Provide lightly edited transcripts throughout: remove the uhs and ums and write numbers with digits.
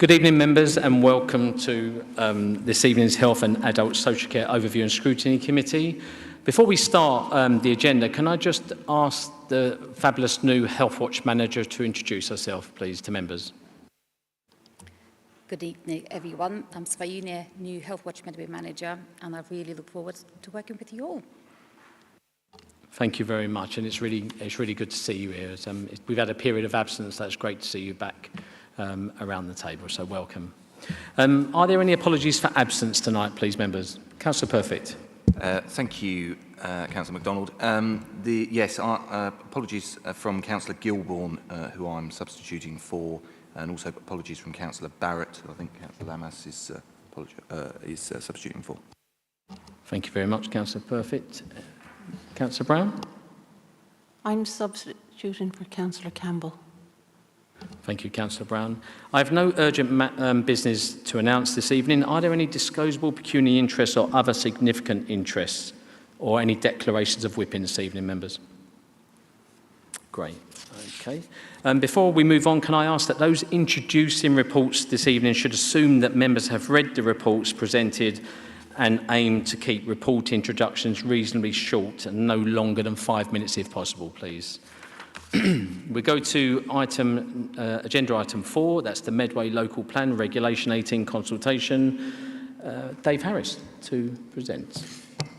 Good evening, members, and welcome to this evening's Health and Adult Social Care Overview and Scrutiny Committee. Before we start the agenda, can I just ask the fabulous new Health Watch Manager to introduce herself, please, to members? Good evening, everyone. I'm Swale, new Health Watch Medway Manager, and I really look forward to working with you all. Thank you very much, and it's really good to see you here. We've had a period of absence, so it's great to see you back around the table, so welcome. Are there any apologies for absence tonight, please, members? Councillor Perfect. Thank you, Councillor MacDonald. Apologies from Councillor Gilbourne, who I'm substituting for, and also apologies from Councillor Barrett, who I think Councillor Lamas is substituting for. Thank you very much, Councillor Perfect. Councillor Brown? I'm substituting for Councillor Campbell. Thank you, Councillor Brown. I have no urgent business to announce this evening. Are there any disclosable pecuniary interests or other significant interests, or any declarations of whipping this evening, members? Great. Okay. Before we move on, can I ask that those introducing reports this evening should assume that members have read the reports presented and aim to keep report introductions reasonably short and no longer than 5 minutes if possible, please. We go to agenda item 4, that's the Medway Local Plan Regulation 18 Consultation. Dave Harris to present,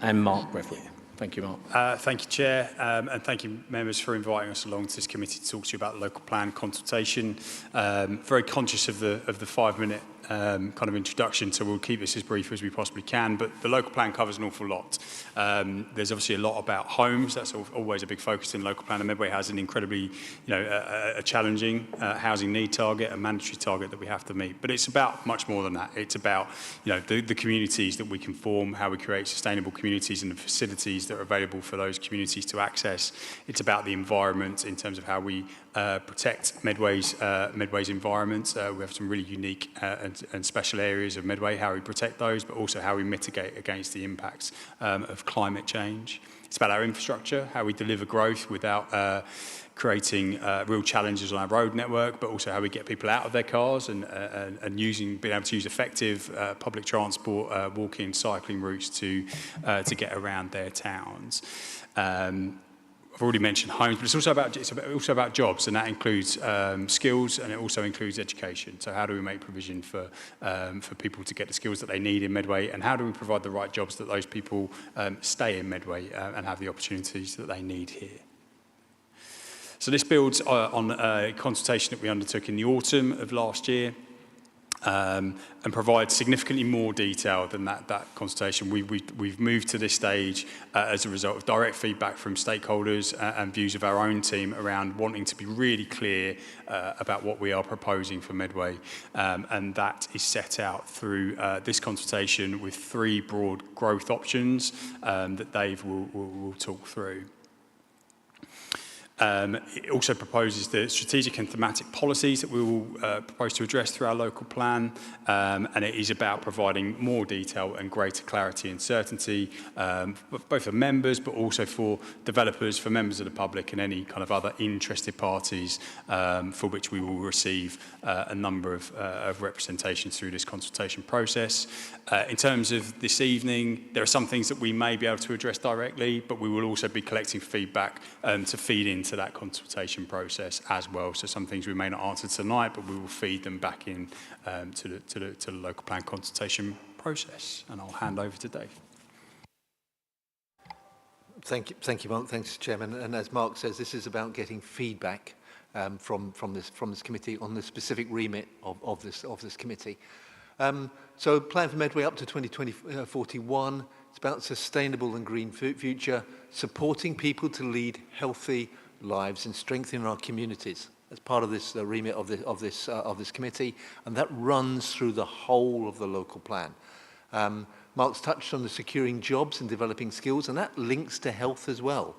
and Mark Breffel. Thank you, Mark. Thank you, Chair, and thank you, members, for inviting us along to this committee to talk to you about the local plan consultation. Very conscious of the 5-minute kind of introduction, so we'll keep this as brief as we possibly can, but the local plan covers an awful lot. There's obviously a lot about homes. That's always a big focus in local plan, and Medway has an incredibly, a challenging housing need target, a mandatory target that we have to meet. But it's about much more than that. It's about, the communities that we can form, how we create sustainable communities and the facilities that are available for those communities to access. It's about the environment in terms of how we protect Medway's environment. We have some really unique and special areas of Medway, how we protect those, but also how we mitigate against the impacts of climate change. It's about our infrastructure, how we deliver growth without creating real challenges on our road network, but also how we get people out of their cars and being able to use effective public transport, walking, cycling routes to get around their towns. I've already mentioned homes, but it's also about jobs, and that includes skills, and it also includes education. So how do we make provision for people to get the skills that they need in Medway, and how do we provide the right jobs that those people stay in Medway and have the opportunities that they need here? So this builds on a consultation that we undertook in the autumn of last year, and provides significantly more detail than that consultation. We've moved to this stage as a result of direct feedback from stakeholders and views of our own team around wanting to be really clear about what we are proposing for Medway, and that is set out through this consultation with 3 broad growth options that Dave will talk through. It also proposes the strategic and thematic policies that we will propose to address through our local plan, and it is about providing more detail and greater clarity and certainty, both for members but also for developers, for members of the public and any kind of other interested parties, for which we will receive a number of representations through this consultation process. In terms of this evening, there are some things that we may be able to address directly, but we will also be collecting feedback to feed into that consultation process as well. So some things we may not answer tonight, but we will feed them back in to the local plan consultation process. And I'll hand over to Dave. Thank you, Mark. Thanks, Chairman. And as Mark says, this is about getting feedback from this committee on the specific remit of this committee. So plan for Medway up to 2041. It's about sustainable and green future, supporting people to lead healthy lives and strengthening our communities. As part of this remit of this committee, and that runs through the whole of the local plan. Mark's touched on the securing jobs and developing skills, and that links to health as well.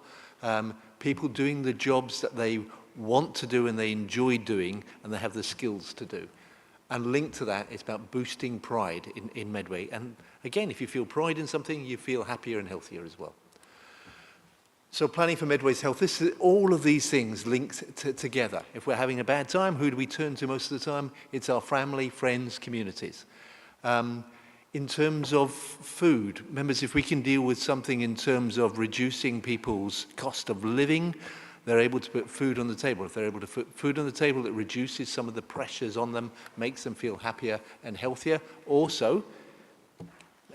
People doing the jobs that they want to do and they enjoy doing, and they have the skills to do. And linked to that, it's about boosting pride in Medway. And again, if you feel pride in something, you feel happier and healthier as well. So planning for Medway's health, this is all of these things linked together. If we're having a bad time, who do we turn to most of the time? It's our family, friends, communities. In terms of food, members, if we can deal with something in terms of reducing people's cost of living, they're able to put food on the table. If they're able to put food on the table, it reduces some of the pressures on them, makes them feel happier and healthier. Also,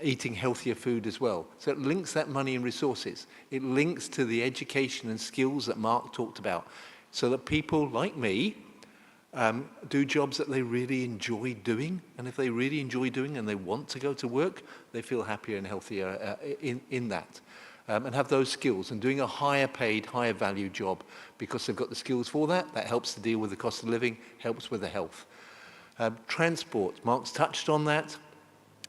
eating healthier food as well. So it links that money and resources. It links to the education and skills that Mark talked about, so that people like me do jobs that they really enjoy doing. And if they really enjoy doing and they want to go to work, they feel happier and healthier in that. And have those skills, and doing a higher paid, higher value job because they've got the skills for that. That helps to deal with the cost of living, helps with the health. Transport, Mark's touched on that.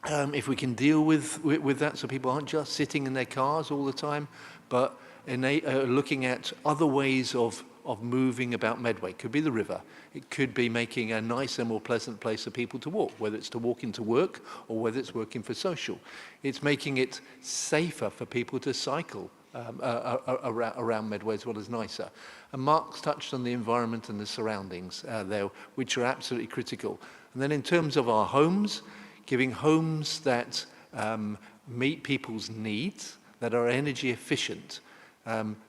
If we can deal with that, so people aren't just sitting in their cars all the time, but looking at other ways of moving about Medway. Could be the river. It could be making a nicer, more pleasant place for people to walk, whether it's to walk into work or whether it's working for social. It's making it safer for people to cycle around Medway as well as nicer. And Mark's touched on the environment and the surroundings there, which are absolutely critical. And then in terms of our homes, giving homes that meet people's needs, that are energy efficient.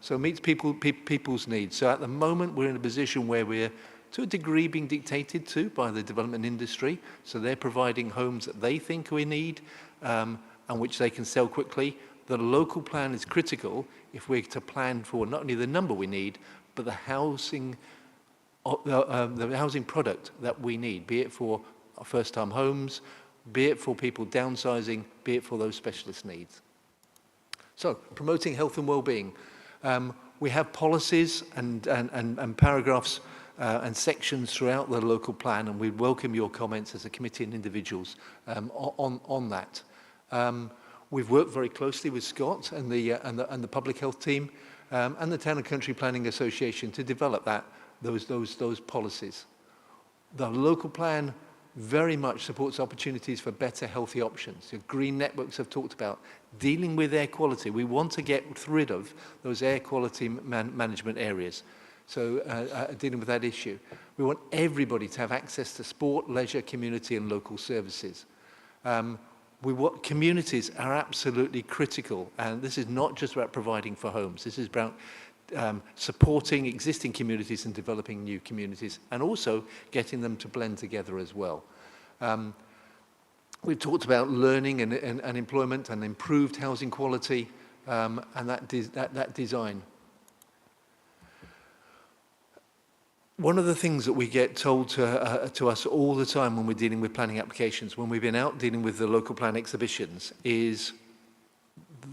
So meets people's needs. So at the moment, we're in a position where we're, to a degree, being dictated to by the development industry. So they're providing homes that they think we need and which they can sell quickly. The local plan is critical if we're to plan for not only the number we need, but the housing product that we need, be it for first-time homes, be it for people downsizing, be it for those specialist needs. So, promoting health and well-being. We have policies and paragraphs and sections throughout the local plan, and we welcome your comments as a committee and individuals on that. We've worked very closely with Scott and the public health team and the Town and Country Planning Association to develop those policies. The local plan very much supports opportunities for better, healthy options. The green networks I've talked about, dealing with air quality. We want to get rid of those air quality management areas. So dealing with that issue. We want everybody to have access to sport, leisure, community and local services. Communities are absolutely critical, and this is not just about providing for homes. This is about supporting existing communities and developing new communities, and also getting them to blend together as well. We've talked about learning and employment and improved housing quality and that design. One of the things that we get told to us all the time when we're dealing with planning applications, when we've been out dealing with the local plan exhibitions, is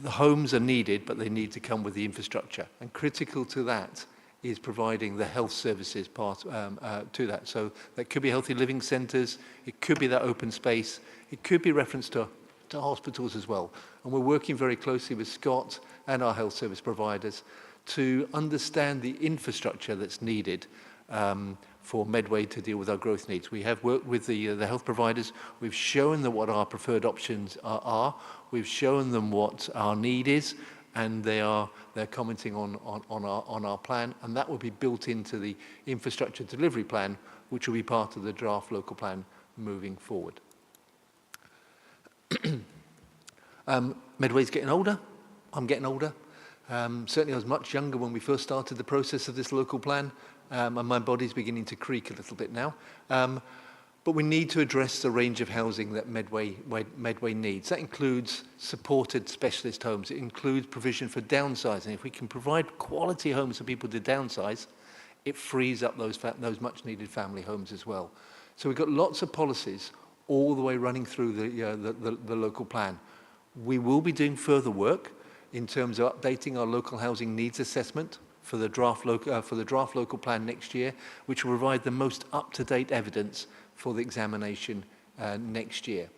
the homes are needed, but they need to come with the infrastructure. And critical to that is providing the health services part to that. So that could be healthy living centres, it could be that open space, it could be reference to hospitals as well. And we're working very closely with Scott and our health service providers to understand the infrastructure that's needed for Medway to deal with our growth needs. We have worked with the health providers. We've shown them what our preferred options are. We've shown them what our need is, and they're commenting on our plan, and that will be built into the infrastructure delivery plan, which will be part of the draft local plan moving forward. Medway's getting older. I'm getting older. Certainly I was much younger when we first started the process of this local plan, and my body's beginning to creak a little bit now. But we need to address the range of housing that Medway needs. That includes supported specialist homes. It includes provision for downsizing. If we can provide quality homes for people to downsize, it frees up those much needed family homes as well. So we've got lots of policies all the way running through the local plan. We will be doing further work in terms of updating our local housing needs assessment for the draft local plan next year, which will provide the most up-to-date evidence for the examination next year.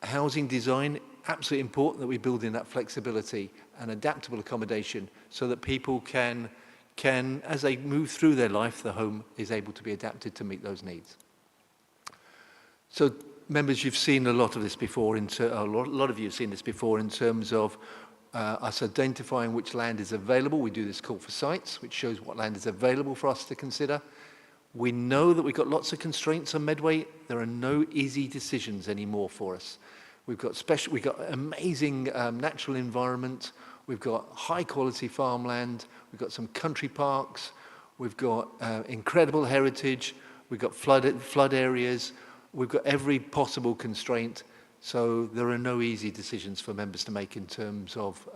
Housing design, absolutely important that we build in that flexibility and adaptable accommodation so that people can, as they move through their life, the home is able to be adapted to meet those needs. So, members, you've seen a lot of this before, a lot of you have seen this before in terms of us identifying which land is available. We do this call for sites, which shows what land is available for us to consider. We know that we've got lots of constraints on Medway. There are no easy decisions anymore for us. We've got amazing natural environment. We've got high quality farmland. We've got some country parks. We've got incredible heritage. We've got flood areas. We've got every possible constraint. So there are no easy decisions for members to make in terms of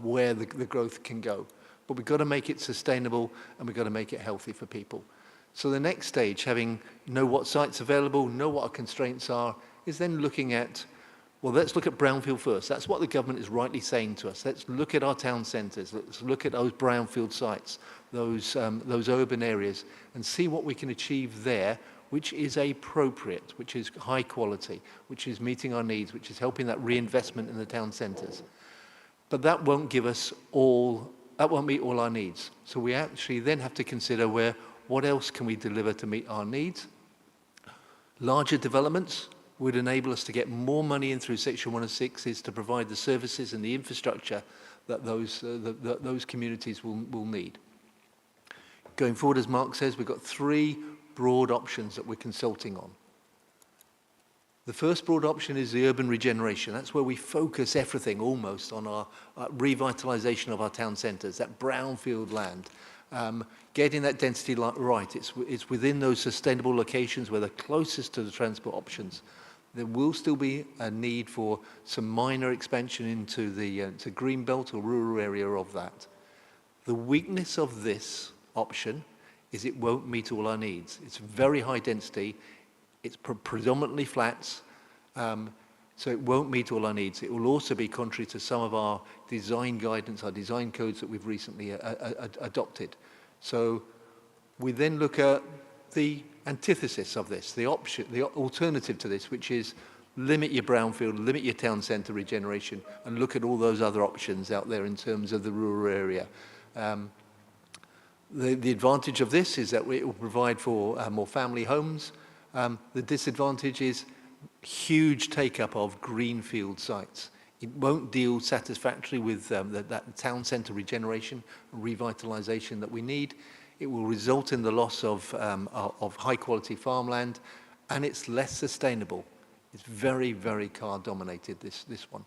where the growth can go. But we've got to make it sustainable and we've got to make it healthy for people. So the next stage, know what sites available, know what our constraints are, is then looking at, well, let's look at brownfield first. That's what the government is rightly saying to us. Let's look at our town centres. Let's look at those brownfield sites, those urban areas, and see what we can achieve there, which is appropriate, which is high quality, which is meeting our needs, which is helping that reinvestment in the town centres. But that won't give us that won't meet all our needs. So we actually then have to consider what else can we deliver to meet our needs. Larger developments would enable us to get more money in through Section 106 to provide the services and the infrastructure that those communities will need. Going forward, as Mark says, we've got 3 broad options that we're consulting on. The first broad option is the urban regeneration. That's where we focus everything almost on our revitalisation of our town centres, that brownfield land. Getting that density right. It's within those sustainable locations where they're closest to the transport options. There will still be a need for some minor expansion into the green belt or rural area of that. The weakness of this option is it won't meet all our needs. It's very high density. It's predominantly flats, so it won't meet all our needs. It will also be contrary to some of our design guidance, our design codes that we've recently adopted. So we then look at the antithesis of this, the alternative to this, which is limit your brownfield, limit your town centre regeneration, and look at all those other options out there in terms of the rural area. The advantage of this is that it will provide for more family homes. The disadvantage is huge take-up of greenfield sites. It won't deal satisfactorily with that town centre regeneration and revitalisation that we need. It will result in the loss of high-quality farmland, and it's less sustainable. It's very, very car-dominated, this one.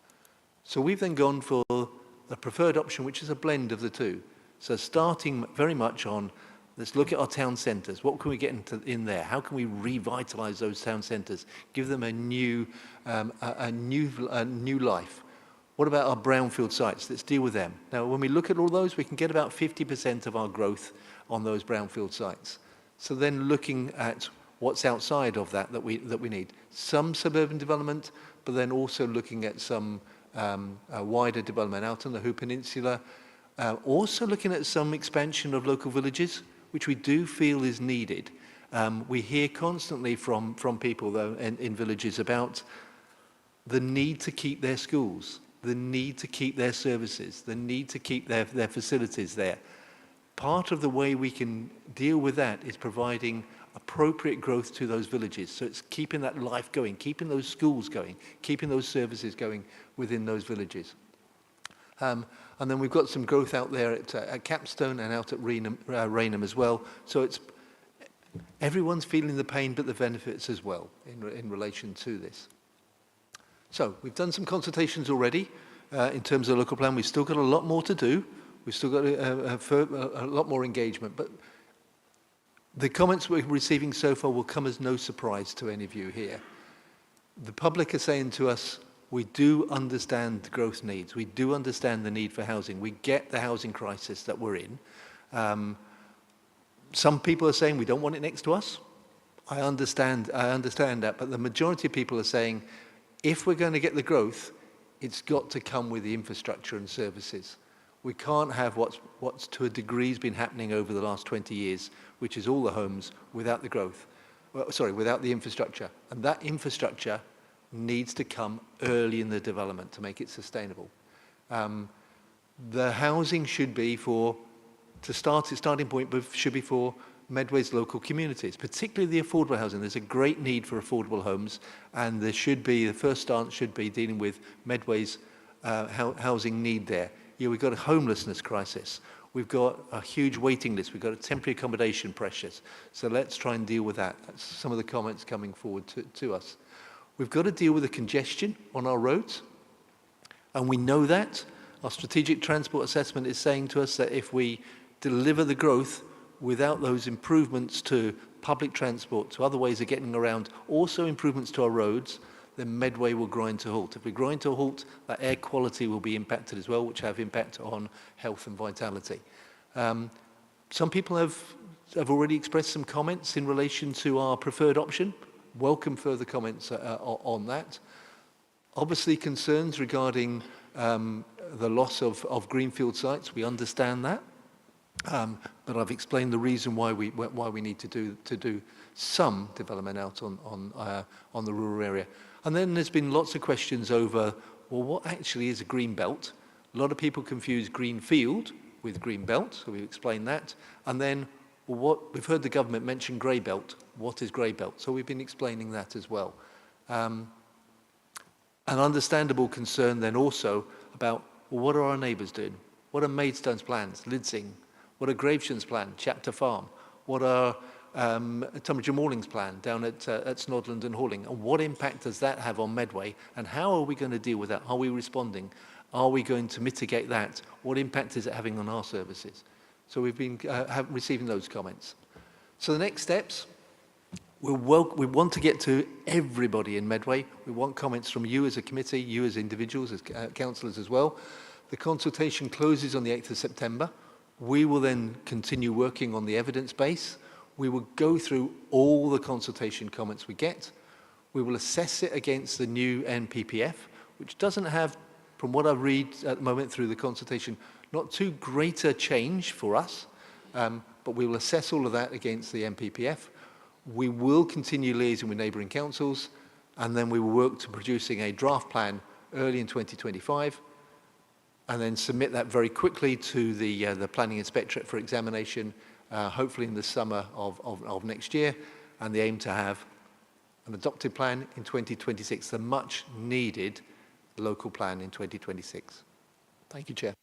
So we've then gone for the preferred option, which is a blend of the two. So starting very much on, let's look at our town centres. What can we get in there? How can we revitalise those town centres? Give them a new life. What about our brownfield sites? Let's deal with them. Now, when we look at all those, we can get about 50% of our growth on those brownfield sites. So then looking at what's outside of that we need. Some suburban development, but then also looking at some wider development out on the Hoop Peninsula. Also looking at some expansion of local villages, which we do feel is needed. We hear constantly from people, though, in villages about the need to keep their schools, the need to keep their services, the need to keep their facilities there. Part of the way we can deal with that is providing appropriate growth to those villages. So it's keeping that life going, keeping those schools going, keeping those services going within those villages. And then we've got some growth out there at Capstone and out at Rainham as well. So everyone's feeling the pain, but the benefits as well in relation to this. So we've done some consultations already in terms of local plan. We've still got a lot more to do. We've still got a lot more engagement. But the comments we're receiving so far will come as no surprise to any of you here. The public are saying to us, we do understand the growth needs. We do understand the need for housing. We get the housing crisis that we're in. Some people are saying we don't want it next to us. I understand that, but the majority of people are saying if we're going to get the growth, it's got to come with the infrastructure and services. We can't have what's to a degree has been happening over the last 20 years, which is all the homes without the growth. Without the infrastructure. And that infrastructure needs to come early in the development to make it sustainable. The housing should be starting point should be for Medway's local communities, particularly the affordable housing. There's a great need for affordable homes, and the first stance should be dealing with Medway's housing need there. Yeah, we've got a homelessness crisis. We've got a huge waiting list. We've got a temporary accommodation pressures. So let's try and deal with that. That's some of the comments coming forward to us. We've got to deal with the congestion on our roads. And we know that. Our strategic transport assessment is saying to us that if we deliver the growth without those improvements to public transport, to other ways of getting around, also improvements to our roads, then Medway will grind to a halt. If we grind to a halt, that air quality will be impacted as well, which have impact on health and vitality. Some people have already expressed some comments in relation to our preferred option. Welcome further comments on that. Obviously, concerns regarding the loss of greenfield sites. We understand that, but I've explained the reason why we need to do some development out on the rural area. And then there's been lots of questions over, well, what actually is a green belt? A lot of people confuse green field with green belt, so we explained that. And then, well, we've heard the government mention grey belt. What is grey belt? So we've been explaining that as well. An understandable concern then also about, well, what are our neighbours doing? What are Maidstone's plans, Lidsing? What are Graveshand's plan, Chapter Farm? What are Tunbridge Morling's plan down at Snodland and Horling? And what impact does that have on Medway? And how are we going to deal with that? Are we responding? Are we going to mitigate that? What impact is it having on our services? So we've been receiving those comments. So the next steps, we want to get to everybody in Medway. We want comments from you as a committee, you as individuals, as councillors as well. The consultation closes on the 8th of September. We will then continue working on the evidence base. We will go through all the consultation comments we get. We will assess it against the new NPPF, which doesn't have, from what I read at the moment through the consultation, not too great a change for us, but we will assess all of that against the NPPF. We will continue liaising with neighbouring councils, and then we will work to producing a draft plan early in 2025, and then submit that very quickly to the Planning Inspectorate for examination, hopefully in the summer of next year, and the aim to have an adopted plan in 2026, the much needed local plan in 2026. Thank you, Chair.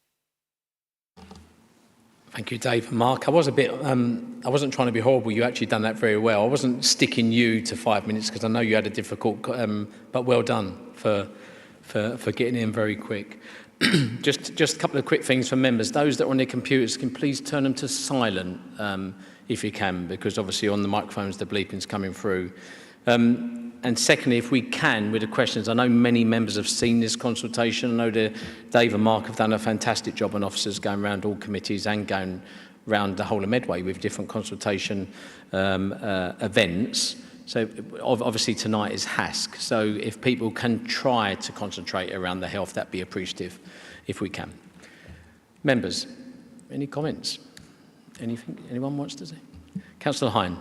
Thank you, Dave and Mark. I was a bit, I wasn't trying to be horrible. You actually done that very well. I wasn't sticking you to 5 minutes because I know you had a difficult, but well done for getting in very quick. Just a couple of quick things for members. Those that are on their computers, can please turn them to silent if you can, because obviously on the microphones the bleeping's coming through. And secondly, if we can, with the questions, I know many members have seen this consultation. I know that Dave and Mark have done a fantastic job on officers going around all committees and going around the whole of Medway with different consultation events. So obviously tonight is HASC. So if people can try to concentrate around the health, that'd be appreciative if we can. Members, any comments? Anything anyone wants to say? Councillor Hine.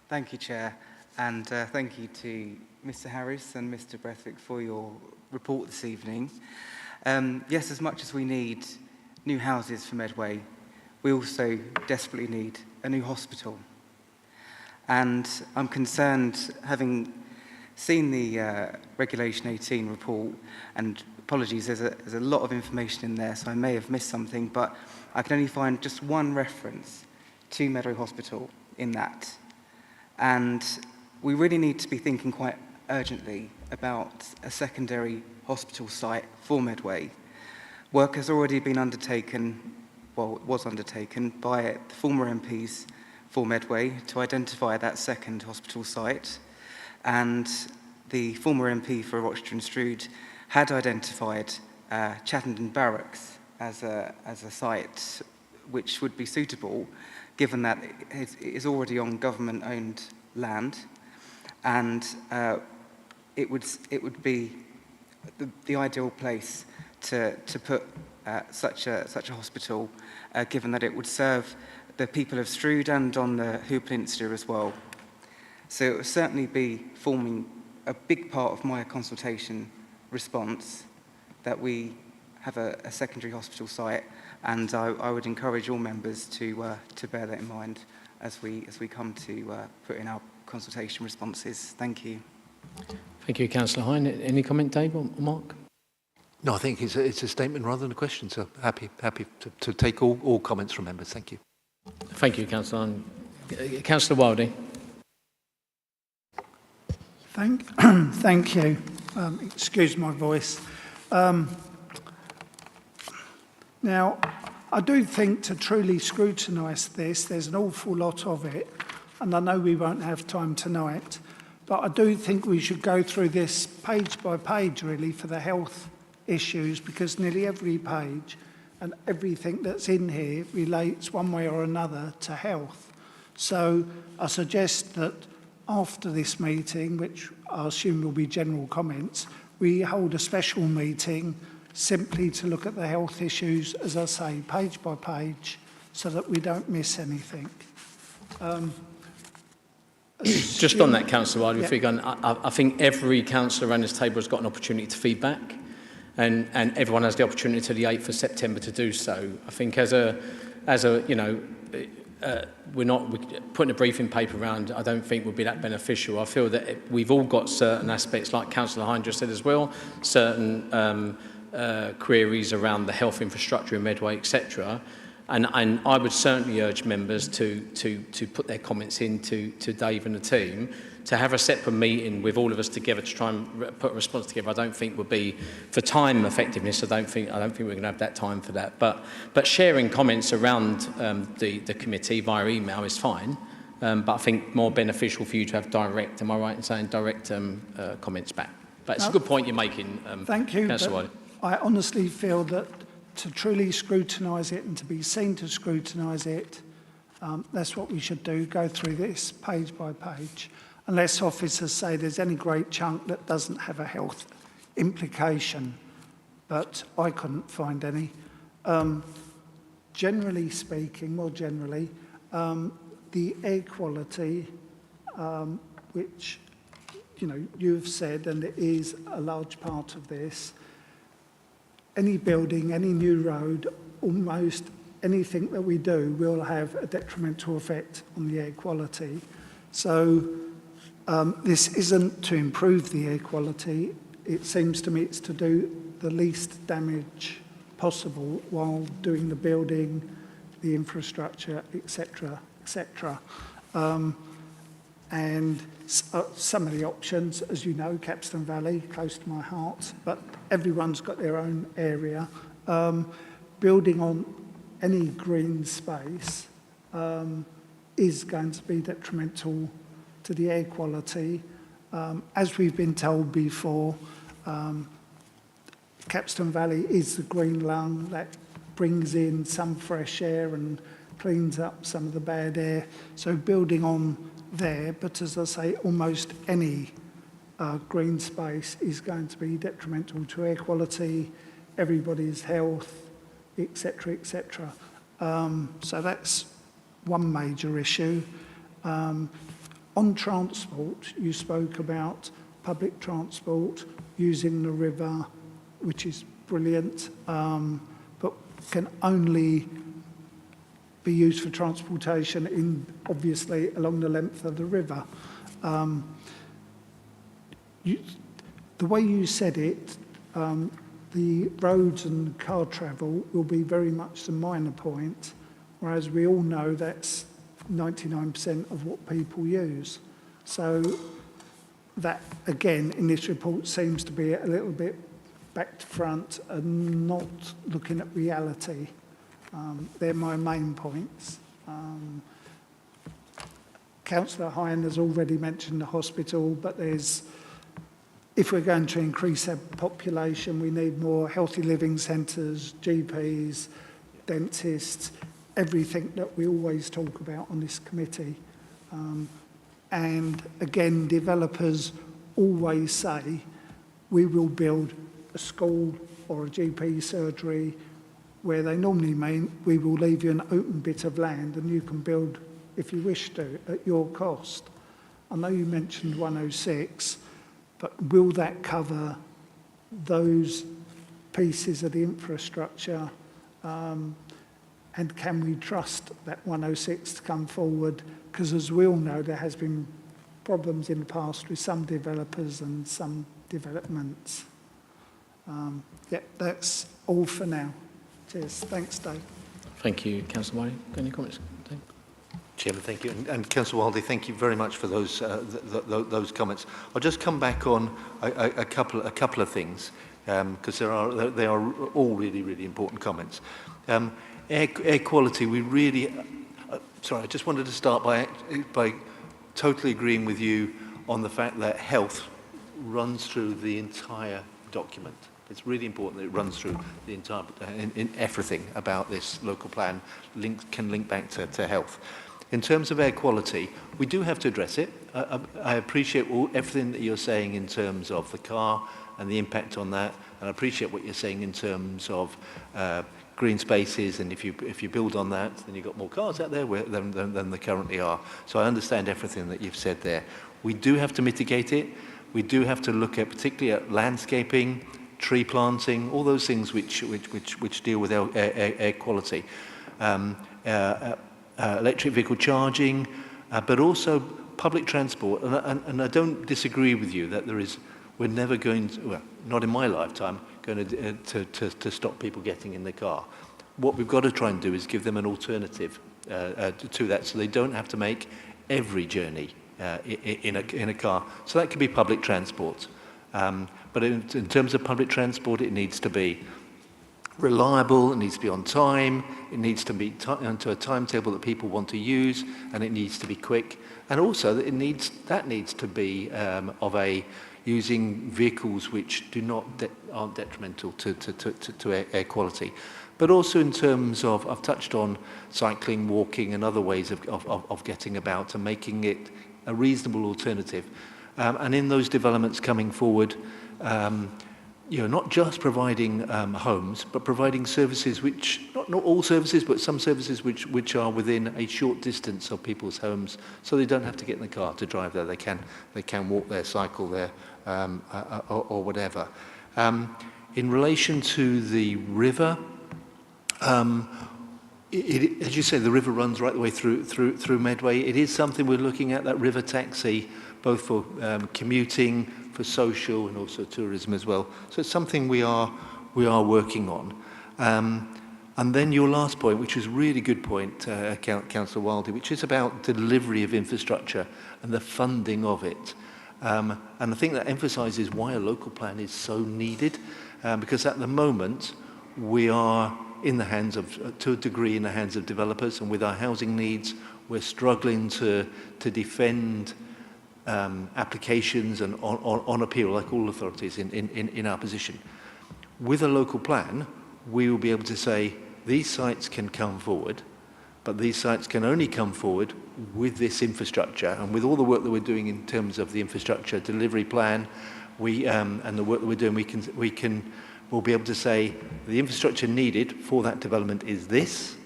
Thank you, Chair, and thank you to Mr Harris and Mr Brethwick for your report this evening. Yes, as much as we need new houses for Medway, we also desperately need a new hospital. And I'm concerned, having seen the Regulation 18 report, and apologies, there's a lot of information in there, so I may have missed something, but I can only find just one reference to Medway Hospital in that. And we really need to be thinking quite urgently about a secondary hospital site for Medway. Work has already been undertaken, well, it was undertaken by the former MPs for Medway to identify that second hospital site. And the former MP for Rochester and Strood had identified Chatham Barracks as a site which would be suitable, given that it is already on government-owned land, and it would be the ideal place to put such a hospital, given that it would serve the people of Strood and on the Hooper Peninsula as well. So it would certainly be forming a big part of my consultation response that we have a secondary hospital site, and I would encourage all members to bear that in mind as we come to put in our consultation responses. Thank you. Thank you, Councillor Hine. Any comment, Dave or Mark? No, I think it's a statement rather than a question, so happy to take all comments from members. Thank you. Thank you, Councillor Hine. Councillor Wilding. Thank you. Excuse my voice. Now, I do think to truly scrutinise this, there's an awful lot of it, and I know we won't have time tonight, but I do think we should go through this page by page, really, for the health issues, because nearly every page and everything that's in here relates one way or another to health. So I suggest that after this meeting, which I assume will be general comments, we hold a special meeting simply to look at the health issues, as I say, page by page, so that we don't miss anything. Just on that, Councillor Wilding, Yeah. I think every councillor around this table has got an opportunity to feedback, and everyone has the opportunity to the 8th of September to do so. I think as a you know, we're putting a briefing paper around, I don't think would be that beneficial. I feel that we've all got certain aspects, like Councillor Hine just said as well, certain queries around the health infrastructure in Medway, etc. And I would certainly urge members to put their comments in to Dave and the team, to have a separate meeting with all of us together to try and put a response together. I don't think would be, for time effectiveness, I don't think we're going to have that time for that. But sharing comments around the committee via email is fine. But I think more beneficial for you to have direct, am I right in saying direct comments back? But it's a good point you're making, Thank you. Councillor Wiley. I honestly feel that to truly scrutinise it and to be seen to scrutinise it, that's what we should do, go through this page by page, unless officers say there's any great chunk that doesn't have a health implication, but I couldn't find any. Generally speaking, more generally, the air quality, which you've said, and it is a large part of this, any building, any new road, almost anything that we do will have a detrimental effect on the air quality. So this isn't to improve the air quality. It seems to me it's to do the least damage possible while doing the building, the infrastructure, etc., etc. And some of the options, as you know, Capstan Valley, close to my heart, but everyone's got their own area. Building on any green space is going to be detrimental to the air quality. As we've been told before, Capstan Valley is the green lung that brings in some fresh air and cleans up some of the bad air. So building on there, but as I say, almost any green space is going to be detrimental to air quality, everybody's health, etc., etc. So that's one major issue. On transport, you spoke about public transport using the river, which is brilliant, but can only be used for transportation obviously along the length of the river. The way you said it, the roads and car travel will be very much the minor point, whereas we all know that's 99% of what people use. So that, again, in this report seems to be a little bit back to front and not looking at reality. They're my main points. Councillor Hine has already mentioned the hospital, but if we're going to increase our population, we need more healthy living centres, GPs, dentists, everything that we always talk about on this committee. And again, developers always say, we will build a school or a GP surgery, where they normally mean we will leave you an open bit of land and you can build, if you wish to, at your cost. I know you mentioned 106, but will that cover those pieces of the infrastructure? And can we trust that 106 to come forward? Because as we all know, there has been problems in the past with some developers and some developments. Yeah, that's all for now. Cheers. Thanks, Dave. Thank you, Councillor Wiley. Any comments, Dave? Chairman, thank you. And Councillor Wildy, thank you very much for those comments. I'll just come back on a couple of things, because they are all really important comments. Air quality, we really... sorry, I just wanted to start by totally agreeing with you on the fact that health runs through the entire document. It's really important that it runs through the entire, in everything about this local plan can link back to health. In terms of air quality, we do have to address it. I appreciate everything that you're saying in terms of the car and the impact on that, and I appreciate what you're saying in terms of green spaces, and if you build on that, then you've got more cars out there than there currently are. So I understand everything that you've said there. We do have to mitigate it. We do have to look at, particularly at landscaping, tree planting, all those things which deal with air quality. Electric vehicle charging, but also public transport. And I don't disagree with you that we're never going to, well, not in my lifetime, going to stop people getting in the car. What we've got to try and do is give them an alternative to that, so they don't have to make every journey in a car. So that could be public transport. But in terms of public transport, it needs to be reliable, it needs to be on time, it needs to be onto a timetable that people want to use, and it needs to be quick. And also that needs to be using vehicles which aren't detrimental to air quality. But also in terms of, I've touched on cycling, walking, and other ways of getting about and making it a reasonable alternative. And in those developments coming forward, not just providing homes, but providing services which, not all services, but some services which are within a short distance of people's homes, so they don't have to get in the car to drive there. They can walk there, cycle there, or whatever. In relation to the river, as you say, the river runs right the way through Medway. It is something we're looking at, that river taxi, both for commuting, for social, and also tourism as well. So it's something we are working on. And then your last point, which was a really good point, Councillor Wildy, which is about delivery of infrastructure and the funding of it. And I think that emphasises why a local plan is so needed, because at the moment we are in the hands of, to a degree, in the hands of developers, and with our housing needs, we're struggling to defend applications and on appeal, like all authorities in our position. With a local plan, we will be able to say these sites can come forward, but these sites can only come forward with this infrastructure, and with all the work that we're doing in terms of the infrastructure delivery plan, and the work that we're doing, we'll be able to say the infrastructure needed for that development is this.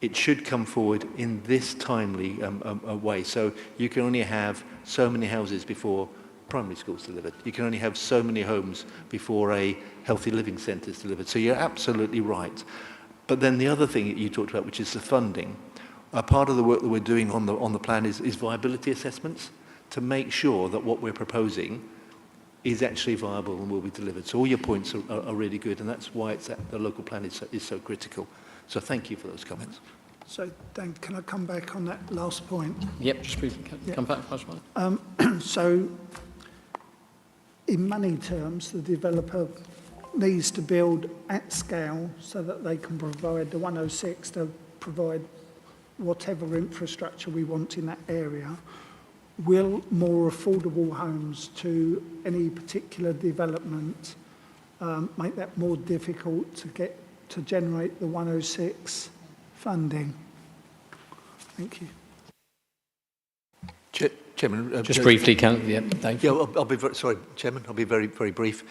It should come forward in this timely way. So you can only have so many houses before primary school's delivered. You can only have so many homes before a healthy living centre is delivered. So you're absolutely right. But then the other thing that you talked about, which is the funding, a part of the work that we're doing on the plan is viability assessments, to make sure that what we're proposing is actually viable and will be delivered. So all your points are really good, and that's why the local plan is so critical. So thank you for those comments. So, Dan, can I come back on that last point? Yep, just briefly come back, Councillor Wiley. So, in money terms, the developer needs to build at scale so that they can provide the 106 to provide whatever infrastructure we want in that area. Will more affordable homes to any particular development make that more difficult to generate the 106 funding? Thank you. Chairman, just briefly, Dave. Yeah, I'll be very, sorry, Chairman. I'll be very brief.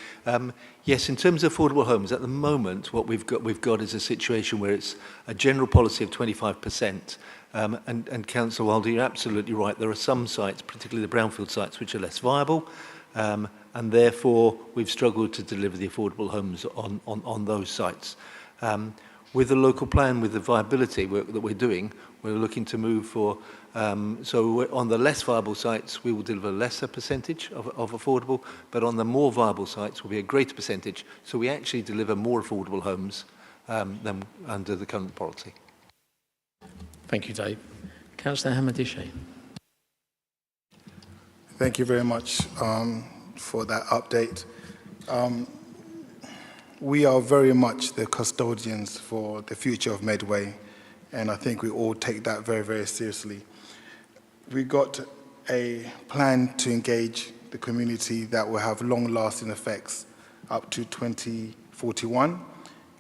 Yes, in terms of affordable homes, at the moment, what we've got is a situation where it's a general policy of 25%. And Councillor Wildy, you're absolutely right. There are some sites, particularly the brownfield sites, which are less viable, and therefore we've struggled to deliver the affordable homes on those sites. With the local plan, with the viability work that we're doing, we're looking to move for, so on the less viable sites, we will deliver a lesser percentage of affordable, but on the more viable sites will be a greater percentage, so we actually deliver more affordable homes than under the current policy. Thank you, Dave. Councillor Hamadishi. Thank you very much for that update. We are very much the custodians for the future of Medway, and I think we all take that very, very seriously. We got a plan to engage the community that will have long-lasting effects up to 2041,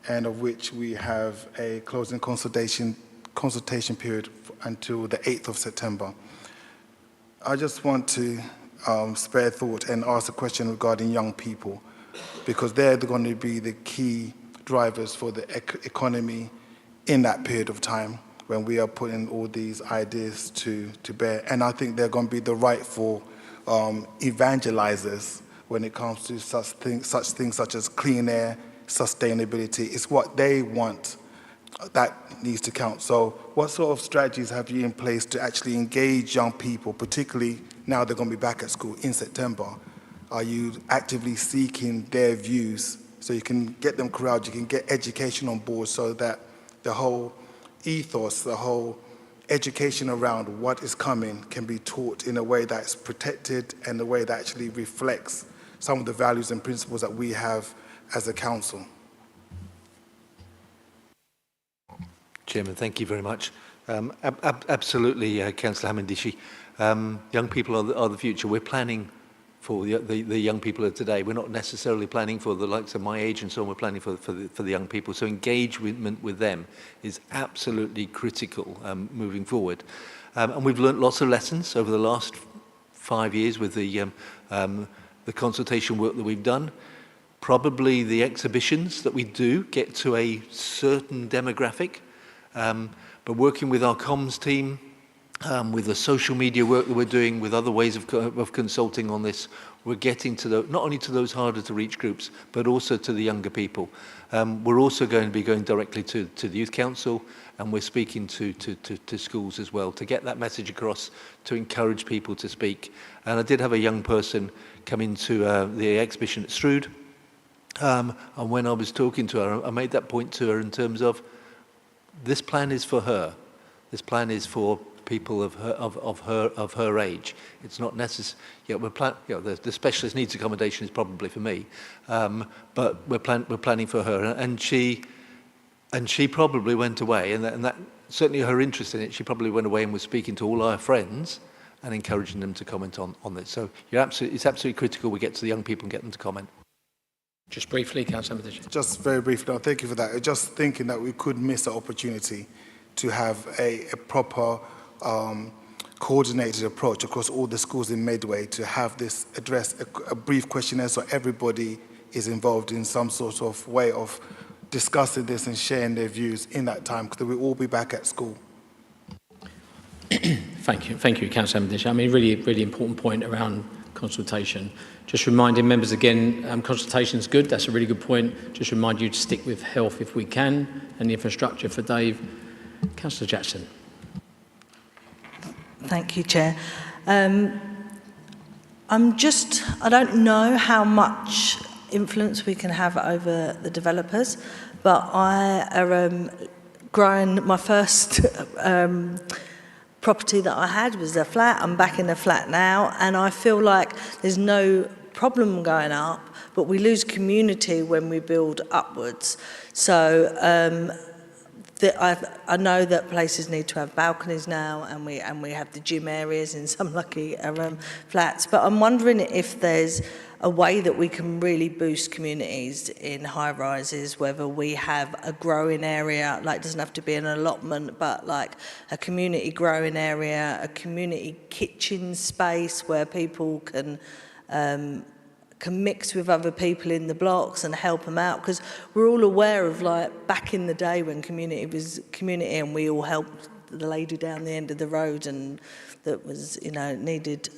and of which we have a closing consultation period until the 8th of September. I just want to spare thought and ask a question regarding young people, because they're going to be the key drivers for the economy in that period of time when we are putting all these ideas to bear. And I think they're going to be the rightful evangelizers when it comes to such things such as clean air, sustainability. It's what they want that needs to count. So what sort of strategies have you in place to actually engage young people, particularly now they're going to be back at school in September? Are you actively seeking their views so you can get them corralled, you can get education on board so that the whole ethos, the whole education around what is coming can be taught in a way that's protected and a way that actually reflects some of the values and principles that we have as a council? Chairman, thank you very much. Absolutely, Councillor Hamandishi. Young people are the future. We're planning for the young people of today. We're not necessarily planning for the likes of my age and so on. We're planning for the young people. So engagement with them is absolutely critical moving forward. And we've learnt lots of lessons over the last 5 years with the consultation work that we've done. Probably the exhibitions that we do get to a certain demographic, but working with our comms team, with the social media work that we're doing, with other ways of consulting on this, we're getting to not only to those harder to reach groups, but also to the younger people. We're also going to be going directly to the Youth Council, and we're speaking to schools as well to get that message across, to encourage people to speak. And I did have a young person come into the exhibition at Strood, and when I was talking to her, I made that point to her in terms of, this plan is for her. This plan is for people of her age. It's not necessary. The specialist needs accommodation is probably for me, but we're planning for her, and she probably went away, and that certainly her interest in it. She probably went away and was speaking to all our friends and encouraging them to comment on this. So it's absolutely critical we get to the young people and get them to comment. Just briefly, Councillor Hamandishi. Just very briefly, no, thank you for that. Just thinking that we could miss the opportunity to have a proper coordinated approach across all the schools in Medway to have this address, a brief questionnaire so everybody is involved in some sort of way of discussing this and sharing their views in that time, because we'll all be back at school. Thank you, Councillor Hamandishi. I mean, really important point around consultation. Just reminding members again, consultation is good. That's a really good point. Just remind you to stick with health if we can, and the infrastructure for Dave. Councillor Jackson. Thank you, Chair. I don't know how much influence we can have over the developers, but I am growing my first property that I had was a flat. I'm back in a flat now, and I feel like there's no problem going up, but we lose community when we build upwards. So I know that places need to have balconies now, and we have the gym areas in some lucky flats. But I'm wondering if there's a way that we can really boost communities in high rises, whether we have a growing area, like it doesn't have to be an allotment, but like a community growing area, a community kitchen space where people can mix with other people in the blocks and help them out, because we're all aware of, like, back in the day when community was community and we all helped the lady down the end of the road and that was, needed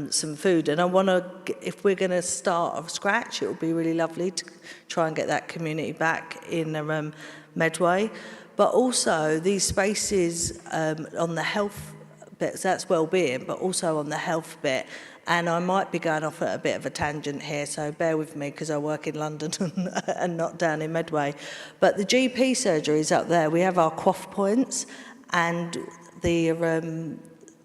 some food. And I want to, if we're going to start from scratch, it would be really lovely to try and get that community back in Medway, but also these spaces on the health bit, so that's well-being, but also on the health bit. And I might be going off at a bit of a tangent here, so bear with me because I work in London and not down in Medway. But the GP surgeries up there, we have our quaff points, and the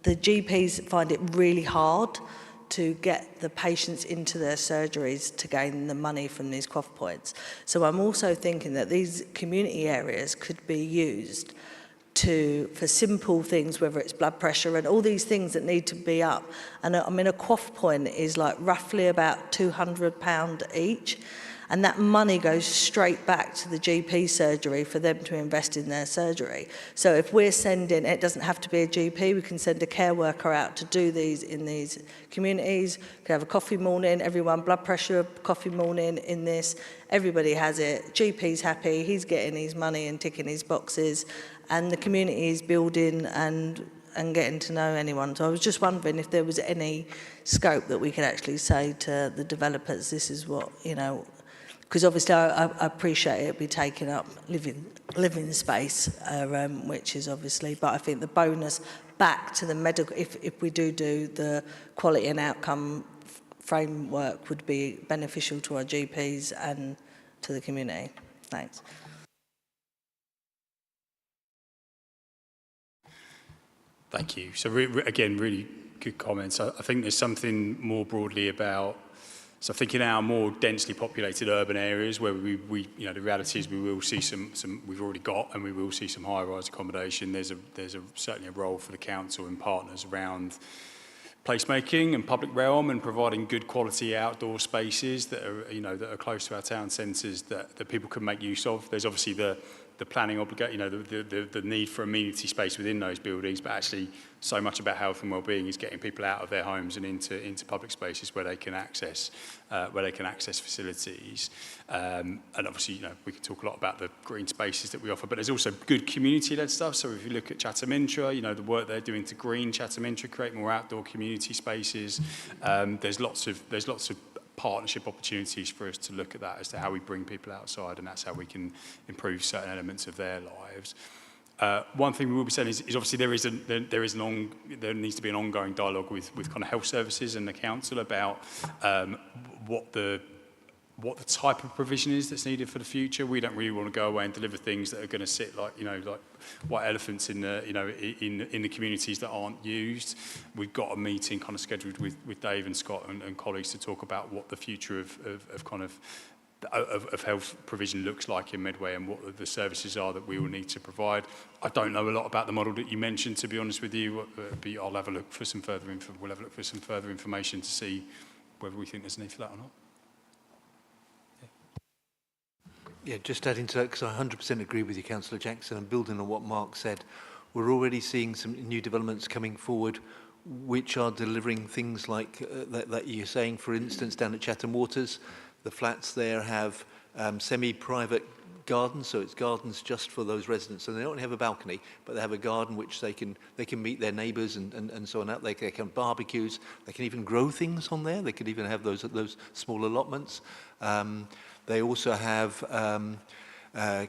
GPs find it really hard to get the patients into their surgeries to gain the money from these quaff points. So I'm also thinking that these community areas could be used for simple things, whether it's blood pressure and all these things that need to be up. And I mean, a quaff point is like roughly about £200 each. And that money goes straight back to the GP surgery for them to invest in their surgery. So if we're sending, it doesn't have to be a GP, we can send a care worker out to do these in these communities. We can have a coffee morning, everyone, blood pressure, coffee morning in this. Everybody has it. GP's happy, he's getting his money and ticking his boxes. And the community is building and getting to know anyone. So I was just wondering if there was any scope that we could actually say to the developers, this is what, you know, because obviously I appreciate it be taking up living space, which is obviously, but I think the bonus back to the medical, if we do the quality and outcome framework would be beneficial to our GPs and to the community. Thanks. Thank you. So again, really good comments. I think there's something more broadly about, so I think in our more densely populated urban areas where we you know, the reality is we will see some we've already got, and we will see some high-rise accommodation. There's certainly a role for the council and partners around placemaking and public realm and providing good quality outdoor spaces that are, you know, that are close to our town centres that people can make use of. There's obviously the planning obligation, you know, the need for amenity space within those buildings, but actually so much about health and well-being is getting people out of their homes and into public spaces where they can access facilities. And obviously, you know, we can talk a lot about the green spaces that we offer, but there's also good community-led stuff. So if you look at Chatham Intra, you know, the work they're doing to green Chatham Intra, create more outdoor community spaces. There's lots of partnership opportunities for us to look at that as to how we bring people outside, and that's how we can improve certain elements of their lives. One thing we will be saying is obviously there needs to be an ongoing dialogue with kind of health services and the council about what the type of provision is that's needed for the future. We don't really want to go away and deliver things that are going to sit like, you know, like white elephants in the, you know, in the communities that aren't used. We've got a meeting kind of scheduled with Dave and Scott and colleagues to talk about what the future of health provision looks like in Medway and what the services are that we will need to provide. I don't know a lot about the model that you mentioned, to be honest with you, but I'll have a look for some further we'll have a look for some further information to see whether we think there's a need for that or not. Yeah, just adding to that, because I 100% agree with you, Councillor Jackson, and building on what Mark said, we're already seeing some new developments coming forward which are delivering things like that you're saying. For instance, down at Chatham Waters, the flats there have semi-private gardens, so it's gardens just for those residents. So they don't have a balcony, but they have a garden which they can meet their neighbours and so on. They can have barbecues. They can even grow things on there. They could even have those small allotments. They also have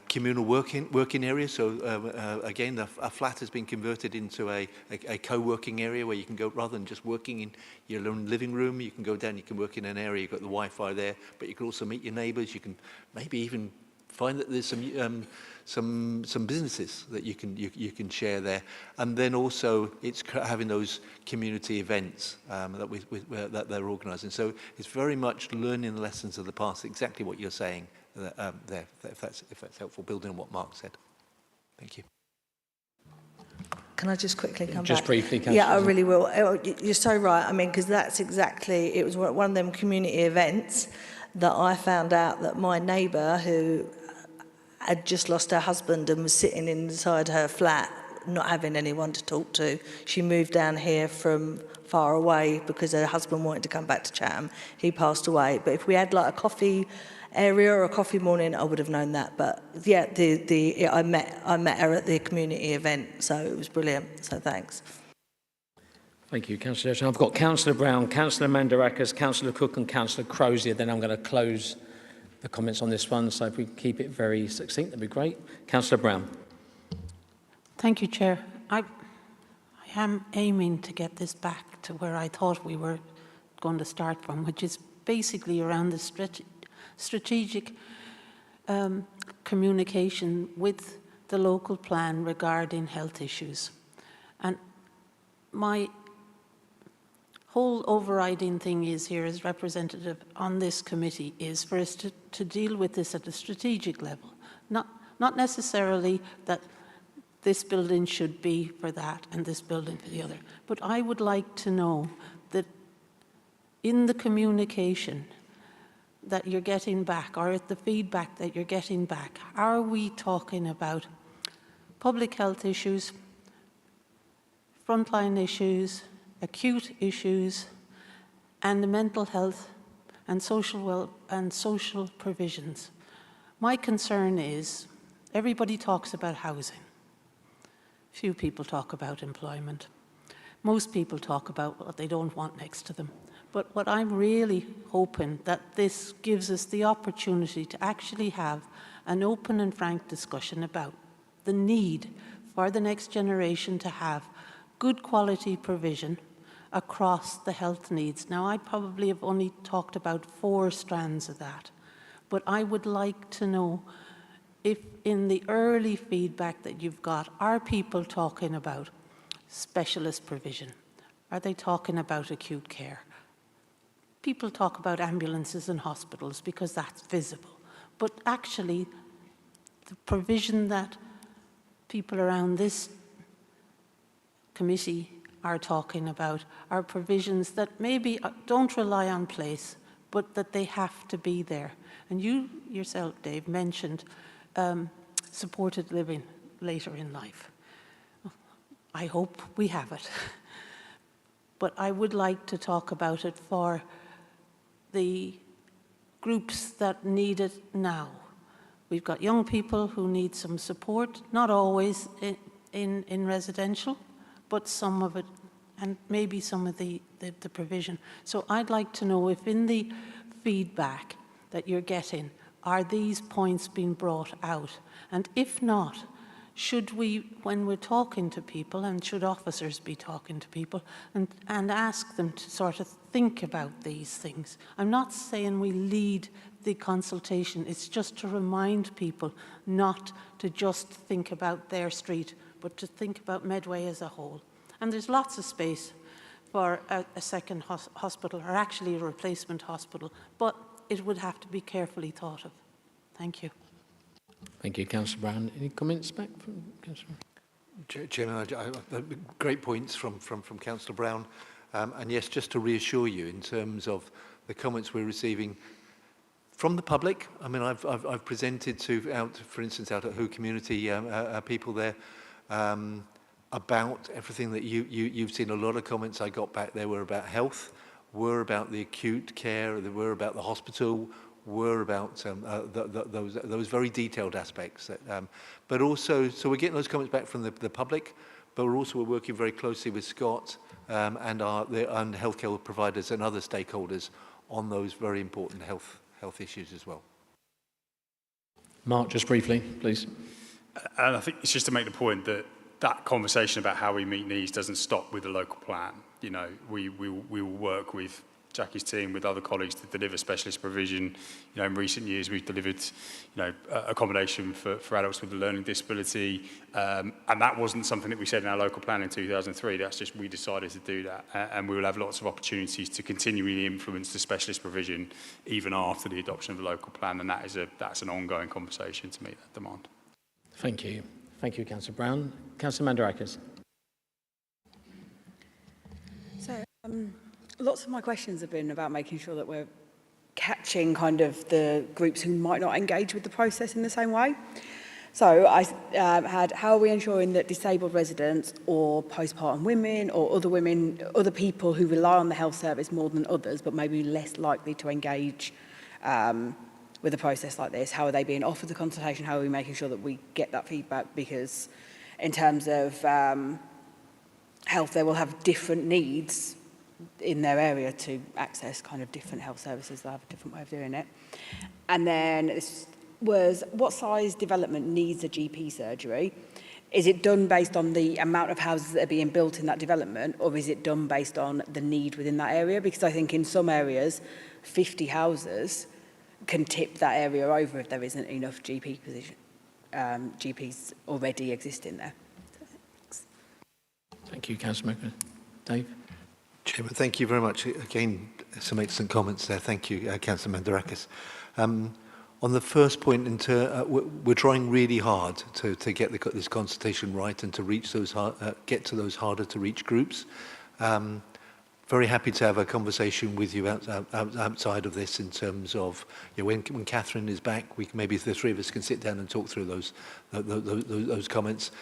communal working areas. So again, a flat has been converted into a co-working area where you can go, rather than just working in your own living room, you can go down, you can work in an area, you've got the Wi-Fi there, but you can also meet your neighbours. You can maybe even find that there's some businesses that you can share there, and then also it's having those community events that they're organising. So it's very much learning the lessons of the past. Exactly what you're saying there. If that's helpful, building on what Mark said. Thank you. Can I just quickly come back? Just briefly, Councillor. Yeah, I really will. You're so right. I mean, because that's exactly, it was one of them community events that I found out that my neighbour, who had just lost her husband and was sitting inside her flat, not having anyone to talk to, she moved down here from far away because her husband wanted to come back to Chatham. He passed away. But if we had like a coffee area or a coffee morning, I would have known that. But yeah, I met her at the community event, so it was brilliant. So thanks. Thank you, Councillor Johnson. I've got Councillor Brown, Councillor Mandarakis, Councillor Cook and Councillor Crozier. Then I'm going to close the comments on this one, so if we keep it very succinct, that'd be great. Councillor Brown. Thank you, Chair. I am aiming to get this back to where I thought we were going to start from, which is basically around the strategic communication with the local plan regarding health issues. And my whole overriding thing is here as representative on this committee is for us to deal with this at a strategic level. Not necessarily that this building should be for that and this building for the other. But I would like to know that in the communication that you're getting back, or at the feedback that you're getting back, are we talking about public health issues, frontline issues, acute issues, and the mental health and social provisions? My concern is everybody talks about housing. Few people talk about employment. Most people talk about what they don't want next to them. But what I'm really hoping that this gives us the opportunity to actually have an open and frank discussion about the need for the next generation to have good quality provision across the health needs. Now, I probably have only talked about 4 strands of that, but I would like to know if in the early feedback that you've got, are people talking about specialist provision? Are they talking about acute care? People talk about ambulances and hospitals because that's visible. But actually, the provision that people around this committee are talking about are provisions that maybe don't rely on place, but that they have to be there. And you yourself, Dave, mentioned supported living later in life. I hope we have it. But I would like to talk about it for the groups that need it now. We've got young people who need some support, not always in residential, but some of it, and maybe some of the provision. So I'd like to know if in the feedback that you're getting, are these points being brought out? And if not, should we, when we're talking to people, and should officers be talking to people, and ask them to sort of think about these things? I'm not saying we lead the consultation, it's just to remind people not to just think about their street, but to think about Medway as a whole. And there's lots of space for a second hospital, or actually a replacement hospital, but it would have to be carefully thought of. Thank you. Thank you, Councillor Brown. Any comments back from Councillor? Chairman, great points from Councillor Brown. And yes, just to reassure you in terms of the comments we're receiving from the public. I mean, I've presented for instance, out at Who Community people there about everything that you've seen. A lot of comments I got back there were about health, were about the acute care, were about the hospital, were about those very detailed aspects. But also, so we're getting those comments back from the public, but we're working very closely with Scott and healthcare providers and other stakeholders on those very important health issues as well. Mark, just briefly, please. And I think it's just to make the point that that conversation about how we meet needs doesn't stop with the local plan. You know, we will work with Jackie's team, with other colleagues to deliver specialist provision. You know, in recent years we've delivered, accommodation for adults with a learning disability, and that wasn't something that we said in our local plan in 2003. That's just we decided to do that, and we will have lots of opportunities to continually influence the specialist provision even after the adoption of the local plan, and that's an ongoing conversation to meet that demand. Thank you. Thank you, Councillor Brown. Councillor Mandarakis. So, lots of my questions have been about making sure that we're catching kind of the groups who might not engage with the process in the same way. So I had, how are we ensuring that disabled residents or postpartum women or other people who rely on the health service more than others, but maybe less likely to engage with a process like this, how are they being offered the consultation? How are we making sure that we get that feedback? Because in terms of health, they will have different needs in their area to access kind of different health services that have a different way of doing it. And then this was, what size development needs a GP surgery? Is it done based on the amount of houses that are being built in that development, or is it done based on the need within that area? Because I think in some areas, 50 houses can tip that area over if there isn't enough GPs already existing there. Thank you, Councillor Merkin. Dave? Chairman, thank you very much. Again, some excellent comments there. Thank you, Councillor Mandarakis. On the first point, we're trying really hard to get this consultation right and to reach those get to those harder to reach groups. Very happy to have a conversation with you outside of this in terms of, you know, when Catherine is back, maybe the three of us can sit down and talk through those comments,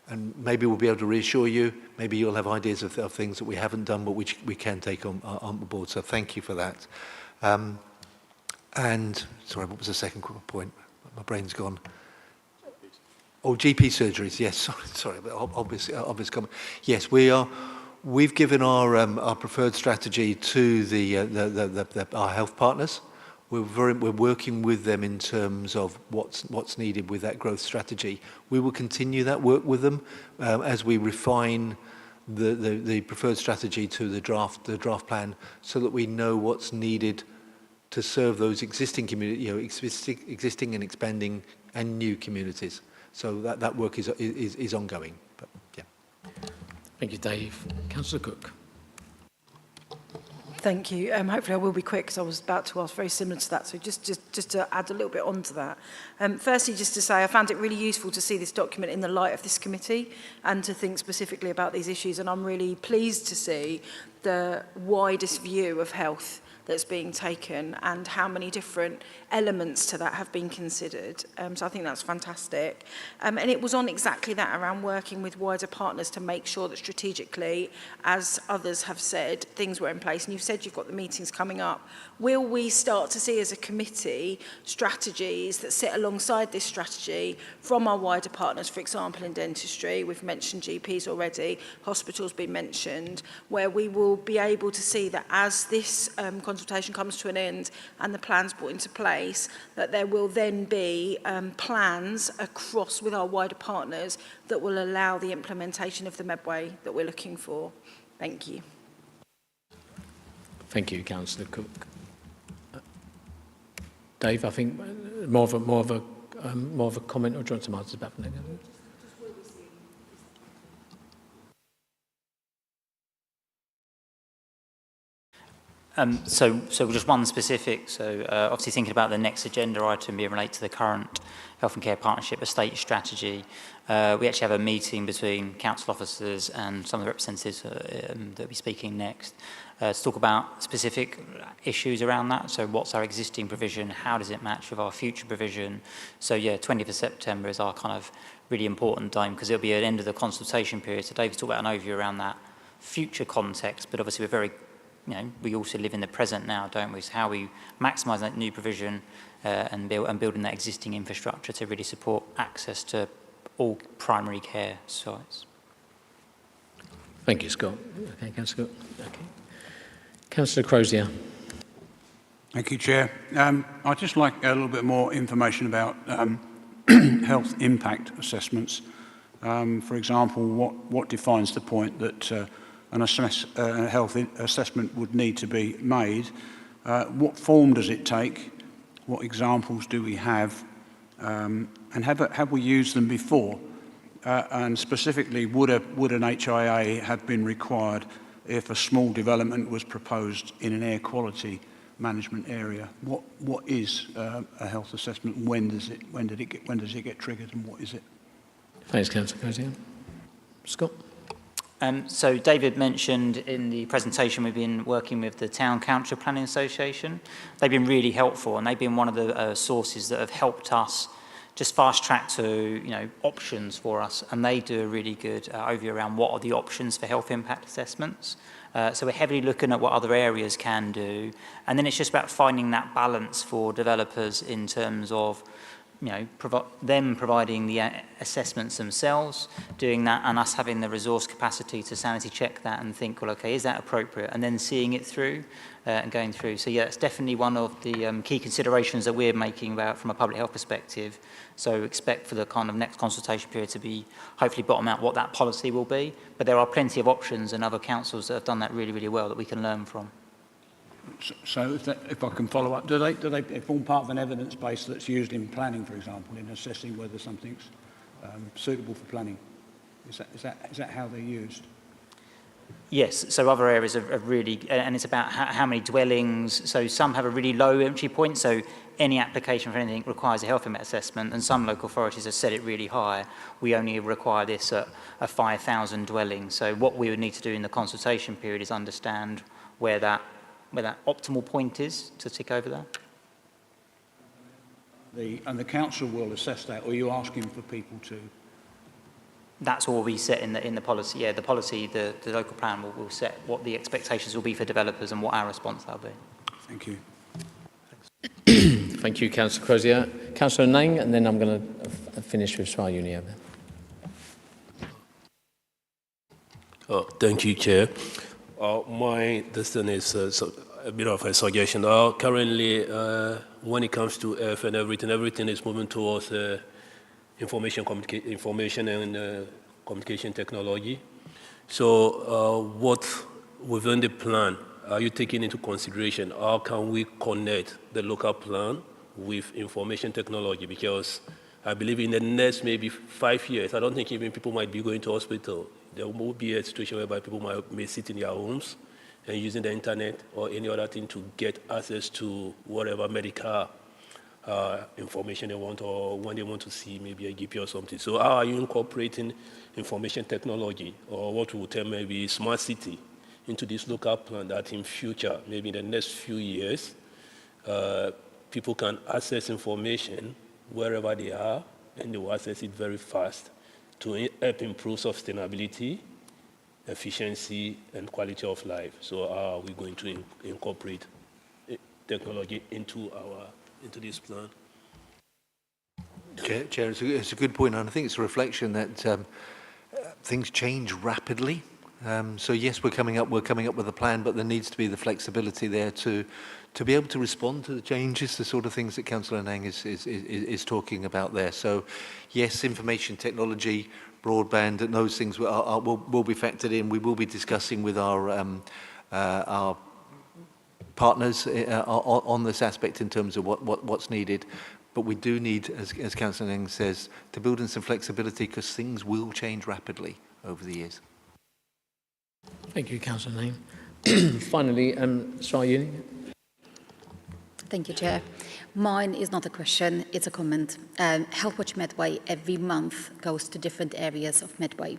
and maybe we'll be able to reassure you. Maybe you'll have ideas of things that we haven't done, but which we can take on board. So thank you for that. And, sorry, what was the second point? My brain's gone. Oh, GP surgeries, yes, sorry, but obvious comment. Yes, we've given our preferred strategy to our health partners. We're working with them in terms of what's needed with that growth strategy. We will continue that work with them as we refine the preferred strategy to the draft plan, so that we know what's needed to serve those existing community, existing and expanding and new communities. So that work is ongoing. But yeah. Thank you, Dave. Councillor Cook. Thank you. Hopefully I will be quick, because I was about to ask very similar to that. So just to add a little bit onto that. Firstly, just to say, I found it really useful to see this document in the light of this committee and to think specifically about these issues. And I'm really pleased to see the widest view of health that's being taken and how many different elements to that have been considered. So I think that's fantastic. And it was on exactly that, around working with wider partners to make sure that strategically, as others have said, things were in place. And you've said you've got the meetings coming up. Will we start to see as a committee strategies that sit alongside this strategy from our wider partners, for example, in dentistry? We've mentioned GPs already, hospitals been mentioned, where we will be able to see that as this consultation comes to an end and the plans brought into place, that there will then be plans across with our wider partners that will allow the implementation of the Medway that we're looking for. Thank you. Thank you, Councillor Cook. Dave, I think more of a comment, or do you want to answer that? So just one specific, obviously thinking about the next agenda item being related to the current Health and Care Partnership Estate Strategy, we actually have a meeting between council officers and some of the representatives that will be speaking next to talk about specific issues around that. So what's our existing provision, how does it match with our future provision? So yeah, 20th of September is our kind of really important time, because it'll be at the end of the consultation period. So David's talked about an overview around that future context, but obviously we're very, we also live in the present now, don't we? So how we maximise that new provision and building that existing infrastructure to really support access to all primary care sites. Thank you, Scott. Okay, Councillor Scott. Okay. Councillor Crozier. Thank you, Chair. I'd just like a little bit more information about health impact assessments. For example, what defines the point that a health assessment would need to be made? What form does it take? What examples do we have? And have we used them before? And specifically, would an HIA have been required if a small development was proposed in an air quality management area? What is a health assessment? When does it get triggered, and what is it? Thanks, Councillor Crozier. Scott. So David mentioned in the presentation we've been working with the Town Council Planning Association. They've been really helpful, and they've been one of the sources that have helped us just fast track to options for us, and they do a really good overview around what are the options for health impact assessments. So we're heavily looking at what other areas can do, and then it's just about finding that balance for developers in terms of them providing the assessments themselves, doing that, and us having the resource capacity to sanity check that and think, well, okay, is that appropriate? And then seeing it through and going through. So yeah, it's definitely one of the key considerations that we're making about from a public health perspective. So expect for the kind of next consultation period to be hopefully bottom out what that policy will be. But there are plenty of options and other councils that have done that really, really well that we can learn from. So if I can follow up, do they form part of an evidence base that's used in planning, for example, in assessing whether something's suitable for planning? Is that how they're used? Yes, so other areas are really, and it's about how many dwellings. So some have a really low entry point, so any application for anything requires a health impact assessment, and some local authorities have set it really high. We only require this at 5,000 dwellings. So what we would need to do in the consultation period is understand where that optimal point is to tick over that. And the council will assess that, or are you asking for people to? That's all we set in the policy. Yeah, the policy, the local plan will set what the expectations will be for developers and what our response will be. Thank you. Thank you, Councillor Crozier. Councillor Nang, and then I'm going to finish with Swale Uni. Thank you, Chair. This is a bit of a suggestion. Currently, when it comes to F and everything is moving towards information and communication technology. So what within the plan are you taking into consideration? How can we connect the local plan with information technology? Because I believe in the next maybe 5 years, I don't think even people might be going to hospital. There will be a situation whereby people may sit in their homes and using the internet or any other thing to get access to whatever medical information they want, or when they want to see maybe a GP or something. So how are you incorporating information technology, or what we would term maybe smart city, into this local plan that in future, maybe in the next few years, people can access information wherever they are, and they will access it very fast to help improve sustainability, efficiency, and quality of life. So how are we going to incorporate technology into this plan? Chair, it's a good point, and I think it's a reflection that things change rapidly. So yes, we're coming up with a plan, but there needs to be the flexibility there to be able to respond to the changes, the sort of things that Councillor Nang is talking about there. So yes, information technology, broadband, and those things will be factored in. We will be discussing with our partners on this aspect in terms of what's needed. But we do need, as Councillor Nang says, to build in some flexibility, because things will change rapidly over the years. Thank you, Councillor Nang. Finally, Swale Uni. Thank you, Chair. Mine is not a question, it's a comment. Health Watch Medway every month goes to different areas of Medway,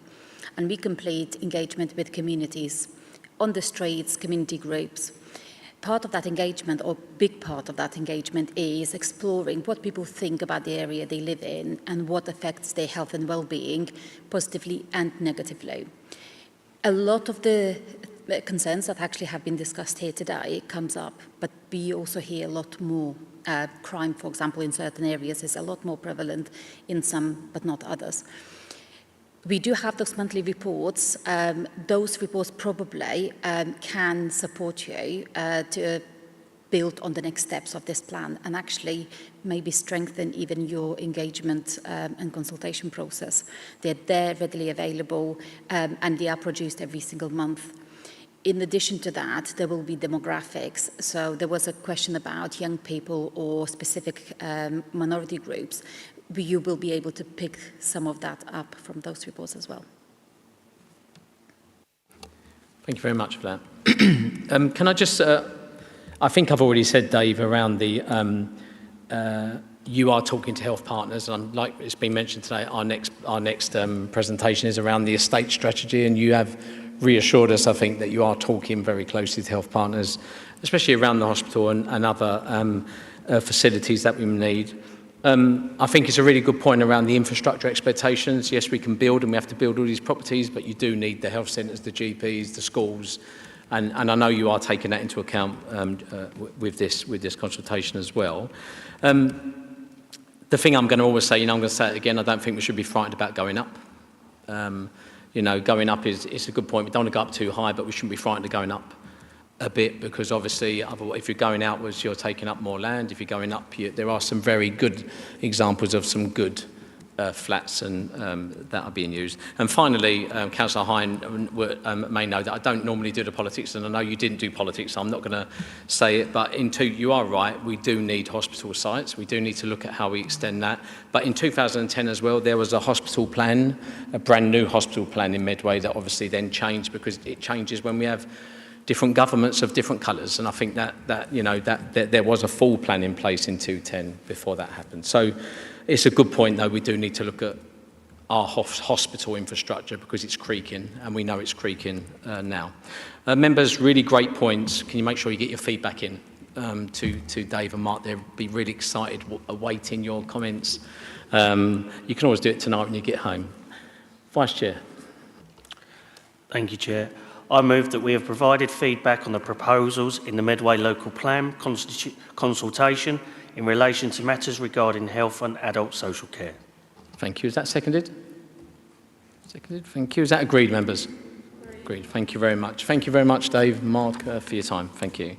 and we complete engagement with communities on the streets, community groups. Part of that engagement, or big part of that engagement, is exploring what people think about the area they live in and what affects their health and well-being positively and negatively. A lot of the concerns that actually have been discussed here today comes up, but we also hear a lot more. Crime, for example, in certain areas is a lot more prevalent in some, but not others. We do have those monthly reports. Those reports probably can support you to build on the next steps of this plan and actually maybe strengthen even your engagement and consultation process. They're there, readily available, and they are produced every single month. In addition to that, there will be demographics. So there was a question about young people or specific minority groups. You will be able to pick some of that up from those reports as well. Thank you very much for that. Can I just, I think I've already said, Dave, around the, you are talking to health partners, and like it's been mentioned today, our next presentation is around the estate strategy, and you have reassured us, I think, that you are talking very closely to health partners, especially around the hospital and other facilities that we need. I think it's a really good point around the infrastructure expectations. Yes, we can build, and we have to build all these properties, but you do need the health centres, the GPs, the schools, and I know you are taking that into account with this consultation as well. The The thing I'm going to always say, I'm going to say it again, I don't think we should be frightened about going up. Going up is a good point. We don't want to go up too high, but we shouldn't be frightened of going up a bit, because obviously if you're going outwards, you're taking up more land. If you're going up, there are some very good examples of some good flats and that are being used. And finally, Councillor Hine may know that I don't normally do the politics, and I know you didn't do politics, so I'm not going to say it, but you are right, we do need hospital sites. We do need to look at how we extend that. But in 2010 as well, there was a hospital plan, a brand new hospital plan in Medway that obviously then changed, because it changes when we have different governments of different colours, and I think that there was a full plan in place in 2010 before that happened. So it's a good point, though. We do need to look at our hospital infrastructure, because it's creaking, and we know it's creaking now. Members, really great points. Can you make sure you get your feedback in to Dave and Mark? They'll be really excited awaiting your comments. You can always do it tonight when you get home. Vice Chair. Thank you, Chair. I move that we have provided feedback on the proposals in the Medway Local Plan consultation in relation to matters regarding health and adult social care. Thank you. Is that seconded? Seconded. Thank you. Is that agreed, members? Agreed. Thank you very much. Thank you very much, Dave, Mark, for your time. Thank you.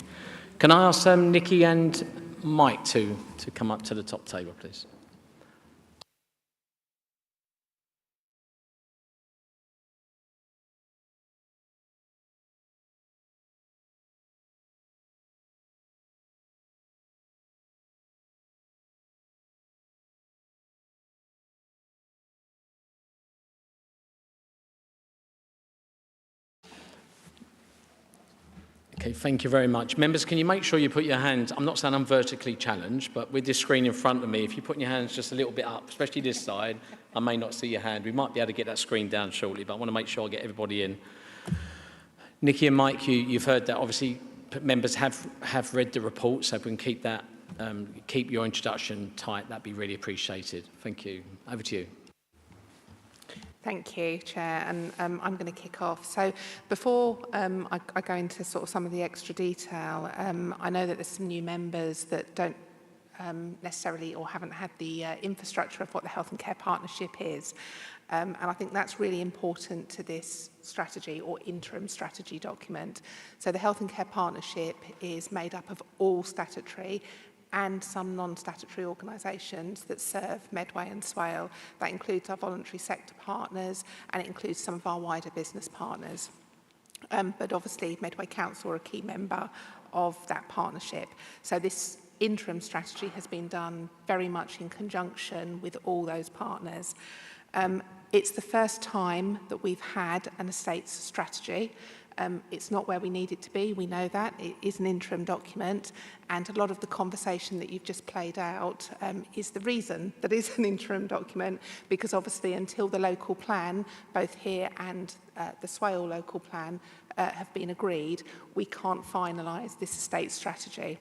Can I ask Nikki and Mike to come up to the top table, please? Okay, thank you very much. Members, can you make sure you put your hands, I'm not saying I'm vertically challenged, but with this screen in front of me, if you put your hands just a little bit up, especially this side, I may not see your hand. We might be able to get that screen down shortly, but I want to make sure I get everybody in. Nikki and Mike, you've heard that. Obviously, members have read the report, so if we can keep that, keep your introduction tight, that'd be really appreciated. Thank you. Over to you. Thank you, Chair, and I'm going to kick off. So before I go into sort of some of the extra detail, I know that there's some new members that don't necessarily or haven't had the infrastructure of what the Health and Care Partnership is. And I think that's really important to this strategy or interim strategy document. So the Health and Care Partnership is made up of all statutory and some non-statutory organisations that serve Medway and Swale. That includes our voluntary sector partners, and it includes some of our wider business partners. But obviously Medway Council are a key member of that partnership. So this interim strategy has been done very much in conjunction with all those partners. It's the first time that we've had an estates strategy. It's not where we need it to be, we know that. It is an interim document, and a lot of the conversation that you've just played out is the reason that it's an interim document, because obviously until the local plan, both here and the Swale local plan, have been agreed, we can't finalise this estate strategy.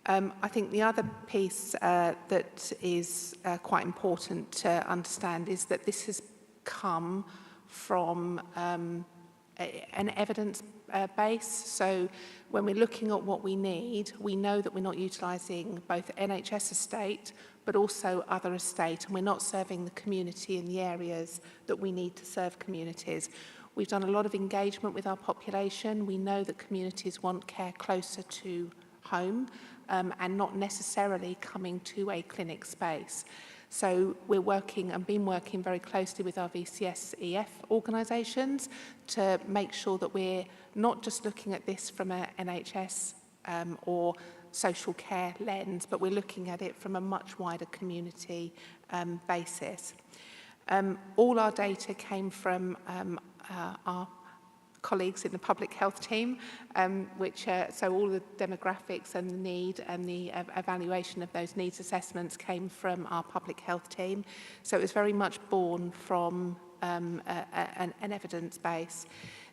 I think the other piece that is quite important to understand is that this has come from an evidence base. So when we're looking at what we need, we know that we're not utilising both NHS estate but also other estate, and we're not serving the community in the areas that we need to serve communities. We've done a lot of engagement with our population. We know that communities want care closer to home and not necessarily coming to a clinic space. So we're working and been working very closely with our VCS-EF organisations to make sure that we're not just looking at this from an NHS or social care lens, but we're looking at it from a much wider community basis. All our data came from our colleagues in the public health team, so all the demographics and the need and the evaluation of those needs assessments came from our public health team. So it was very much born from an evidence base.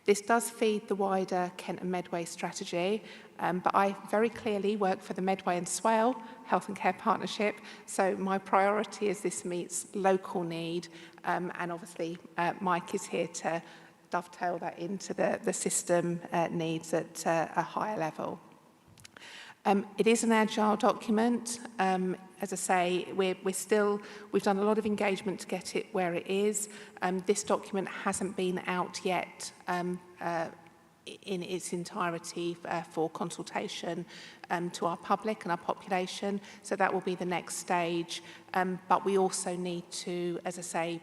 This does feed the wider Kent and Medway strategy, but I very clearly work for the Medway and Swale Health and Care Partnership, so my priority is this meets local need, and obviously Mike is here to dovetail that into the system needs at a higher level. It is an agile document. As I say, we've done a lot of engagement to get it where it is. This document hasn't been out yet in its entirety for consultation to our public and our population. So that will be the next stage. But we also need to, as I say,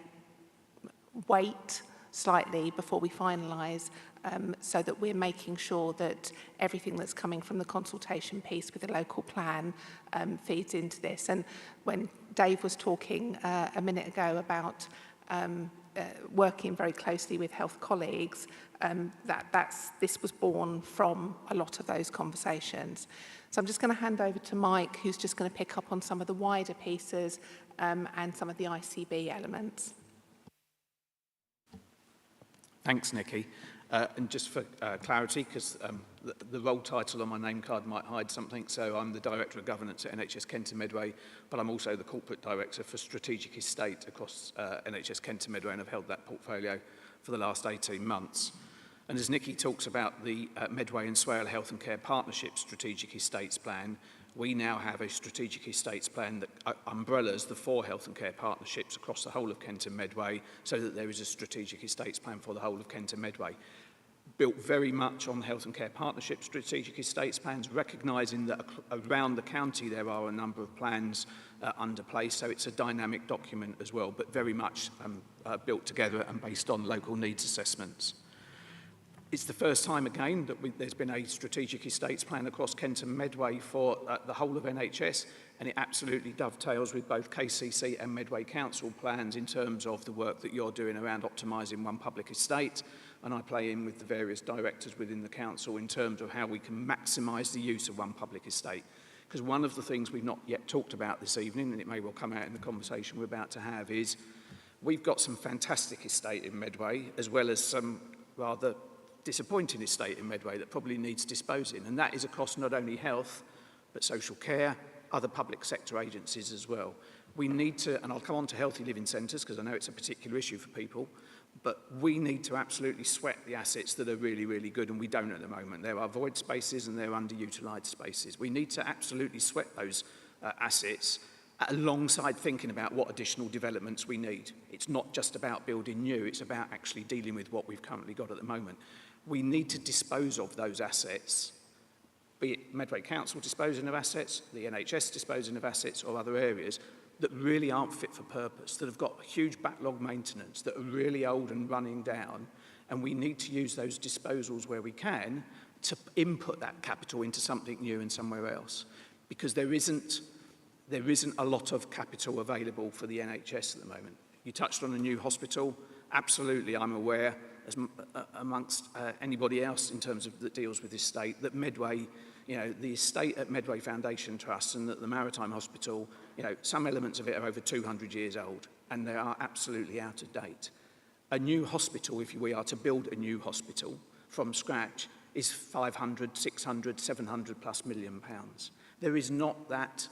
wait slightly before we finalise, so that we're making sure that everything that's coming from the consultation piece with the local plan feeds into this. And when Dave was talking a minute ago about working very closely with health colleagues, this was born from a lot of those conversations. So I'm just going to hand over to Mike, who's just going to pick up on some of the wider pieces and some of the ICB elements. Thanks, Nikki. And just for clarity, because the role title on my name card might hide something, so I'm the Director of Governance at NHS Kent and Medway, but I'm also the Corporate Director for Strategic Estate across NHS Kent and Medway, and I've held that portfolio for the last 18 months. And as Nikki talks about the Medway and Swale Health and Care Partnership Strategic Estates Plan, we now have a Strategic Estates Plan that umbrellas the 4 health and care partnerships across the whole of Kent and Medway, so that there is a Strategic Estates Plan for the whole of Kent and Medway. Built very much on health and care partnership strategic estates plans, recognising that around the county there are a number of plans under place, so it's a dynamic document as well, but very much built together and based on local needs assessments. It's the first time again that there's been a strategic estates plan across Kent and Medway for the whole of NHS, and it absolutely dovetails with both KCC and Medway Council plans in terms of the work that you're doing around optimising one public estate. And I play in with the various directors within the council in terms of how we can maximise the use of one public estate. Because one of the things we've not yet talked about this evening, and it may well come out in the conversation we're about to have, is we've got some fantastic estate in Medway, as well as some rather disappointing estate in Medway that probably needs disposing. And that is across not only health, but social care, other public sector agencies as well. We need to, and I'll come on to healthy living centres because I know it's a particular issue for people, but we need to absolutely sweat the assets that are really, really good, and we don't at the moment. There are void spaces and there are underutilised spaces. We need to absolutely sweat those assets alongside thinking about what additional developments we need. It's not just about building new, it's about actually dealing with what we've currently got at the moment. We need to dispose of those assets, be it Medway Council disposing of assets, the NHS disposing of assets, or other areas that really aren't fit for purpose, that have got huge backlog maintenance, that are really old and running down, and we need to use those disposals where we can to input that capital into something new and somewhere else, because there isn't a lot of capital available for the NHS at the moment. You touched on a new hospital. Absolutely, I'm aware, as amongst anybody else in terms of that deals with this estate, that Medway, the estate at Medway Foundation Trust and that the Maritime Hospital, some elements of it are over 200 years old and they are absolutely out of date. A new hospital, if we are to build a new hospital from scratch, is 500, 600, 700 plus million pounds. There is not that.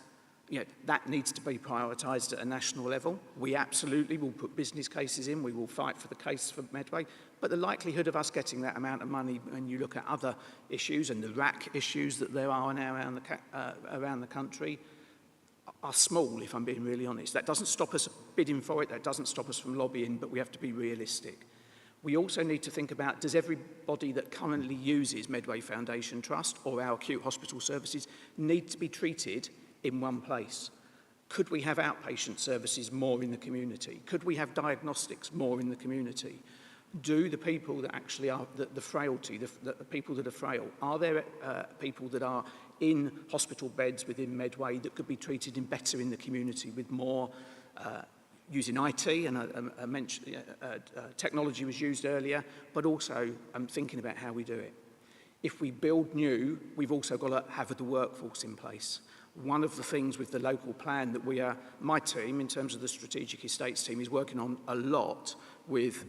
That needs to be prioritised at a national level. We absolutely will put business cases in. We will fight for the case for Medway. But the likelihood of us getting that amount of money, when you look at other issues and the RAC issues that there are now around the country, are small, if I'm being really honest. That doesn't stop us bidding for it. That doesn't stop us from lobbying, but we have to be realistic. We also need to think about, does everybody that currently uses Medway Foundation Trust or our acute hospital services need to be treated in one place? Could we have outpatient services more in the community? Could we have diagnostics more in the community? Do the people that actually are the frailty, the people that are frail, are there people that are in hospital beds within Medway that could be treated better in the community with more using IT, and I mentioned technology was used earlier, but also thinking about how we do it. If we build new, we've also got to have the workforce in place. One of the things with the local plan that my team, in terms of the strategic estates team, is working on a lot with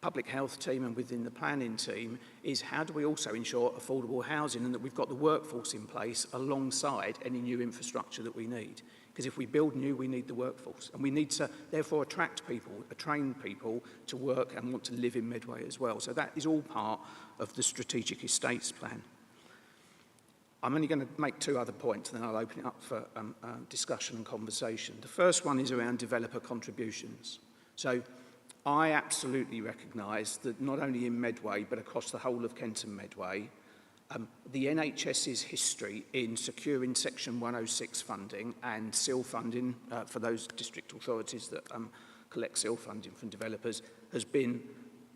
public health team and within the planning team, is how do we also ensure affordable housing and that we've got the workforce in place alongside any new infrastructure that we need. Because if we build new, we need the workforce. And we need to, therefore, attract people, train people to work and want to live in Medway as well. So that is all part of the strategic estates plan. I'm only going to make two other points, and then I'll open it up for discussion and conversation. The first one is around developer contributions. So I absolutely recognise that not only in Medway, but across the whole of Kent and Medway, the NHS's history in securing Section 106 funding and SIL funding for those district authorities that collect SIL funding from developers has been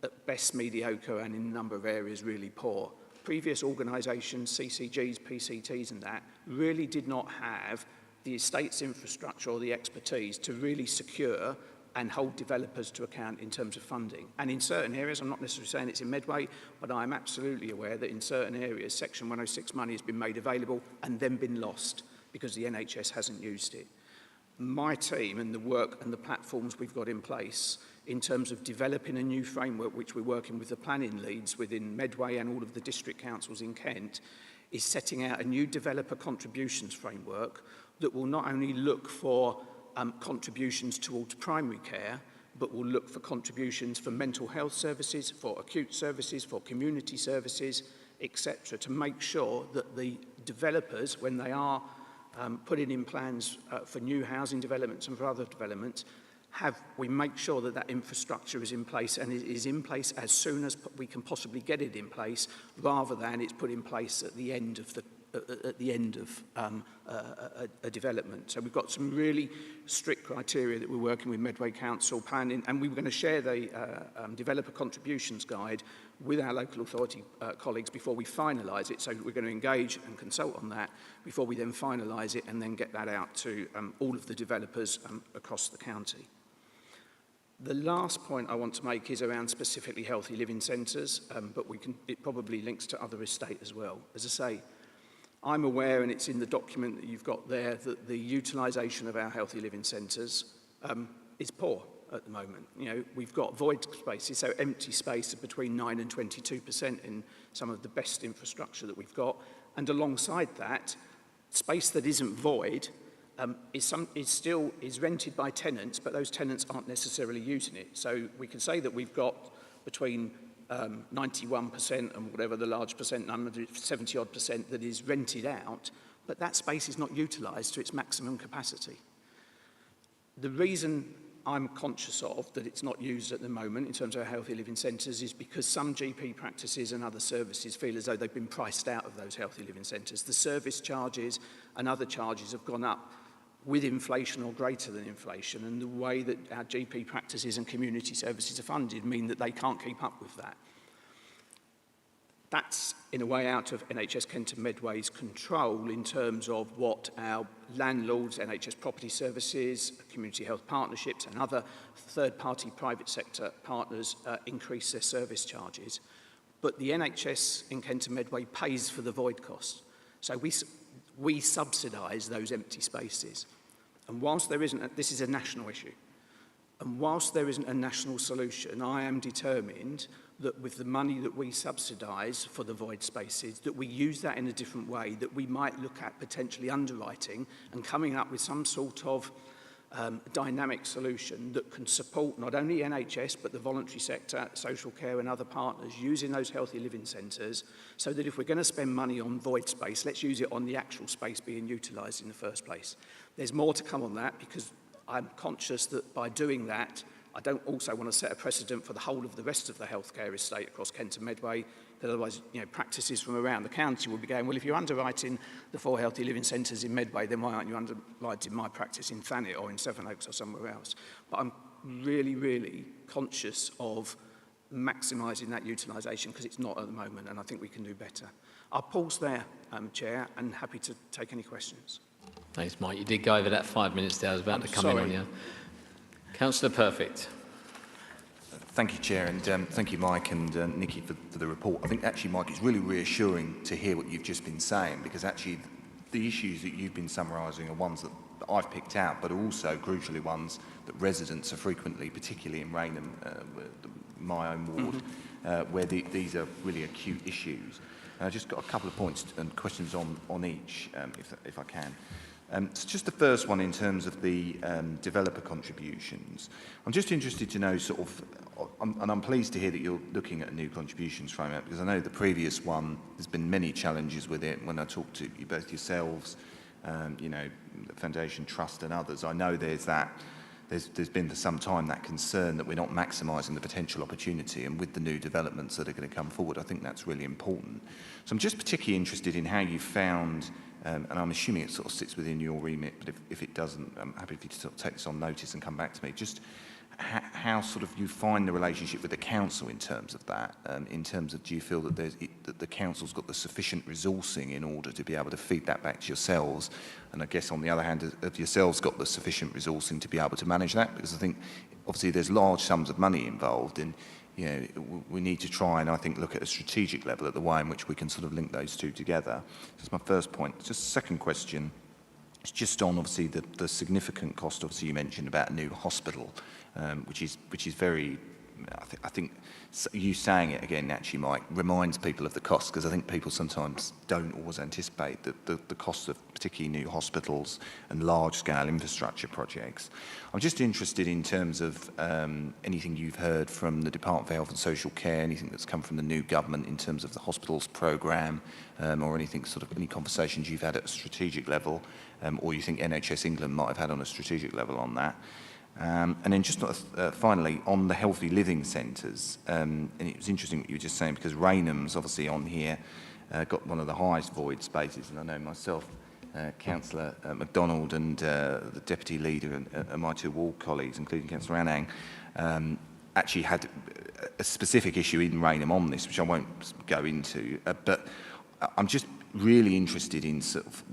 at best mediocre and in a number of areas really poor. Previous organisations, CCGs, PCTs and that, really did not have the estate's infrastructure or the expertise to really secure and hold developers to account in terms of funding. And in certain areas, I'm not necessarily saying it's in Medway, but I'm absolutely aware that in certain areas, Section 106 money has been made available and then been lost because the NHS hasn't used it. My team and the work and the platforms we've got in place in terms of developing a new framework, which we're working with the planning leads within Medway and all of the district councils in Kent, is setting out a new developer contributions framework that will not only look for contributions towards primary care, but will look for contributions for mental health services, for acute services, for community services, etc., to make sure that the developers, when they are putting in plans for new housing developments and for other developments, we make sure that that infrastructure is in place, and it is in place as soon as we can possibly get it in place, rather than it's put in place at the end of a development. So we've got some really strict criteria that we're working with Medway Council planning, and we were going to share the developer contributions guide with our local authority colleagues before we finalise it. So we're going to engage and consult on that before we then finalise it and then get that out to all of the developers across the county. The last point I want to make is around specifically healthy living centres, but it probably links to other estate as well. As I say, I'm aware, and it's in the document that you've got there, that the utilisation of our healthy living centres is poor at the moment. You know, we've got void spaces, so empty space of between 9 and 22% in some of the best infrastructure that we've got. And alongside that, space that isn't void is rented by tenants, but those tenants aren't necessarily using it. So we can say that we've got between 91% and whatever the large percent number, 70-odd% that is rented out, but that space is not utilised to its maximum capacity. The reason I'm conscious of that it's not used at the moment in terms of our healthy living centres is because some GP practices and other services feel as though they've been priced out of those healthy living centres. The service charges and other charges have gone up with inflation or greater than inflation, and the way that our GP practices and community services are funded mean that they can't keep up with that. That's in a way out of NHS Kent and Medway's control in terms of what our landlords, NHS Property Services, community health partnerships and other third-party private sector partners increase their service charges. But the NHS in Kent and Medway pays for the void costs. So we subsidise those empty spaces. And whilst there isn't, this is a national issue, and whilst there isn't a national solution, I am determined that with the money that we subsidise for the void spaces, that we use that in a different way, that we might look at potentially underwriting and coming up with some sort of dynamic solution that can support not only NHS but the voluntary sector, social care and other partners using those healthy living centres, so that if we're going to spend money on void space, let's use it on the actual space being utilised in the first place. There's more to come on that, because I'm conscious that by doing that, I don't also want to set a precedent for the whole of the rest of the healthcare estate across Kent and Medway, that otherwise, you know, practices from around the county will be going, well, if you're underwriting the 4 healthy living centres in Medway, then why aren't you underwriting my practice in Thanet or in Sevenoaks or somewhere else? But I'm really, really conscious of maximising that utilisation, because it's not at the moment, and I think we can do better. I'll pause there, Chair, and happy to take any questions. Thanks, Mike. You did go over that 5 minutes there. I was about to come in on you. Councillor Perfect. Thank you, Chair, and thank you, Mike and Nikki, for the report. I think actually, Mike, it's really reassuring to hear what you've just been saying, because actually the issues that you've been summarising are ones that I've picked out, but also crucially ones that residents are frequently, particularly in Raynham, my own ward, where these are really acute issues. I've just got a couple of points and questions on each, if I can. So just the first one in terms of the developer contributions. I'm just interested to know sort of, and I'm pleased to hear that you're looking at a new contributions framework, because I know the previous one, there's been many challenges with it. When I talk to you, both yourselves, you know, the Foundation Trust and others, I know there's been for some time that concern that we're not maximising the potential opportunity, and with the new developments that are going to come forward, I think that's really important. So I'm just particularly interested in how you found, and I'm assuming it sort of sits within your remit, but if it doesn't, I'm happy for you to sort of take this on notice and come back to me. Just how sort of you find the relationship with the council in terms of that, in terms of, do you feel that that the council's got the sufficient resourcing in order to be able to feed that back to yourselves, and I guess on the other hand, have yourselves got the sufficient resourcing to be able to manage that? Because I think obviously there's large sums of money involved, and you know, we need to try and I think look at a strategic level at the way in which we can sort of link those two together. That's my first point. Just a second question. It's just on obviously the significant cost. Obviously you mentioned about a new hospital, which is very. I think you saying it again actually, Mike, reminds people of the cost, because I think people sometimes don't always anticipate the cost of particularly new hospitals and large-scale infrastructure projects. I'm just interested in terms of anything you've heard from the Department for Health and Social Care, anything that's come from the new government in terms of the hospitals programme, or anything sort of any conversations you've had at a strategic level, or you think NHS England might have had on a strategic level on that. And then just finally, on the healthy living centres, and it was interesting what you were just saying, because Raynham's obviously on here, got one of the highest void spaces, and I know myself, Councillor MacDonald and the Deputy Leader and my two ward colleagues, including Councillor Anang, actually had a specific issue in Raynham on this, which I won't go into, but I'm just really interested in sort of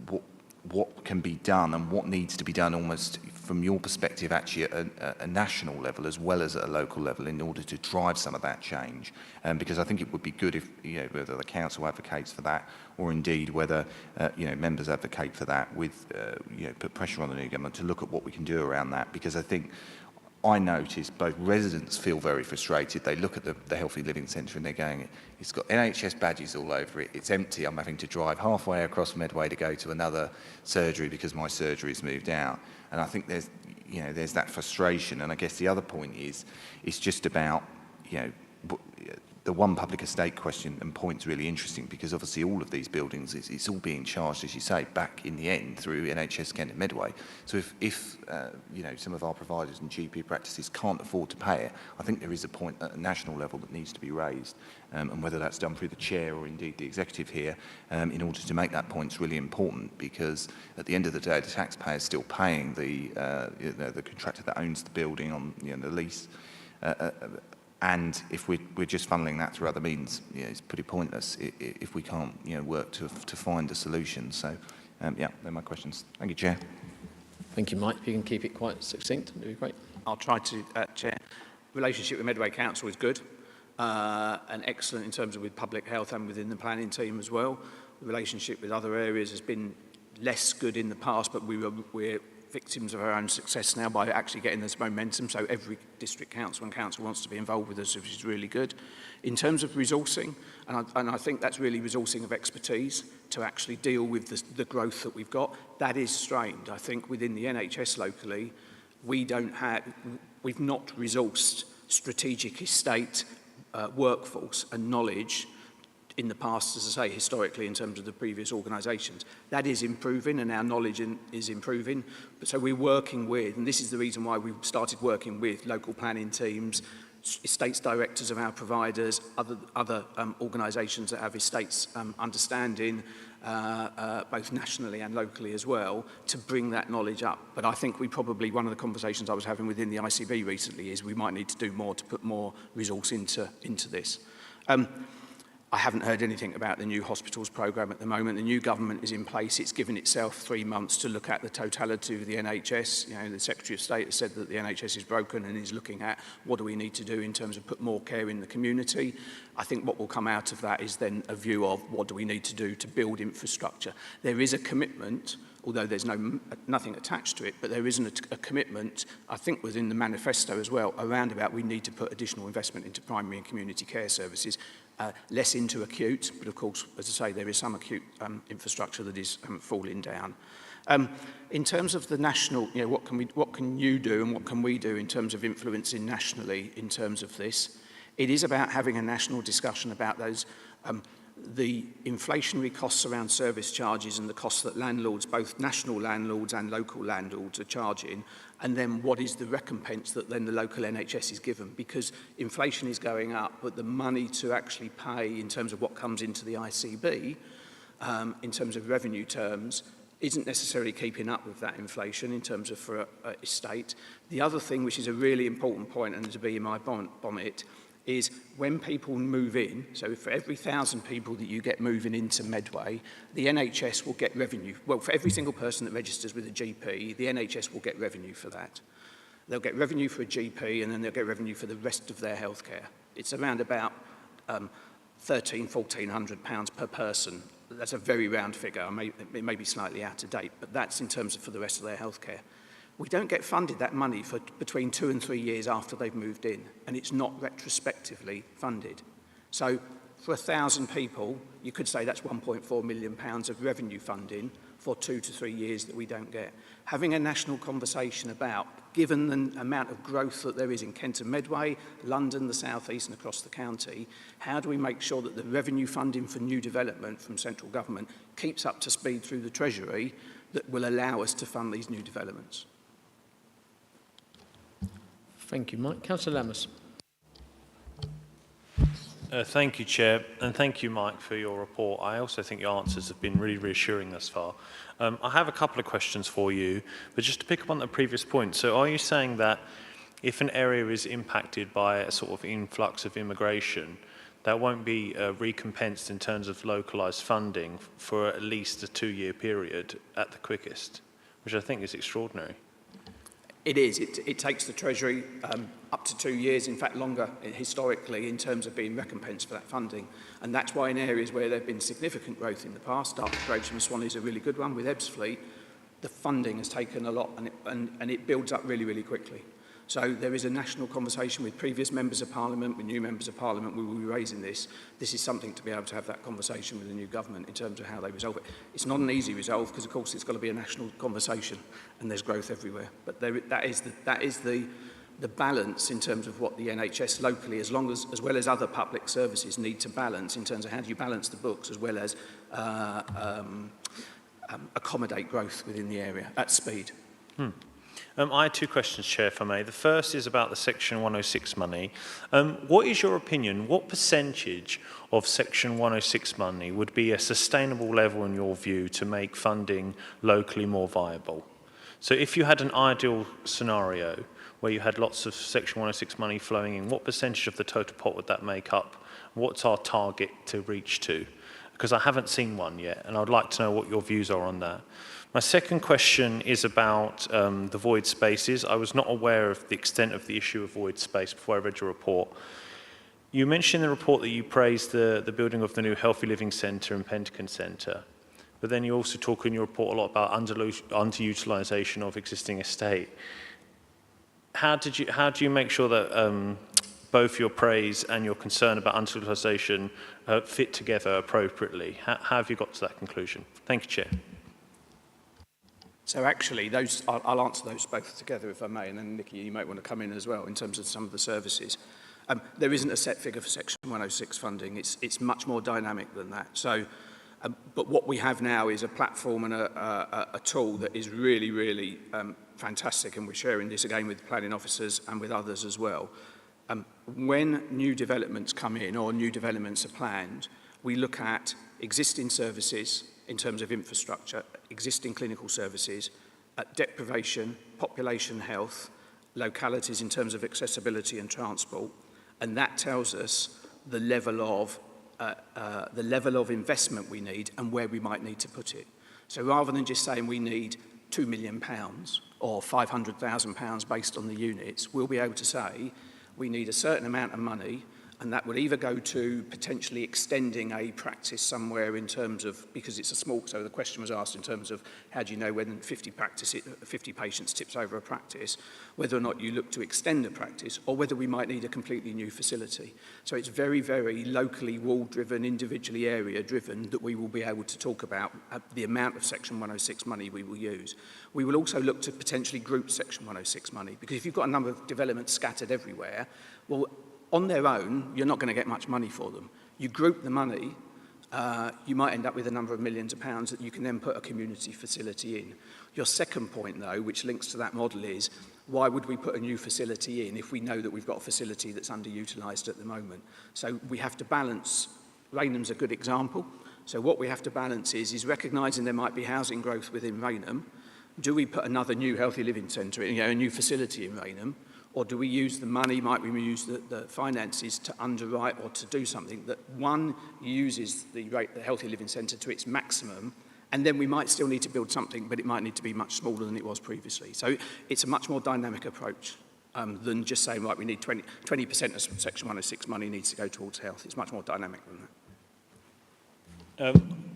what can be done and what needs to be done almost from your perspective actually at a national level as well as at a local level in order to drive some of that change. Because I think it would be good if, you know, whether the council advocates for that or indeed whether, you know, members advocate for that with, you know, put pressure on the new government to look at what we can do around that. Because I think I notice both residents feel very frustrated. They look at the Healthy Living Centre and they're going, it's got NHS badges all over it, it's empty, I'm having to drive halfway across Medway to go to another surgery because my surgery's moved out. And I think there's, you know, there's that frustration. And I guess the other point is, it's just about, you know, the one public estate question and point's really interesting, because obviously all of these buildings, it's all being charged, as you say, back in the end through NHS Kent and Medway. So if you know, some of our providers and GP practices can't afford to pay it, I think there is a point at a national level that needs to be raised, and whether that's done through the chair or indeed the executive here, in order to make that point is really important, because at the end of the day, the taxpayer is still paying the contractor that owns the building on, you know, the lease. And if we're just funneling that through other means, you know, it's pretty pointless if we can't, you know, work to find a solution. So, yeah, they're my questions. Thank you, Chair. Thank you, Mike. If you can keep it quite succinct, it'd be great. I'll try to, Chair. Relationship with Medway Council is good and excellent in terms of with public health and within the planning team as well. The relationship with other areas has been less good in the past, but we're victims of our own success now by actually getting this momentum. So every district council and council wants to be involved with us, which is really good. In terms of resourcing, and I think that's really resourcing of expertise to actually deal with the growth that we've got, that is strained. I think within the NHS locally, we've not resourced strategic estate workforce and knowledge in the past, as I say, historically, in terms of the previous organisations. That is improving, and our knowledge is improving. But so we're working with, and this is the reason why we've started working with local planning teams, estates directors of our providers, other organisations that have estates understanding, both nationally and locally as well, to bring that knowledge up. But I think we probably, one of the conversations I was having within the ICB recently is we might need to do more to put more resource into this. I haven't heard anything about the new hospitals programme at the moment. The new government is in place. It's given itself 3 months to look at the totality of the NHS. You know, the Secretary of State has said that the NHS is broken and is looking at what do we need to do in terms of put more care in the community. I think what will come out of that is then a view of what do we need to do to build infrastructure. There is a commitment, although there's nothing attached to it, but there isn't a commitment, I think within the manifesto as well, around about we need to put additional investment into primary and community care services, less into acute, but of course, as I say, there is some acute infrastructure that is falling down. In terms of the national, what can you do and what can we do in terms of influencing nationally in terms of this? It is about having a national discussion about those, the inflationary costs around service charges and the costs that landlords, both national landlords and local landlords, are charging, and then what is the recompense that then the local NHS is given, because inflation is going up, but the money to actually pay in terms of what comes into the ICB, in terms of revenue terms, isn't necessarily keeping up with that inflation in terms of for a estate. The other thing, which is a really important point, and to be in my bonnet, is when people move in, so for every 1,000 people that you get moving into Medway, the NHS will get revenue. Well, for every single person that registers with a GP, the NHS will get revenue for that. They'll get revenue for a GP, and then they'll get revenue for the rest of their healthcare. It's around about £1,400 per person. That's a very round figure. It may be slightly out of date, but that's in terms of for the rest of their healthcare. We don't get funded that money for between 2 and 3 years after they've moved in, and it's not retrospectively funded. So for 1,000 people, you could say that's £1.4 million of revenue funding for 2 to 3 years that we don't get. Having a national conversation about, given the amount of growth that there is in Kent and Medway, London, the South East and across the county, how do we make sure that the revenue funding for new development from central government keeps up to speed through the Treasury that will allow us to fund these new developments? Thank you, Mike. Councillor Lammers. Thank you, Chair, and thank you, Mike, for your report. I also think your answers have been really reassuring thus far. I have a couple of questions for you, but just to pick up on the previous point. So are you saying that if an area is impacted by a sort of influx of immigration, that won't be recompensed in terms of localised funding for at least a 2-year period at the quickest, which I think is extraordinary? It is. It takes the Treasury up to 2 years, in fact longer historically, in terms of being recompensed for that funding. And that's why in areas where there have been significant growth in the past, Dartford and Swale is a really good one with Ebbsfleet, the funding has taken a lot and it builds up really, really quickly. So there is a national conversation with previous members of Parliament, with new members of Parliament. We will be raising this. This is something to be able to have that conversation with the new government in terms of how they resolve it. It's not an easy resolve because, of course, it's got to be a national conversation and there's growth everywhere. But that is the balance in terms of what the NHS locally, as well as other public services, need to balance in terms of how do you balance the books as well as accommodate growth within the area at speed. I had 2 questions, Chair, if I may. The first is about the Section 106 money. What is your opinion? What percentage of Section 106 money would be a sustainable level, in your view, to make funding locally more viable? So if you had an ideal scenario where you had lots of Section 106 money flowing in, what percentage of the total pot would that make up? What's our target to reach to? Because I haven't seen one yet, and I'd like to know what your views are on that. My second question is about the void spaces. I was not aware of the extent of the issue of void space before I read your report. You mentioned in the report that you praised the building of the new Healthy Living Centre and Pembroke Centre, but then you also talk in your report a lot about underutilisation of existing estate. How do you make sure that both your praise and your concern about underutilisation fit together appropriately? How have you got to that conclusion? Thank you, Chair. So actually, I'll answer those both together if I may, and then Nikki, you might want to come in as well in terms of some of the services. There isn't a set figure for Section 106 funding. It's much more dynamic than that. So, but what we have now is a platform and a tool that is really, really fantastic, and we're sharing this again with planning officers and with others as well. When new developments come in or new developments are planned, we look at existing services in terms of infrastructure, existing clinical services, deprivation, population health, localities in terms of accessibility and transport, and that tells us the level of investment we need and where we might need to put it. So rather than just saying we need £2 million or £500,000 based on the units, we'll be able to say we need a certain amount of money, And that would either go to potentially extending a practice somewhere in terms of, because it's a small, so the question was asked in terms of how do you know when 50 patients tips over a practice, whether or not you look to extend a practice or whether we might need a completely new facility. So it's very, very locally ward-driven, individually area-driven that we will be able to talk about the amount of Section 106 money we will use. We will also look to potentially group Section 106 money, because if you've got a number of developments scattered everywhere, well, on their own, you're not going to get much money for them. You group the money, you might end up with a number of millions of pounds that you can then put a community facility in. Your second point, though, which links to that model is, why would we put a new facility in if we know that we've got a facility that's underutilised at the moment? So we have to balance. Raynham's a good example. So what we have to balance is recognising there might be housing growth within Raynham. Do we put another new healthy living centre, a new facility in Raynham? Or do we use the money, might we use the finances to underwrite or to do something that, one, uses the healthy living centre to its maximum, and then we might still need to build something, but it might need to be much smaller than it was previously. So it's a much more dynamic approach than just saying, right, we need 20% of Section 106 money needs to go towards health. It's much more dynamic than that.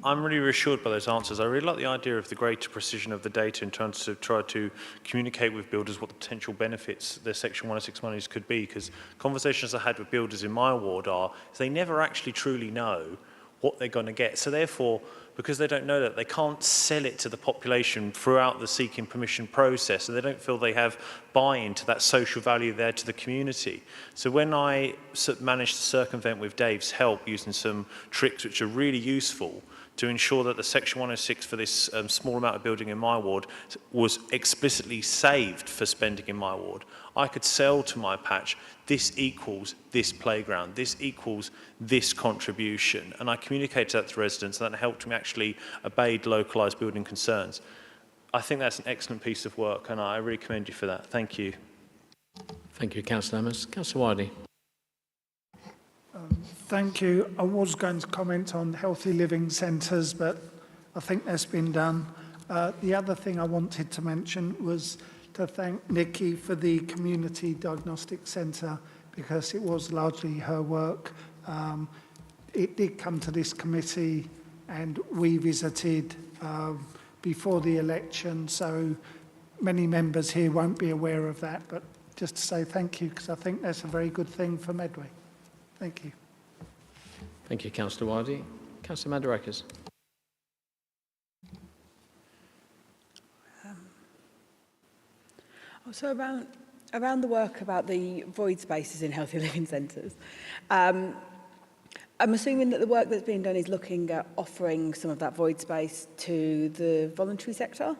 I'm really reassured by those answers. I really like the idea of the greater precision of the data in terms of try to communicate with builders what the potential benefits their Section 106 monies could be, because conversations I had with builders in my ward are they never actually truly know what they're going to get. So therefore, because they don't know that, they can't sell it to the population throughout the seeking permission process, and they don't feel they have buy-in to that social value there to the community. So when I managed to circumvent with Dave's help using some tricks which are really useful to ensure that the Section 106 for this small amount of building in my ward was explicitly saved for spending in my ward, I could sell to my patch, this equals this playground, this equals this contribution. And I communicated that to residents, and that helped me actually abate localised building concerns. I think that's an excellent piece of work, and I really commend you for that. Thank you. Thank you, Councillor Amos. Councillor Wiley. Thank you. I was going to comment on healthy living centres, but I think that's been done. The other thing I wanted to mention was to thank Nikki for the Community Diagnostic Centre, because it was largely her work. It did come to this committee and we visited before the election, so many members here won't be aware of that, but just to say thank you, because I think that's a very good thing for Medway. Thank you. Thank you, Councillor Wiley. Councillor Madarakis. So around the work about the void spaces in healthy living centres, I'm assuming that the work that's being done is looking at offering some of that void space to the voluntary sector.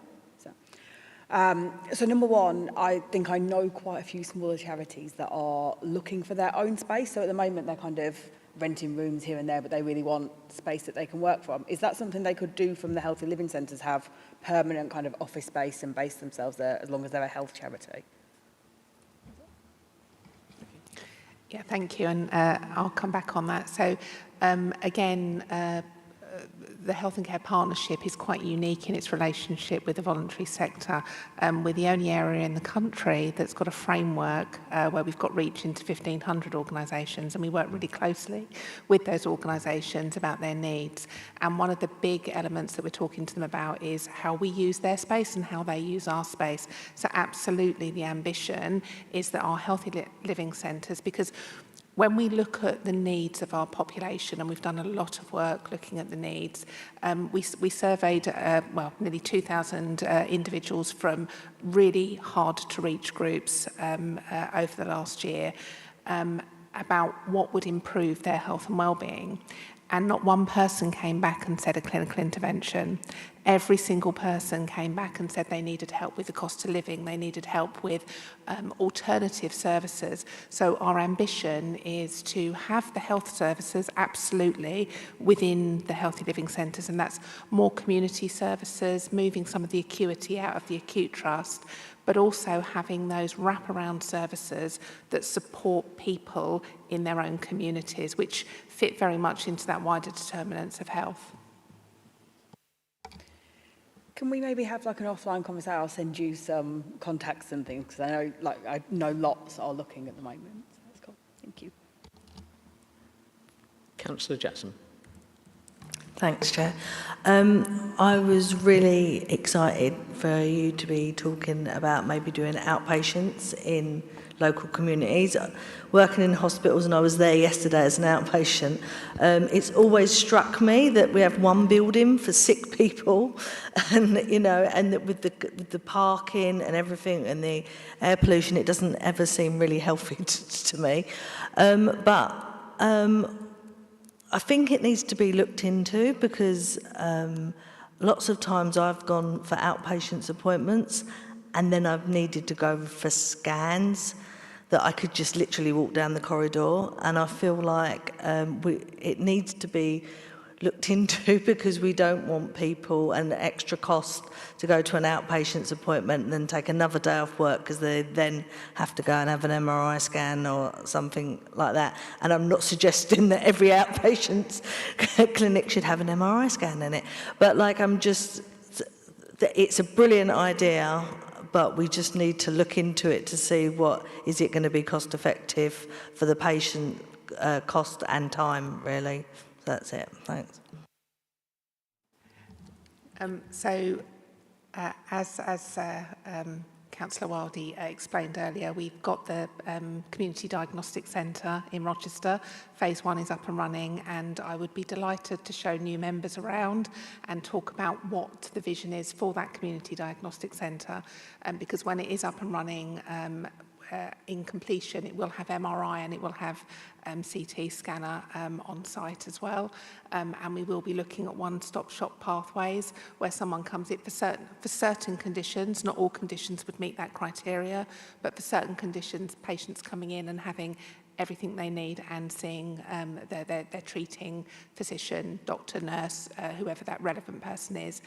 So number one, I think I know quite a few smaller charities that are looking for their own space. So at the moment, they're kind of renting rooms here and there, but they really want space that they can work from. Is that something they could do from the healthy living centres, have permanent kind of office space and base themselves there as long as they're a health charity? Yeah, thank you, and I'll come back on that. So again, the Health and Care Partnership is quite unique in its relationship with the voluntary sector. We're the only area in the country that's got a framework where we've got reach into 1,500 organisations, and we work really closely with those organisations about their needs. And one of the big elements that we're talking to them about is how we use their space and how they use our space. So absolutely the ambition is that our healthy living centres, because when we look at the needs of our population, and we've done a lot of work looking at the needs, we surveyed nearly 2,000 individuals from really hard to reach groups over the last year about what would improve their health and well-being. And not one person came back and said a clinical intervention. Every single person came back and said they needed help with the cost of living, they needed help with alternative services. So our ambition is to have the health services absolutely within the healthy living centres, and that's more community services, moving some of the acuity out of the acute trust, but also having those wraparound services that support people in their own communities, which fit very much into that wider determinants of health. Can we maybe have like an offline conversation? I'll send you some contacts and things, because I know lots are looking at the moment. So that's cool. Thank you. Councillor Jackson. Thanks, Chair. I was really excited for you to be talking about maybe doing outpatients in local communities. Working in hospitals, and I was there yesterday as an outpatient, it's always struck me that we have one building for sick people, and you know, and that with the parking and everything and the air pollution, it doesn't ever seem really healthy to me. I think it needs to be looked into because lots of times I've gone for outpatients appointments and then I've needed to go for scans that I could just literally walk down the corridor, and I feel like it needs to be looked into because we don't want people and extra cost to go to an outpatient's appointment and then take another day off work because they then have to go and have an MRI scan or something like that. And I'm not suggesting that every outpatient's clinic should have an MRI scan in it, but like it's a brilliant idea, but we just need to look into it to see what is it going to be cost effective for the patient, cost and time really. That's it. Thanks. As Councillor Wildy explained earlier, we've got the Community Diagnostic Centre in Rochester. Phase 1 is up and running, and I would be delighted to show new members around and talk about what the vision is for that Community Diagnostic Centre. Because when it is up and running, in completion, it will have MRI and it will have CT scanner on site as well. And we will be looking at one-stop shop pathways where someone comes in for certain conditions. Not all conditions would meet that criteria, but for certain conditions, patients coming in and having everything they need and seeing their treating physician, doctor, nurse, whoever that relevant person is,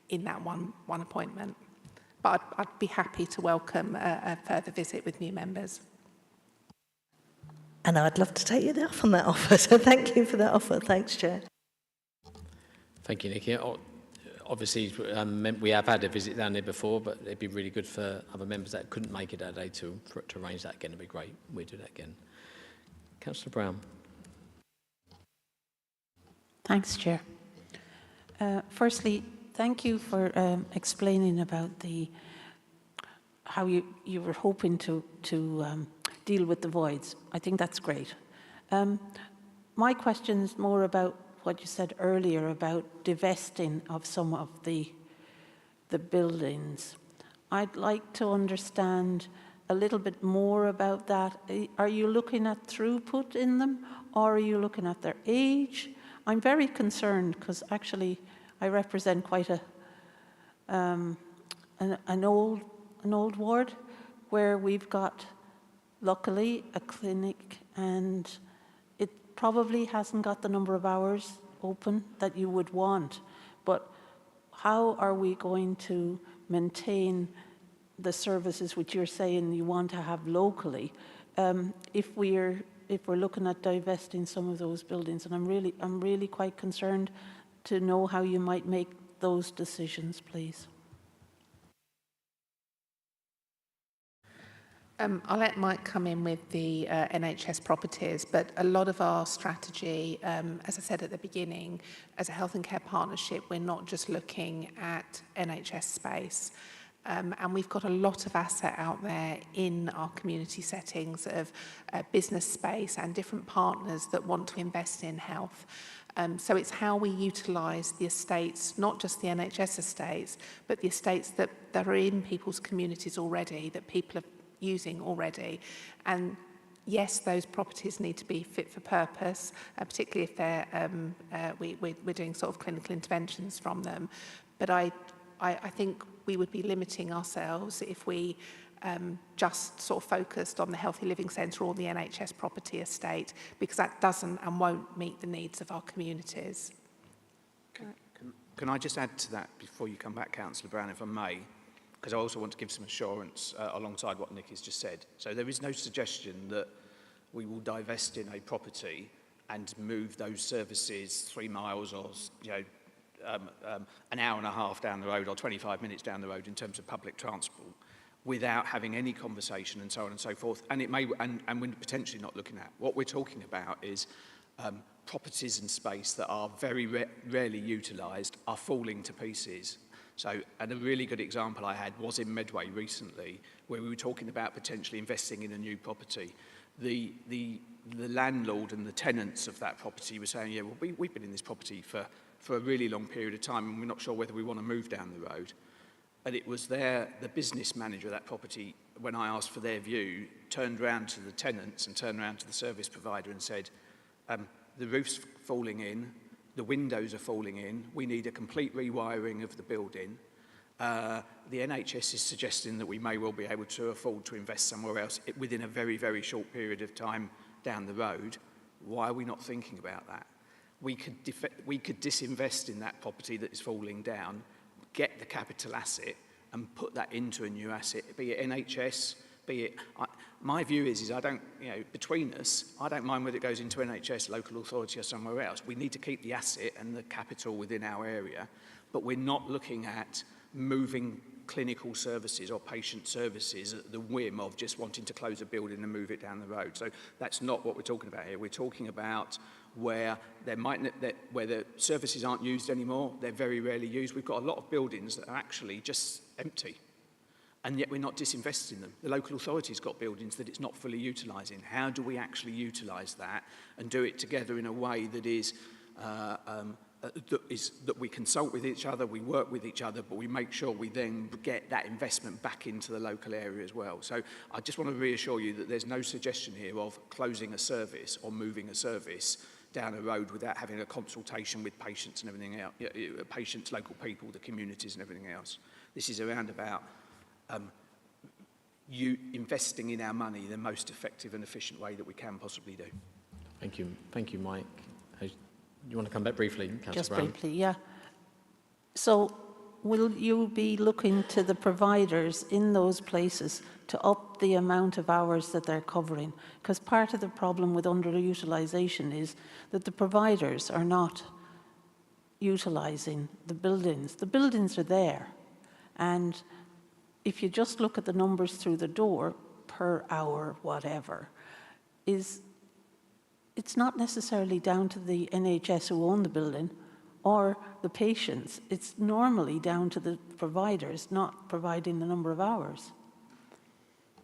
in that one appointment. But I'd be happy to welcome a further visit with new members. And I'd love to take you up on that offer, so thank you for that offer. Thanks, Chair. Thank you, Nikki. Obviously, we have had a visit down there before, but it'd be really good for other members that couldn't make it that day to arrange that again. It'd be great. We'll do that again. Councillor Brown. Thanks, Chair. Firstly, thank you for explaining about how you were hoping to deal with the voids. I think that's great. My question is more about what you said earlier about divesting of some of the buildings. I'd like to understand a little bit more about that. Are you looking at throughput in them, or are you looking at their age? I'm very concerned because actually I represent quite an old ward where we've got, luckily, a clinic, and it probably hasn't got the number of hours open that you would want. But how are we going to maintain the services which you're saying you want to have locally if we're looking at divesting some of those buildings? And I'm really quite concerned to know how you might make those decisions, please. I'll let Mike come in with the NHS properties, but a lot of our strategy, as I said at the beginning, as a health and care partnership, we're not just looking at NHS space. And we've got a lot of asset out there in our community settings of business space and different partners that want to invest in health. So it's how we utilise the estates, not just the NHS estates, but the estates that are in people's communities already, that people are using already. And yes, those properties need to be fit for purpose, particularly if they're, we're doing sort of clinical interventions from them. But I think we would be limiting ourselves if we just sort of focused on the Healthy Living Centre or the NHS property estate, because that doesn't and won't meet the needs of our communities. Can I just add to that before you come back, Councillor Brown, if I may? Because I also want to give some assurance alongside what Nick has just said. So there is no suggestion that we will divest in a property and move those services 3 miles or an hour and a half down the road or 25 minutes down the road in terms of public transport without having any conversation and so on and so forth. And it may, and we're potentially not looking at. What we're talking about is properties and space that are very rarely utilised are falling to pieces. So, and a really good example I had was in Medway recently, where we were talking about potentially investing in a new property. The landlord and the tenants of that property were saying, yeah, well, we've been in this property for a really long period of time and we're not sure whether we want to move down the road. And it was the business manager of that property, when I asked for their view, turned around to the tenants and turned around to the service provider and said, the roof's falling in, the windows are falling in, we need a complete rewiring of the building. The NHS is suggesting that we may well be able to afford to invest somewhere else within a very, very short period of time down the road. Why are we not thinking about that? We could disinvest in that property that is falling down, get the capital asset and put that into a new asset, be it NHS, be it... my view is I don't, between us, I don't mind whether it goes into NHS, local authority or somewhere else. We need to keep the asset and the capital within our area, but we're not looking at moving clinical services or patient services at the whim of just wanting to close a building and move it down the road. So that's not what we're talking about here. We're talking about where where the services aren't used anymore, they're very rarely used. We've got a lot of buildings that are actually just empty, and yet we're not disinvesting them. The local authority's got buildings that it's not fully utilising. How do we actually utilise that and do it together in a way that is that we consult with each other, we work with each other, but we make sure we then get that investment back into the local area as well. So I just want to reassure you that there's no suggestion here of closing a service or moving a service down a road without having a consultation with patients and everything else, patients, local people, the communities and everything else. This is around about investing in our money the most effective and efficient way that we can possibly do. Thank you, Mike. You want to come back briefly, Councillor Just Brown? briefly, yeah. So will you be looking to the providers in those places to up the amount of hours that they're covering? Because part of the problem with underutilisation is that the providers are not utilising the buildings. The buildings are there. And if you just look at the numbers through the door per hour, whatever, it's not necessarily down to the NHS who own the building or the patients. It's normally down to the providers not providing the number of hours.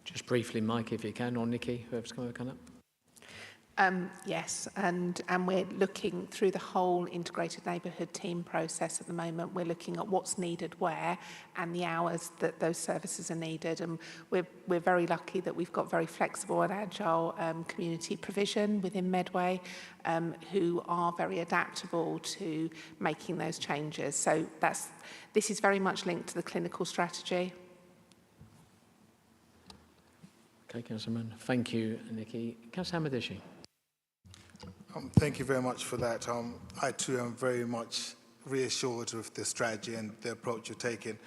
Just briefly, Mike, if you can, or Nikki, whoever's going to come up. Yes, and we're looking through the whole integrated neighbourhood team process at the moment. We're looking at what's needed where and the hours that those services are needed. And we're very lucky that we've got very flexible and agile community provision within Medway who are very adaptable to making those changes. So this is very much linked to the clinical strategy. Okay, Councilman. Thank you, Nikki. Councillor Hamadishi. Thank you very much for that. I too am very much reassured with the strategy and the approach you're taking.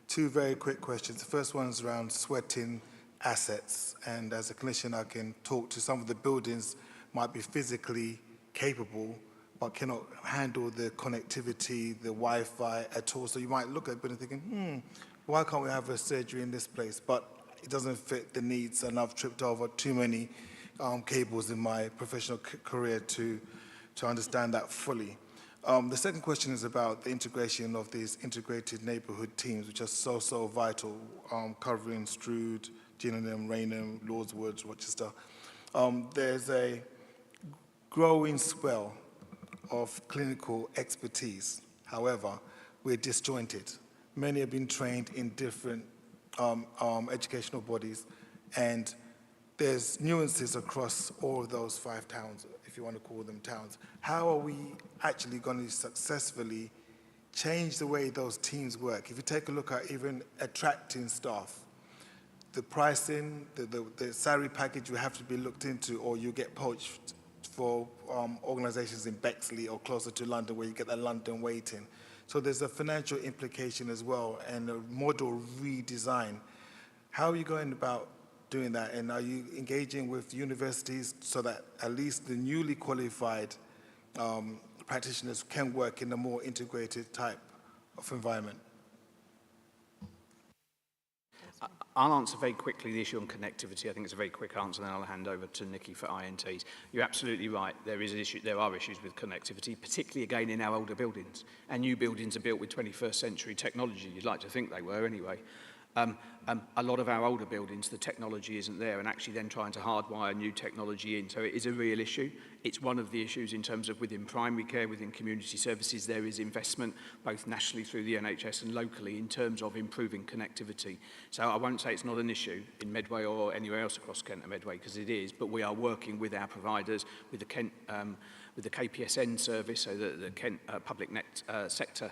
Two very quick questions. The first one is around sweating assets. And as a clinician, I can talk to some of the buildings might be physically capable, but cannot handle the connectivity, the Wi-Fi at all. So you might look at it and thinking, why can't we have a surgery in this place? But it doesn't fit the needs, and I've tripped over too many cables in my professional career to understand that fully. The second question is about the integration of these integrated neighbourhood teams, which are so vital, covering Strood, Gillingham, Raynham, Lordswood, Rochester. There's a growing swell of clinical expertise. However, we're disjointed. Many have been trained in different educational bodies, and there's nuances across all of those 5 towns, if you want to call them towns. How are we actually going to successfully change the way those teams work? If you take a look at even attracting staff, the pricing, the salary package will have to be looked into, or you get poached for organisations in Bexley or closer to London, where you get that London waiting. So there's a financial implication as well, and a model redesign. How are you going about doing that, and are you engaging with universities so that at least the newly qualified practitioners can work in a more integrated type of environment? I'll answer very quickly the issue on connectivity. I think it's a very quick answer, and then I'll hand over to Nikki for INTs. You're absolutely right. There are issues with connectivity, particularly again in our older buildings. Our new buildings are built with 21st century technology. You'd like to think they were anyway. A lot of our older buildings, the technology isn't there, and actually then trying to hardwire new technology in. So it is a real issue. It's one of the issues in terms of within primary care, within community services, there is investment both nationally through the NHS and locally in terms of improving connectivity. So I won't say it's not an issue in Medway or anywhere else across Kent and Medway, because it is, but we are working with our providers, with the Kent, with the KPSN service, so the Kent public sector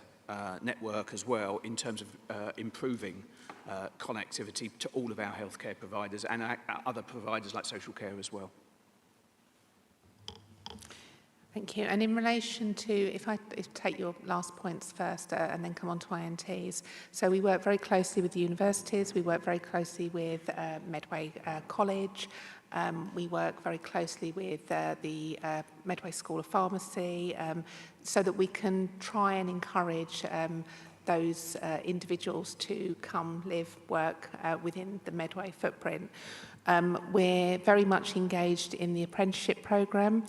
network as well, in terms of improving connectivity to all of our healthcare providers and other providers like social care as well. Thank you. And in relation to, if I take your last points first and then come on to INTs. So we work very closely with the universities. We work very closely with Medway College. We work very closely with the Medway School of Pharmacy so that we can try and encourage those individuals to come live, work within the Medway footprint. We're very much engaged in the apprenticeship programme,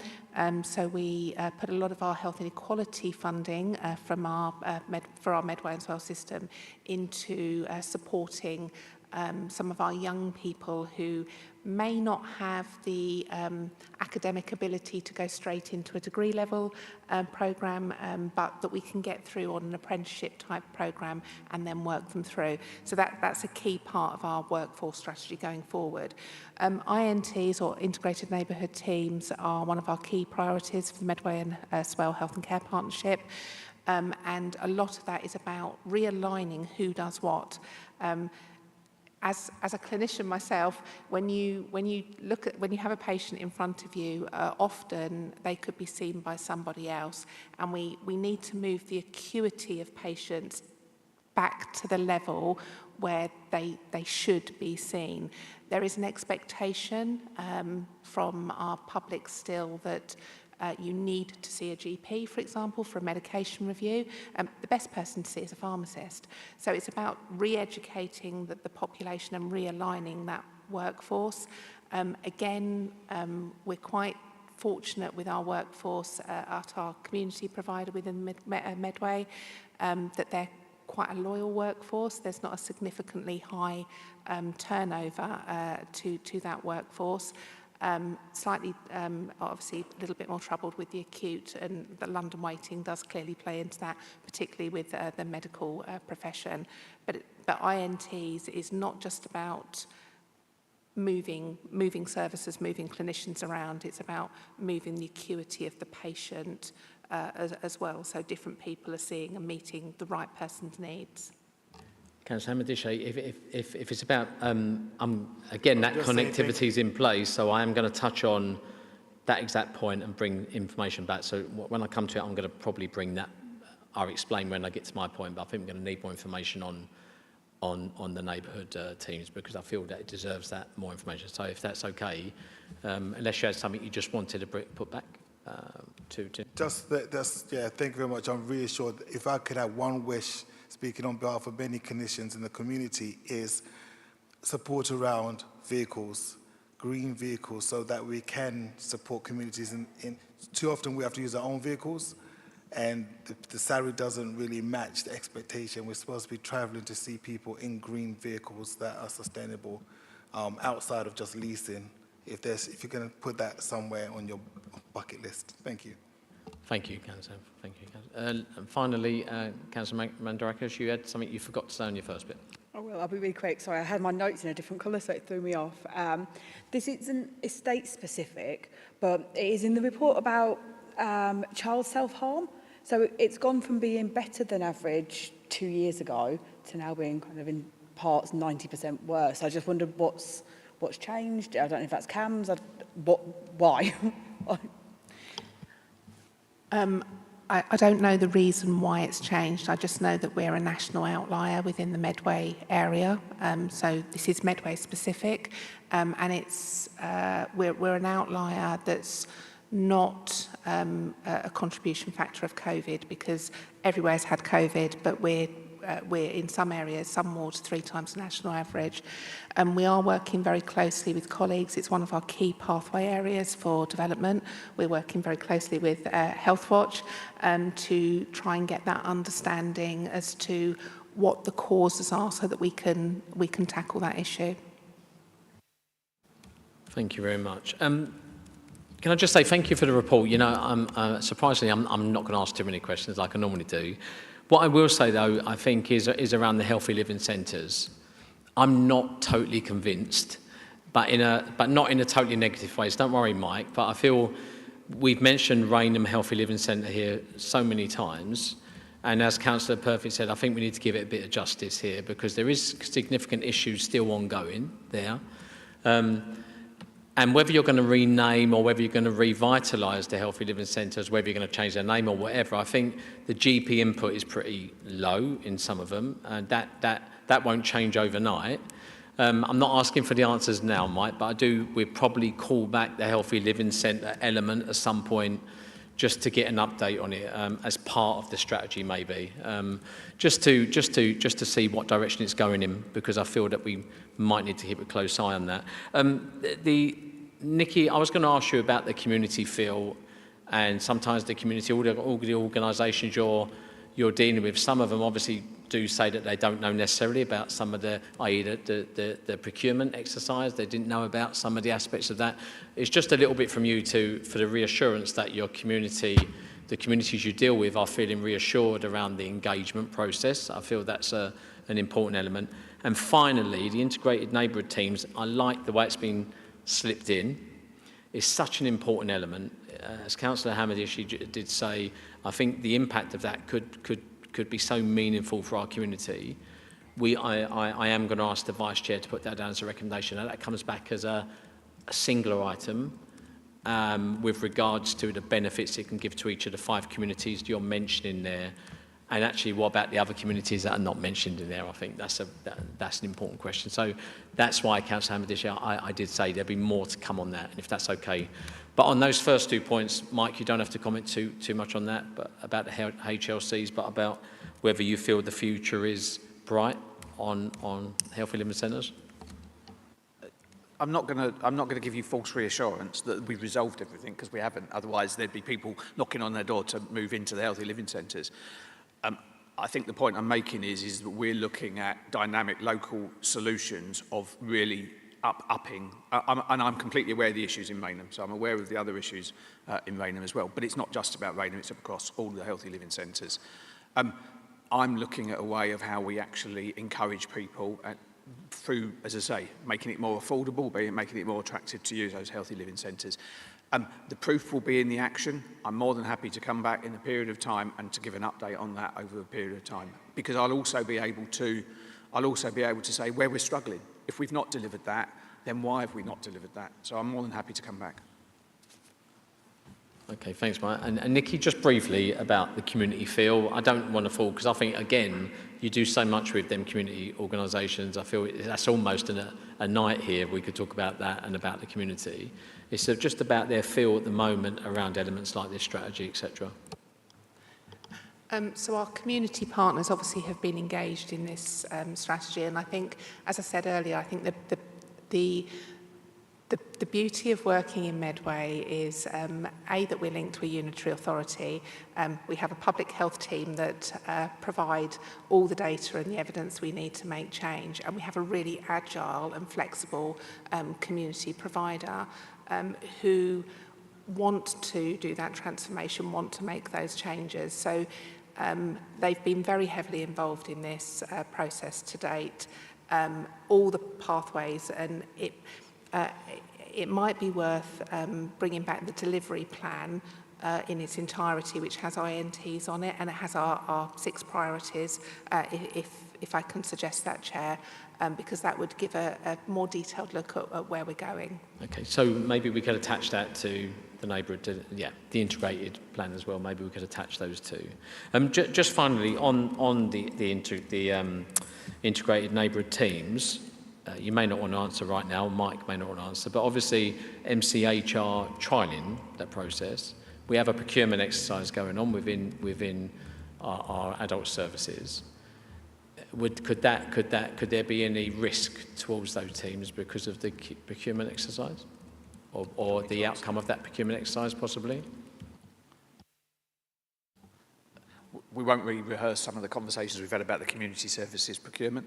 so we put a lot of our health inequality funding from for our Medway and Swale system into supporting some of our young people who may not have the academic ability to go straight into a degree level programme, but that we can get through on an apprenticeship type programme and then work them through. So that's a key part of our workforce strategy going forward. INTs, or Integrated Neighbourhood Teams, are one of our key priorities for the Medway and Swale Health and Care Partnership. And a lot of that is about realigning who does what. As a clinician myself, when you have a patient in front of you, often they could be seen by somebody else, and we need to move the acuity of patients back to the level where they should be seen. There is an expectation from our public still that you need to see a GP, for example, for a medication review. The best person to see is a pharmacist. So it's about re-educating the population and realigning that workforce. Again, we're quite fortunate with our workforce at our community provider within Medway, that they're quite a loyal workforce. There's not a significantly high turnover to that workforce. Slightly, obviously, a little bit more troubled with the acute, and the London waiting does clearly play into that, particularly with the medical profession. But INTs is not just about moving services, moving clinicians around. It's about moving the acuity of the patient as well, so different people are seeing and meeting the right person's needs. Councillor Hamadishe, if it's about, again, that connectivity is in place, so I am going to touch on that exact point and bring information back. So when I come to it, I'm going to probably bring that, I'll explain when I get to my point, but I think we're going to need more information on the neighbourhood teams, because I feel that it deserves that more information. So if that's okay, unless you had something you just wanted to put back to... Yeah, thank you very much. I'm reassured. If I could have one wish, speaking on behalf of many clinicians in the community, is support around vehicles, green vehicles, so that we can support communities. Too often we have to use our own vehicles, and the salary doesn't really match the expectation. We're supposed to be travelling to see people in green vehicles that are sustainable, outside of just leasing. If you're going to put that somewhere on your bucket list. Thank you. Thank you, Councillor. Thank you, Councillor. And finally, Councillor Mandarakis, you had something you forgot to say on your first bit. Oh, well, I'll be really quick. Sorry, I had my notes in a different colour, so it threw me off. This isn't estate-specific, but it is in the report about child self-harm. So it's gone from being better than average 2 years ago to now being kind of in parts 90% worse. I just wondered what's changed. I don't know if that's CAMS. Why? I don't know the reason why it's changed. I just know that we're a national outlier within the Medway area. So this is Medway specific, and it's we're an outlier that's not a contribution factor of COVID, because everywhere's had COVID, but we're we're in some areas, some wards 3 times the national average. And we are working very closely with colleagues. It's one of our key pathway areas for development. We're working very closely with Health Watch to try and get that understanding as to what the causes are so that we can tackle that issue. Thank you very much. Can I just say thank you for the report? You know, surprisingly, I'm not going to ask too many questions like I normally do. What I will say, though, I think is around the healthy living centres. I'm not totally convinced, but not in a totally negative way. So don't worry, Mike. But I feel we've mentioned Rainham Healthy Living Centre here so many times. And as Councillor Perfect said, I think we need to give it a bit of justice here because there is significant issues still ongoing there. And whether you're going to rename or whether you're going to revitalise the healthy living centres, whether you're going to change their name or whatever, I think the GP input is pretty low in some of them, and that won't change overnight. I'm not asking for the answers now, Mike, but we'll probably call back the healthy living centre element at some point just to get an update on it as part of the strategy, maybe, just to see what direction it's going in, because I feel that we might need to keep a close eye on that. Nikki, I was going to ask you about the community feel, and sometimes the community, all the organisations you're dealing with, some of them obviously do say that they don't know necessarily about some of the, i.e. the procurement exercise. They didn't know about some of the aspects of that. It's just a little bit from you for the reassurance that your community, the communities you deal with, are feeling reassured around the engagement process. I feel that's an important element. And finally, the integrated neighbourhood teams, I like the way it's been slipped in. It's such an important element. As Councillor Hamadish did say, I think the impact of that could be so meaningful for our community. I am going to ask the Vice Chair to put that down as a recommendation. And that comes back as a singular item with regards to the benefits it can give to each of the 5 communities you're mentioning there. And actually, what about the other communities that are not mentioned in there? I think that's an important question. So that's why, Councillor Hamadish, I did say there'll be more to come on that, and if that's okay. But on those first 2 points, Mike, you don't have to comment too much on that, but about the HLCs, but about whether you feel the future is bright on healthy living centres. I'm not going to give you false reassurance that we've resolved everything, because we haven't. Otherwise, there'd be people knocking on their door to move into the healthy living centres. I think the point I'm making is that we're looking at dynamic local solutions of really upping, and I'm completely aware of the issues in Rainham, so I'm aware of the other issues in Rainham as well, but it's not just about Rainham, it's across all the healthy living centres. I'm looking at a way of how we actually encourage people through, as I say, making it more affordable, making it more attractive to use those healthy living centres. The proof will be in the action. I'm more than happy to come back in a period of time and to give an update on that over a period of time, because I'll also be able to say where we're struggling. If we've not delivered that, then why have we not delivered that? So I'm more than happy to come back. Okay, thanks, Mike. And Nikki, just briefly about the community feel. I don't want to fall, because I think, again, you do so much with them community organisations. I feel that's almost a night here. We could talk about that and about the community. It's just about their feel at the moment around elements like this strategy, etc. So our community partners obviously have been engaged in this strategy, and I think, as I said earlier, I think the beauty of working in Medway is that we're linked to a unitary authority. We have a public health team that provide all the data and the evidence we need to make change, and we have a really agile and flexible community provider who want to do that transformation, want to make those changes. So they've been very heavily involved in this process to date. All the pathways, and it might be worth bringing back the delivery plan in its entirety, which has INTs on it, and it has our 6 priorities, if I can suggest that, Chair, because that would give a more detailed look at where we're going. Okay, so maybe we could attach that to the neighbourhood, the integrated plan as well. Maybe we could attach those two. Just finally, on the integrated neighbourhood teams, you may not want to answer right now, Mike may not want to answer, but obviously MCH are trialling that process. We have a procurement exercise going on within our adult services. could there be any risk towards those teams because of the procurement exercise, or the outcome of that procurement exercise possibly? We won't re-rehearse some of the conversations we've had about the community services procurement.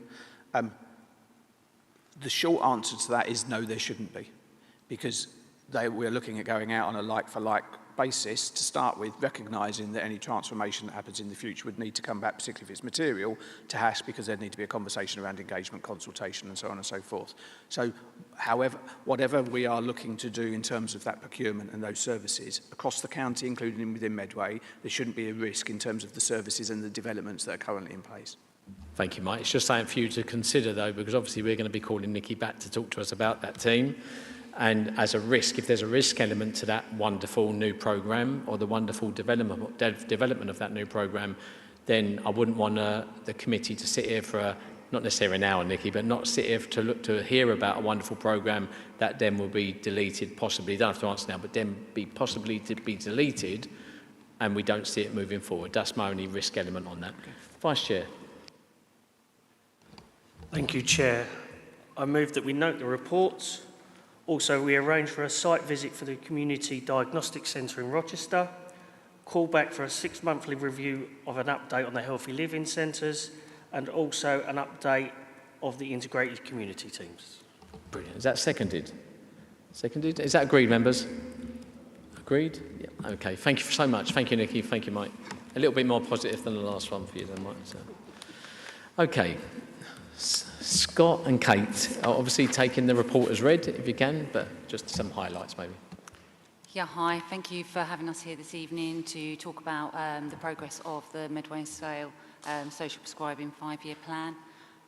The short answer to that is no, there shouldn't be, because we're looking at going out on a like-for-like basis to start with, recognising that any transformation that happens in the future would need to come back, particularly if it's material, to HASS, because there'd need to be a conversation around engagement, consultation, and so on and so forth. So, however, whatever we are looking to do in terms of that procurement and those services across the county, including within Medway, there shouldn't be a risk in terms of the services and the developments that are currently in place. Thank you, Mike. It's just something for you to consider, though, because obviously we're going to be calling Nikki back to talk to us about that team. And as a risk, if there's a risk element to that wonderful new programme or the wonderful development of that new programme, then I wouldn't want the committee to sit here for not necessarily an hour, Nikki, but not sit here to hear about a wonderful programme that then will be deleted, possibly, you don't have to answer now, but then possibly to be deleted and we don't see it moving forward. That's my only risk element on that. Okay. Vice Chair. Thank you, Chair. I move that we note the reports. Also, we arrange for a site visit for the Community Diagnostic Centre in Rochester, call back for a 6-monthly review of an update on the Healthy Living Centres, and also an update of the integrated community teams. Brilliant. Is that seconded? Seconded? Is that agreed, members? Agreed? Yeah. Okay. Thank you so much. Thank you, Nikki. Thank you, Mike. A little bit more positive than the last one for you, then, Mike. So. Okay. Scott and Kate are obviously taking the report as read, if you can, but just some highlights maybe. Yeah, hi. Thank you for having us here this evening to talk about the progress of the Medway and Swale social prescribing 5-year plan.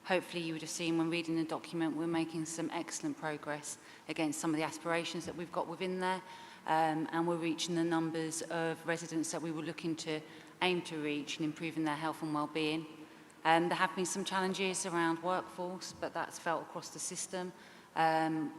Hopefully you would have seen when reading the document we're making some excellent progress against some of the aspirations that we've got within there, and we're reaching the numbers of residents that we were looking to aim to reach and improving their health and well-being. There have been some challenges around workforce, but that's felt across the system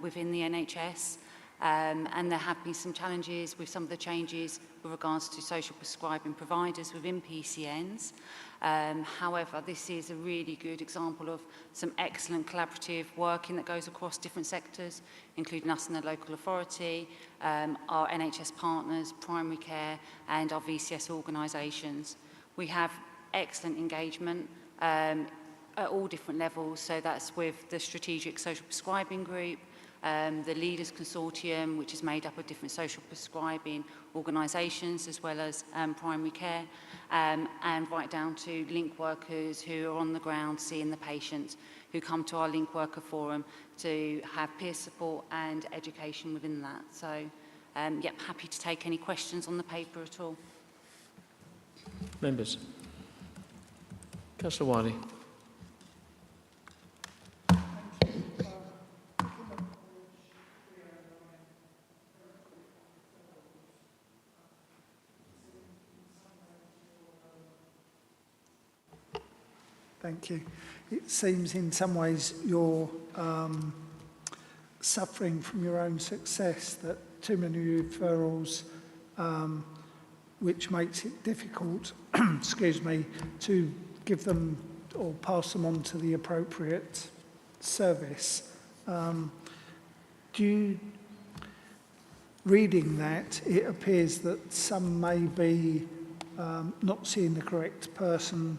within the NHS. And there have been some challenges with some of the changes with regards to social prescribing providers within PCNs. However, this is a really good example of some excellent collaborative working that goes across different sectors, including us and the local authority, our NHS partners, primary care, and our VCS organisations. We have excellent engagement at all different levels, so that's with the Strategic Social Prescribing Group, the Leaders Consortium, which is made up of different social prescribing organisations as well as primary care, and right down to link workers who are on the ground seeing the patients, who come to our link worker forum to have peer support and education within that. So, yep, happy to take any questions on the paper at all. Members. Councillor Wiley. Thank you. It seems in some ways you're suffering from your own success, that too many referrals, which makes it difficult, excuse me, to give them or pass them on to the appropriate service. Reading that, it appears that some may be not seeing the correct person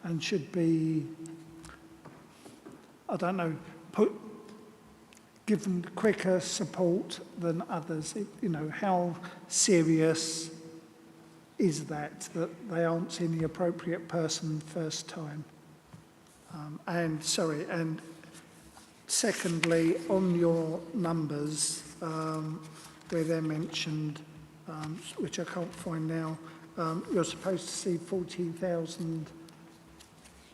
and should be, I don't know, give them quicker support than others. How serious is that they aren't seeing the appropriate person first time? And secondly, on your numbers, where they're mentioned, which I can't find now, you're supposed to see 14,000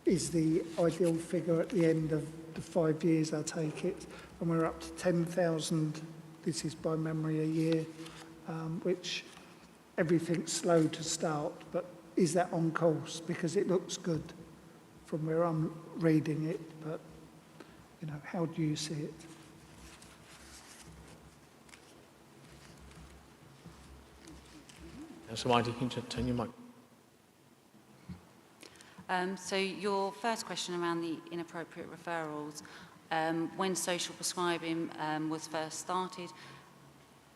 is the ideal figure at the end of the 5 years, I take it, and we're up to 10,000, this is by memory, a year, which everything's slow to start, but is that on course? Because it looks good from where I'm reading it, but, how do you see it? So why do you turn your mic? So your first question around the inappropriate referrals, when social prescribing was first started,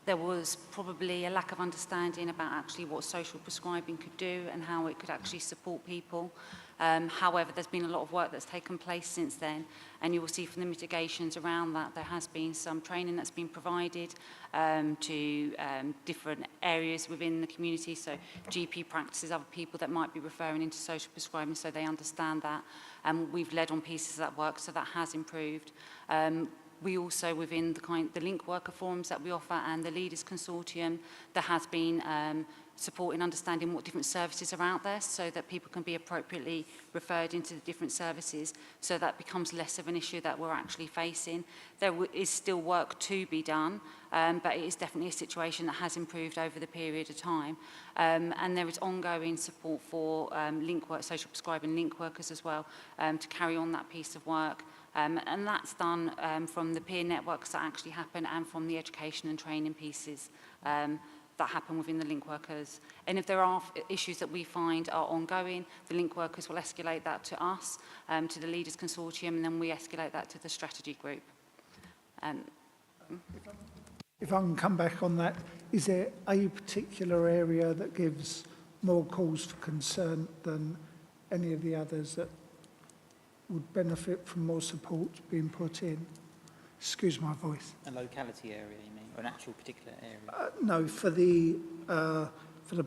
there was probably a lack of understanding about actually what social prescribing could do and how it could actually support people. However, there's been a lot of work that's taken place since then, and you will see from the mitigations around that there has been some training that's been provided to different areas within the community, so GP practices, other people that might be referring into social prescribing, so they understand that. And we've led on pieces of that work, so that has improved. We also, within the link worker forums that we offer and the Leaders Consortium, there has been support in understanding what different services are out there so that people can be appropriately referred into the different services, so that becomes less of an issue that we're actually facing. There is still work to be done, but it is definitely a situation that has improved over the period of time. And there is ongoing support for social prescribing link workers as well to carry on that piece of work. And that's done from the peer networks that actually happen and from the education and training pieces that happen within the link workers. And if there are issues that we find are ongoing, the link workers will escalate that to us, to the Leaders Consortium, and then we escalate that to the strategy group. If I can come back on that, is there a particular area that gives more cause for concern than any of the others that would benefit from more support being put in? Excuse my voice. A locality area, you mean, or an actual particular area? No, for the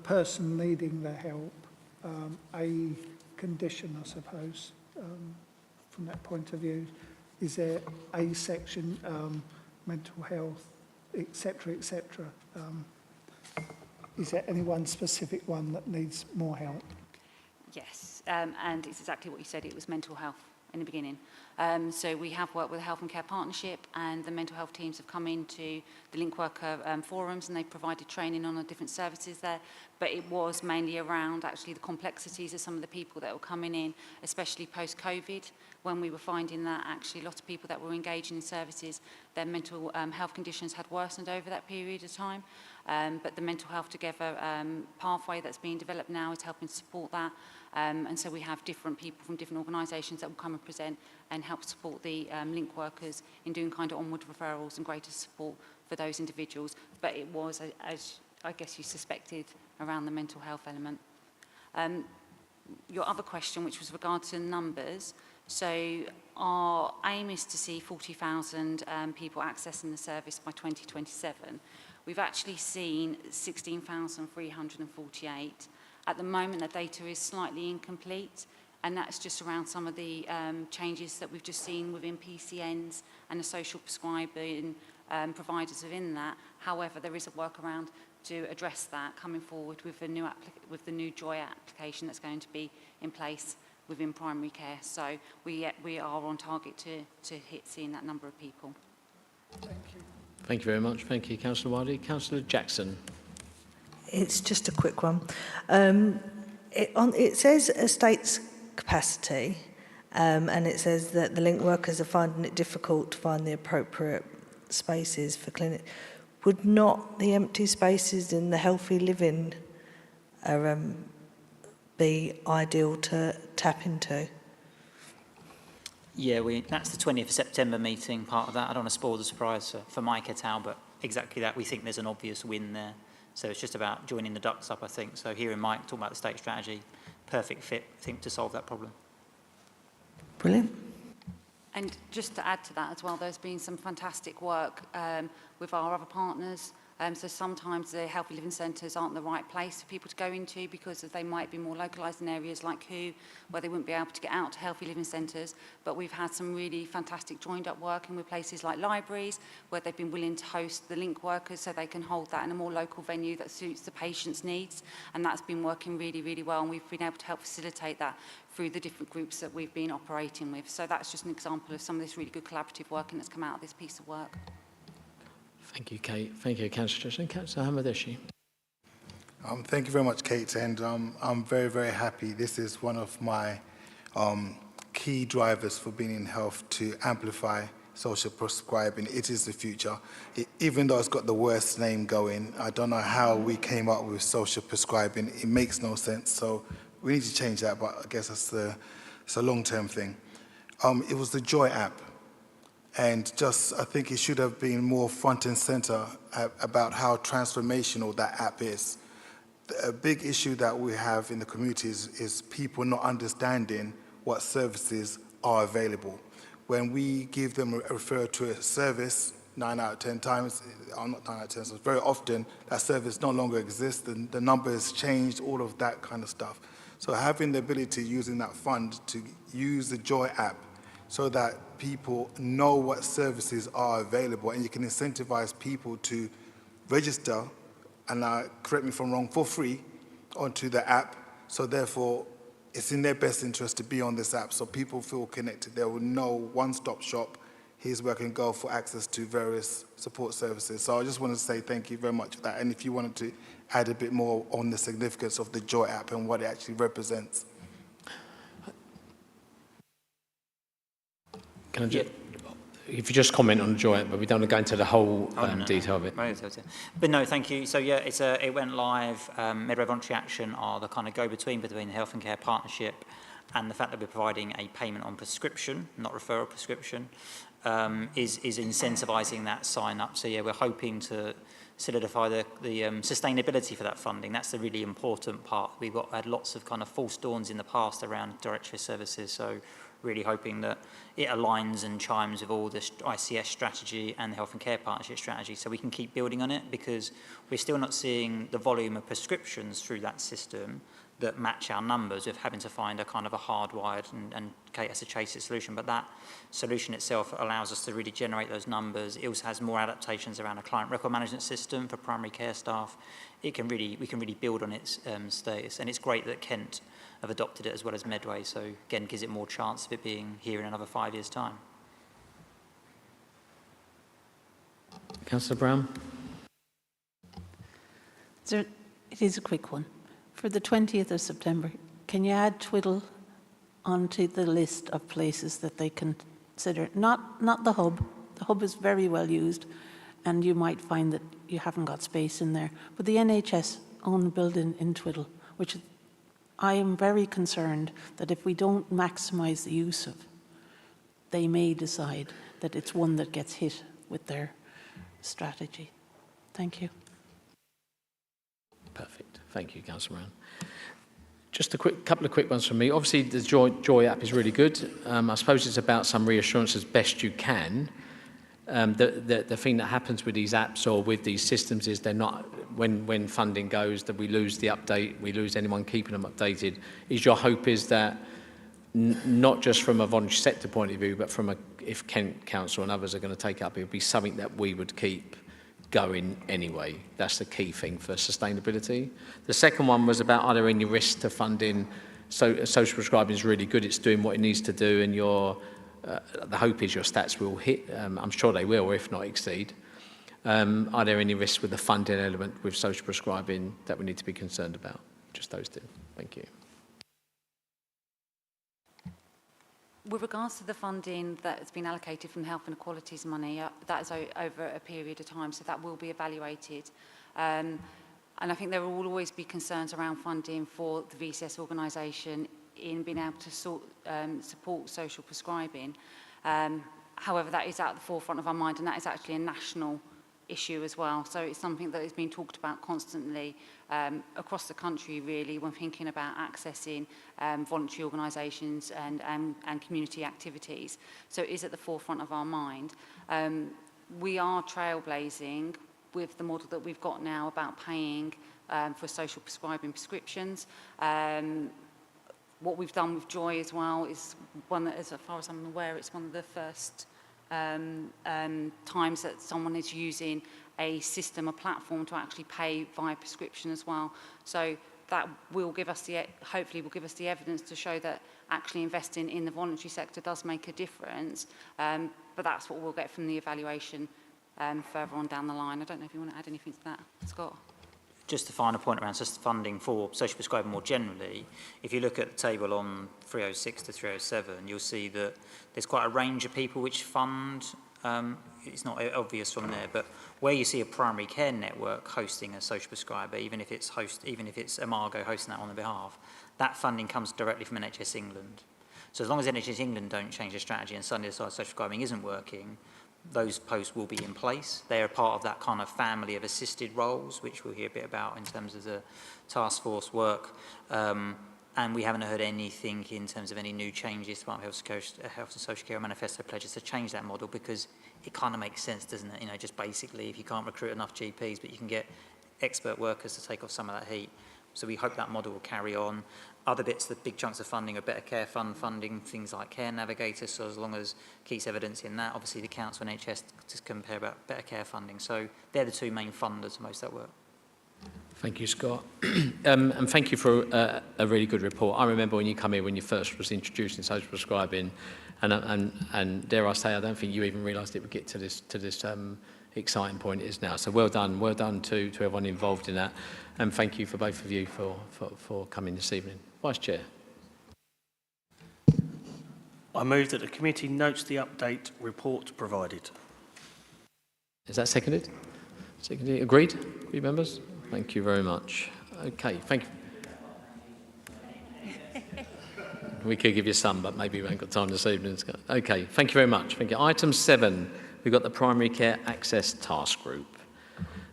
person needing the help, a condition, I suppose, from that point of view. Is there a section, mental health, etc., etc.? Is there any one specific one that needs more help? Yes, and it's exactly what you said, it was mental health in the beginning. So we have worked with the Health and Care Partnership, and the mental health teams have come into the link worker forums, and they've provided training on the different services there, but it was mainly around actually the complexities of some of the people that were coming in, especially post-COVID, when we were finding that actually a lot of people that were engaging in services, their mental health conditions had worsened over that period of time. But the Mental Health Together pathway that's being developed now is helping support that. And so we have different people from different organisations that will come and present and help support the link workers in doing kind of onward referrals and greater support for those individuals. But it was, as I guess you suspected, around the mental health element. Your other question, which was regard to numbers, so our aim is to see 40,000 people accessing the service by 2027. We've actually seen 16,348. At the moment, that data is slightly incomplete, and that's just around some of the changes that we've just seen within PCNs and the social prescribing providers within that. However, there is a workaround to address that coming forward with the new JOY application that's going to be in place within primary care. So we are on target to hit seeing that number of people. Thank you. Thank you very much. Thank you, Councillor Wiley. Councillor Jackson. It's just a quick one. It says estates capacity, and it says that the link workers are finding it difficult to find the appropriate spaces for clinic. Would not the empty spaces in the healthy living be ideal to tap into? Yeah, that's the 20th of September meeting, part of that. I don't want to spoil the surprise for Mike et al., but exactly that. We think there's an obvious win there. So it's just about joining the ducks up, I think. So hearing Mike talk about the state strategy, perfect fit, I think, to solve that problem. Brilliant. And just to add to that as well, there's been some fantastic work with our other partners. So sometimes the healthy living centres aren't the right place for people to go into because they might be more localised in areas like where they wouldn't be able to get out to healthy living centres. But we've had some really fantastic joined up working with places like libraries where they've been willing to host the link workers so they can hold that in a more local venue that suits the patient's needs. And that's been working really, really well. And we've been able to help facilitate that through the different groups that we've been operating with. So that's just an example of some of this really good collaborative working that's come out of this piece of work. Thank you, Kate. Thank you, Councillor Jackson. Councillor Hamadeshi. Thank you very much, Kate, and I'm very, very happy. This is one of my key drivers for being in health, to amplify social prescribing. It is the future. Even though it's got the worst name going, I don't know how we came up with social prescribing. It makes no sense. So we need to change that, but I guess it's a long-term thing. It was the Joy app. And I think it should have been more front and center about how transformational that app is. A big issue that we have in the communities is people not understanding what services are available. When we give them a referral to a service, 9 out of 10 times, not 9 out of 10, so very often that service no longer exists, the number has changed, all of that kind of stuff. So having the ability, using that fund, to use the Joy app so that people know what services are available, and you can incentivize people to register, and correct me if I'm wrong, for free onto the app. So therefore, it's in their best interest to be on this app, so people feel connected. They will know one-stop shop. Here's where I can go for access to various support services. So I just want to say thank you very much for that. And if you wanted to add a bit more on the significance of the Joy app and what it actually represents. Can I just, if you just comment on Joy, but we don't want to go into the whole detail of it. But no, thank you. So yeah, it went live. Medway Voluntary Action are the kind of go-between between the Health and Care Partnership and the fact that we're providing a payment on prescription, not referral prescription, is incentivising that sign up. So yeah, we're hoping to solidify the sustainability for that funding. That's the really important part. We've had lots of kind of false dawns in the past around directory services, so really hoping that it aligns and chimes with all the ICS strategy and the Health and Care Partnership strategy, so we can keep building on it, because we're still not seeing the volume of prescriptions through that system that match our numbers, of having to find a kind of a hardwired and as a chase it solution. But that solution itself allows us to really generate those numbers. It also has more adaptations around a client record management system for primary care staff. We can really build on its status, and it's great that Kent have adopted it as well as Medway, so again gives it more chance of it being here in another 5 years' time. Councillor Brown? It is a quick one. For the 20th of September, can you add Twiddle onto the list of places that they consider? Not the hub. The hub is very well used, and you might find that you haven't got space in there. But the NHS own building in Twiddle, which I am very concerned that if we don't maximise the use of, they may decide that it's one that gets hit with their strategy. Thank you. Perfect. Thank you, Councillor Brown. Just a couple of quick ones from me. Obviously, the Joy app is really good. I suppose it's about some reassurance as best you can. The thing that happens with these apps or with these systems is they're not, when funding goes, that we lose the update, we lose anyone keeping them updated. Your hope is that not just from a voluntary sector point of view, but from if Kent Council and others are going to take up, it would be something that we would keep going anyway. That's the key thing for sustainability. The second one was about, are there any risks to funding? So social prescribing is really good. It's doing what it needs to do, and the hope is your stats will hit. I'm sure they will, or if not exceed. Are there any risks with the funding element with social prescribing that we need to be concerned about? Just those two. Thank you. With regards to the funding that has been allocated from Health and Equalities money, that is over a period of time, so that will be evaluated. And I think there will always be concerns around funding for the VCS organisation in being able to support social prescribing. However, that is at the forefront of our mind, and that is actually a national issue as well. So it's something that is being talked about constantly across the country, really, when thinking about accessing voluntary organisations and community activities. So it is at the forefront of our mind. We are trailblazing with the model that we've got now about paying for social prescribing prescriptions. What we've done with Joy as well is one that, as far as I'm aware, it's one of the first times that someone is using a system, a platform to actually pay via prescription as well. So that will give us hopefully will give us the evidence to show that actually investing in the voluntary sector does make a difference. But that's what we'll get from the evaluation further on down the line. I don't know if you want to add anything to that, Scott. Just a final point around funding for social prescribing more generally, if you look at the table on 306 to 307, you'll see that there's quite a range of people which fund it's not obvious from there, but where you see a primary care network hosting a social prescriber, even if it's Imago hosting that on their behalf, that funding comes directly from NHS England. So as long as NHS England don't change their strategy and suddenly decide social prescribing isn't working, those posts will be in place. They are part of that kind of family of assisted roles, which we'll hear a bit about in terms of the task force work. And we haven't heard anything in terms of any new changes to Department of Health and Social Care Manifesto pledges to change that model, because it kind of makes sense, doesn't it? You know, just basically, if you can't recruit enough GPs, but you can get expert workers to take off some of that heat. So we hope that model will carry on. Other bits, the big chunks of funding are Better Care Fund funding, things like Care Navigators, so as long as keeps evidence in that, obviously the Council and NHS to compare about Better Care funding. So they're the two main funders of most of that work. Thank you, Scott. And thank you for a really good report. I remember when you come here, when you first was introducing social prescribing, and dare I say, I don't think you even realised it would get to this exciting point it is now. So well done to everyone involved in that, and thank you for both of you for coming this evening. Vice Chair. I move that the committee notes the update report provided. Is that seconded? Seconded. Agreed? Agreed, members? Thank you very much. Okay, thank you. We could give you some, but maybe we haven't got time this evening. Okay, thank you very much. Thank you. Item 7, we've got the Primary Care Access Task Group.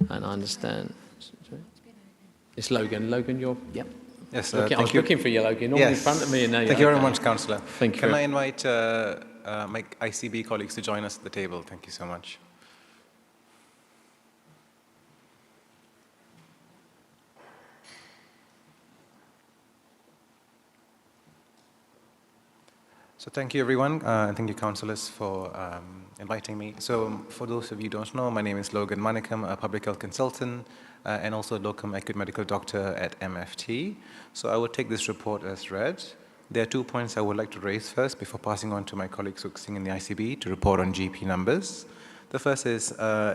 And I understand. It's Logan. Logan, you're... Yep. Yes, I was looking for you, Logan. All in front of me. And now thank you very much, Councillor. Thank you. Can I invite my ICB colleagues to join us at the table? Thank you so much. So thank you, everyone, and thank you, councillors, for inviting me. So for those of you who don't know, my name is Logan Manikam, a public health consultant, and also a locum acute medical doctor at MFT. So I will take this report as read. There are 2 points I would like to raise first before passing on to my colleague Suksing in the ICB to report on GP numbers. The first is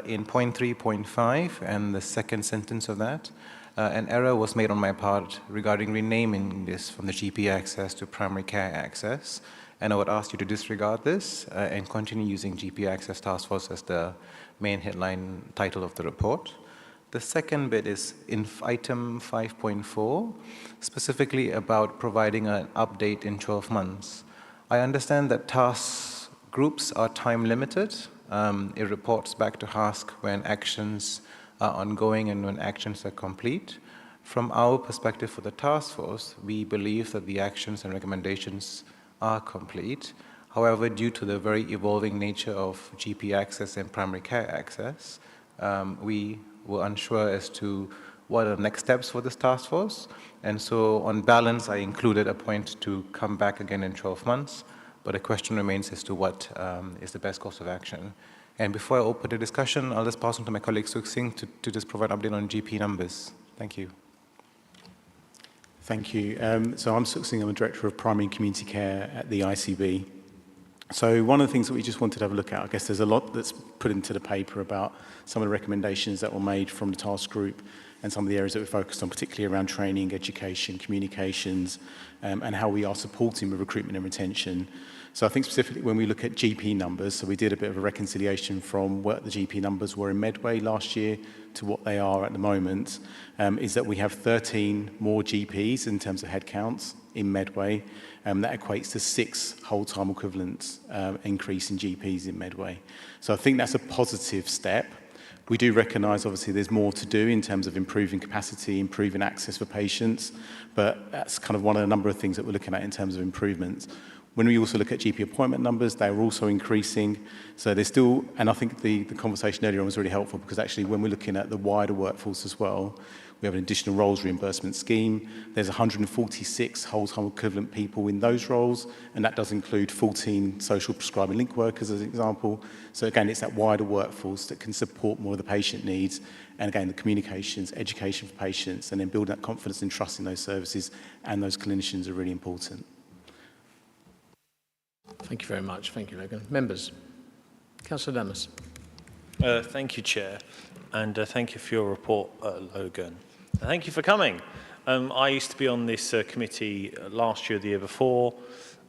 in point 3.5 and the second sentence of that. An error was made on my part regarding renaming this from the GP access to primary care access. And I would ask you to disregard this and continue using GP Access Task Force as the main headline title of the report. The second bit is in item 5.4, specifically about providing an update in 12 months. I understand that task groups are time limited. It reports back to HASC when actions are ongoing and when actions are complete. From our perspective for the task force, we believe that the actions and recommendations are complete. However, due to the very evolving nature of GP access and primary care access, we were unsure as to what are the next steps for this task force. And so on balance, I included a point to come back again in 12 months, but the question remains as to what is the best course of action. And before I open the discussion, I'll just pass on to my colleague Suksing to just provide an update on GP numbers. Thank you. Thank you. So I'm Suksing, I'm a Director of Primary and Community Care at the ICB. So one of the things that we just wanted to have a look at, I guess there's a lot that's put into the paper about some of the recommendations that were made from the task group and some of the areas that we focused on, particularly around training, education, communications, and how we are supporting with recruitment and retention. So I think specifically when we look at GP numbers, so we did a bit of a reconciliation from what the GP numbers were in Medway last year to what they are at the moment, is that we have 13 more GPs in terms of headcounts in Medway. That equates to 6 whole-time equivalents increase in GPs in Medway. So I think that's a positive step. We do recognise, obviously, there's more to do in terms of improving capacity, improving access for patients, but that's kind of one of the number of things that we're looking at in terms of improvements. When we also look at GP appointment numbers, they're also increasing. So there's still, and I think the conversation earlier on was really helpful because actually when we're looking at the wider workforce as well, we have an additional roles reimbursement scheme. There's 146 whole-time equivalent people in those roles, and that does include 14 social prescribing link workers as an example. So again, it's that wider workforce that can support more of the patient needs. And again, the communications, education for patients, and then building that confidence and trust in those services and those clinicians are really important. Thank you very much. Thank you, Logan. Members. Councillor Damas. Thank you, Chair, and thank you for your report, Logan. Thank you for coming. I used to be on this committee last year, the year before,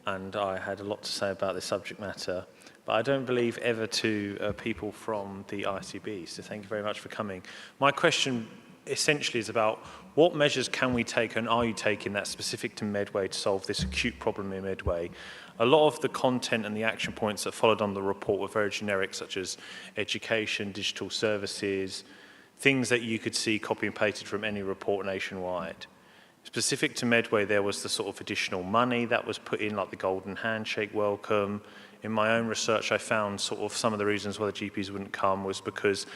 and I had a lot to say about this subject matter. but I don't believe ever to people from the ICB. So thank you very much for coming. My question essentially is about what measures can we take and are you taking that's specific to Medway to solve this acute problem in Medway? A lot of the content and the action points that followed on the report were very generic, such as education, digital services, things that you could see copy and pasted from any report nationwide. Specific to Medway, there was the sort of additional money that was put in, like the golden handshake welcome. In my own research, I found sort of some of the reasons why the GPs wouldn't come was because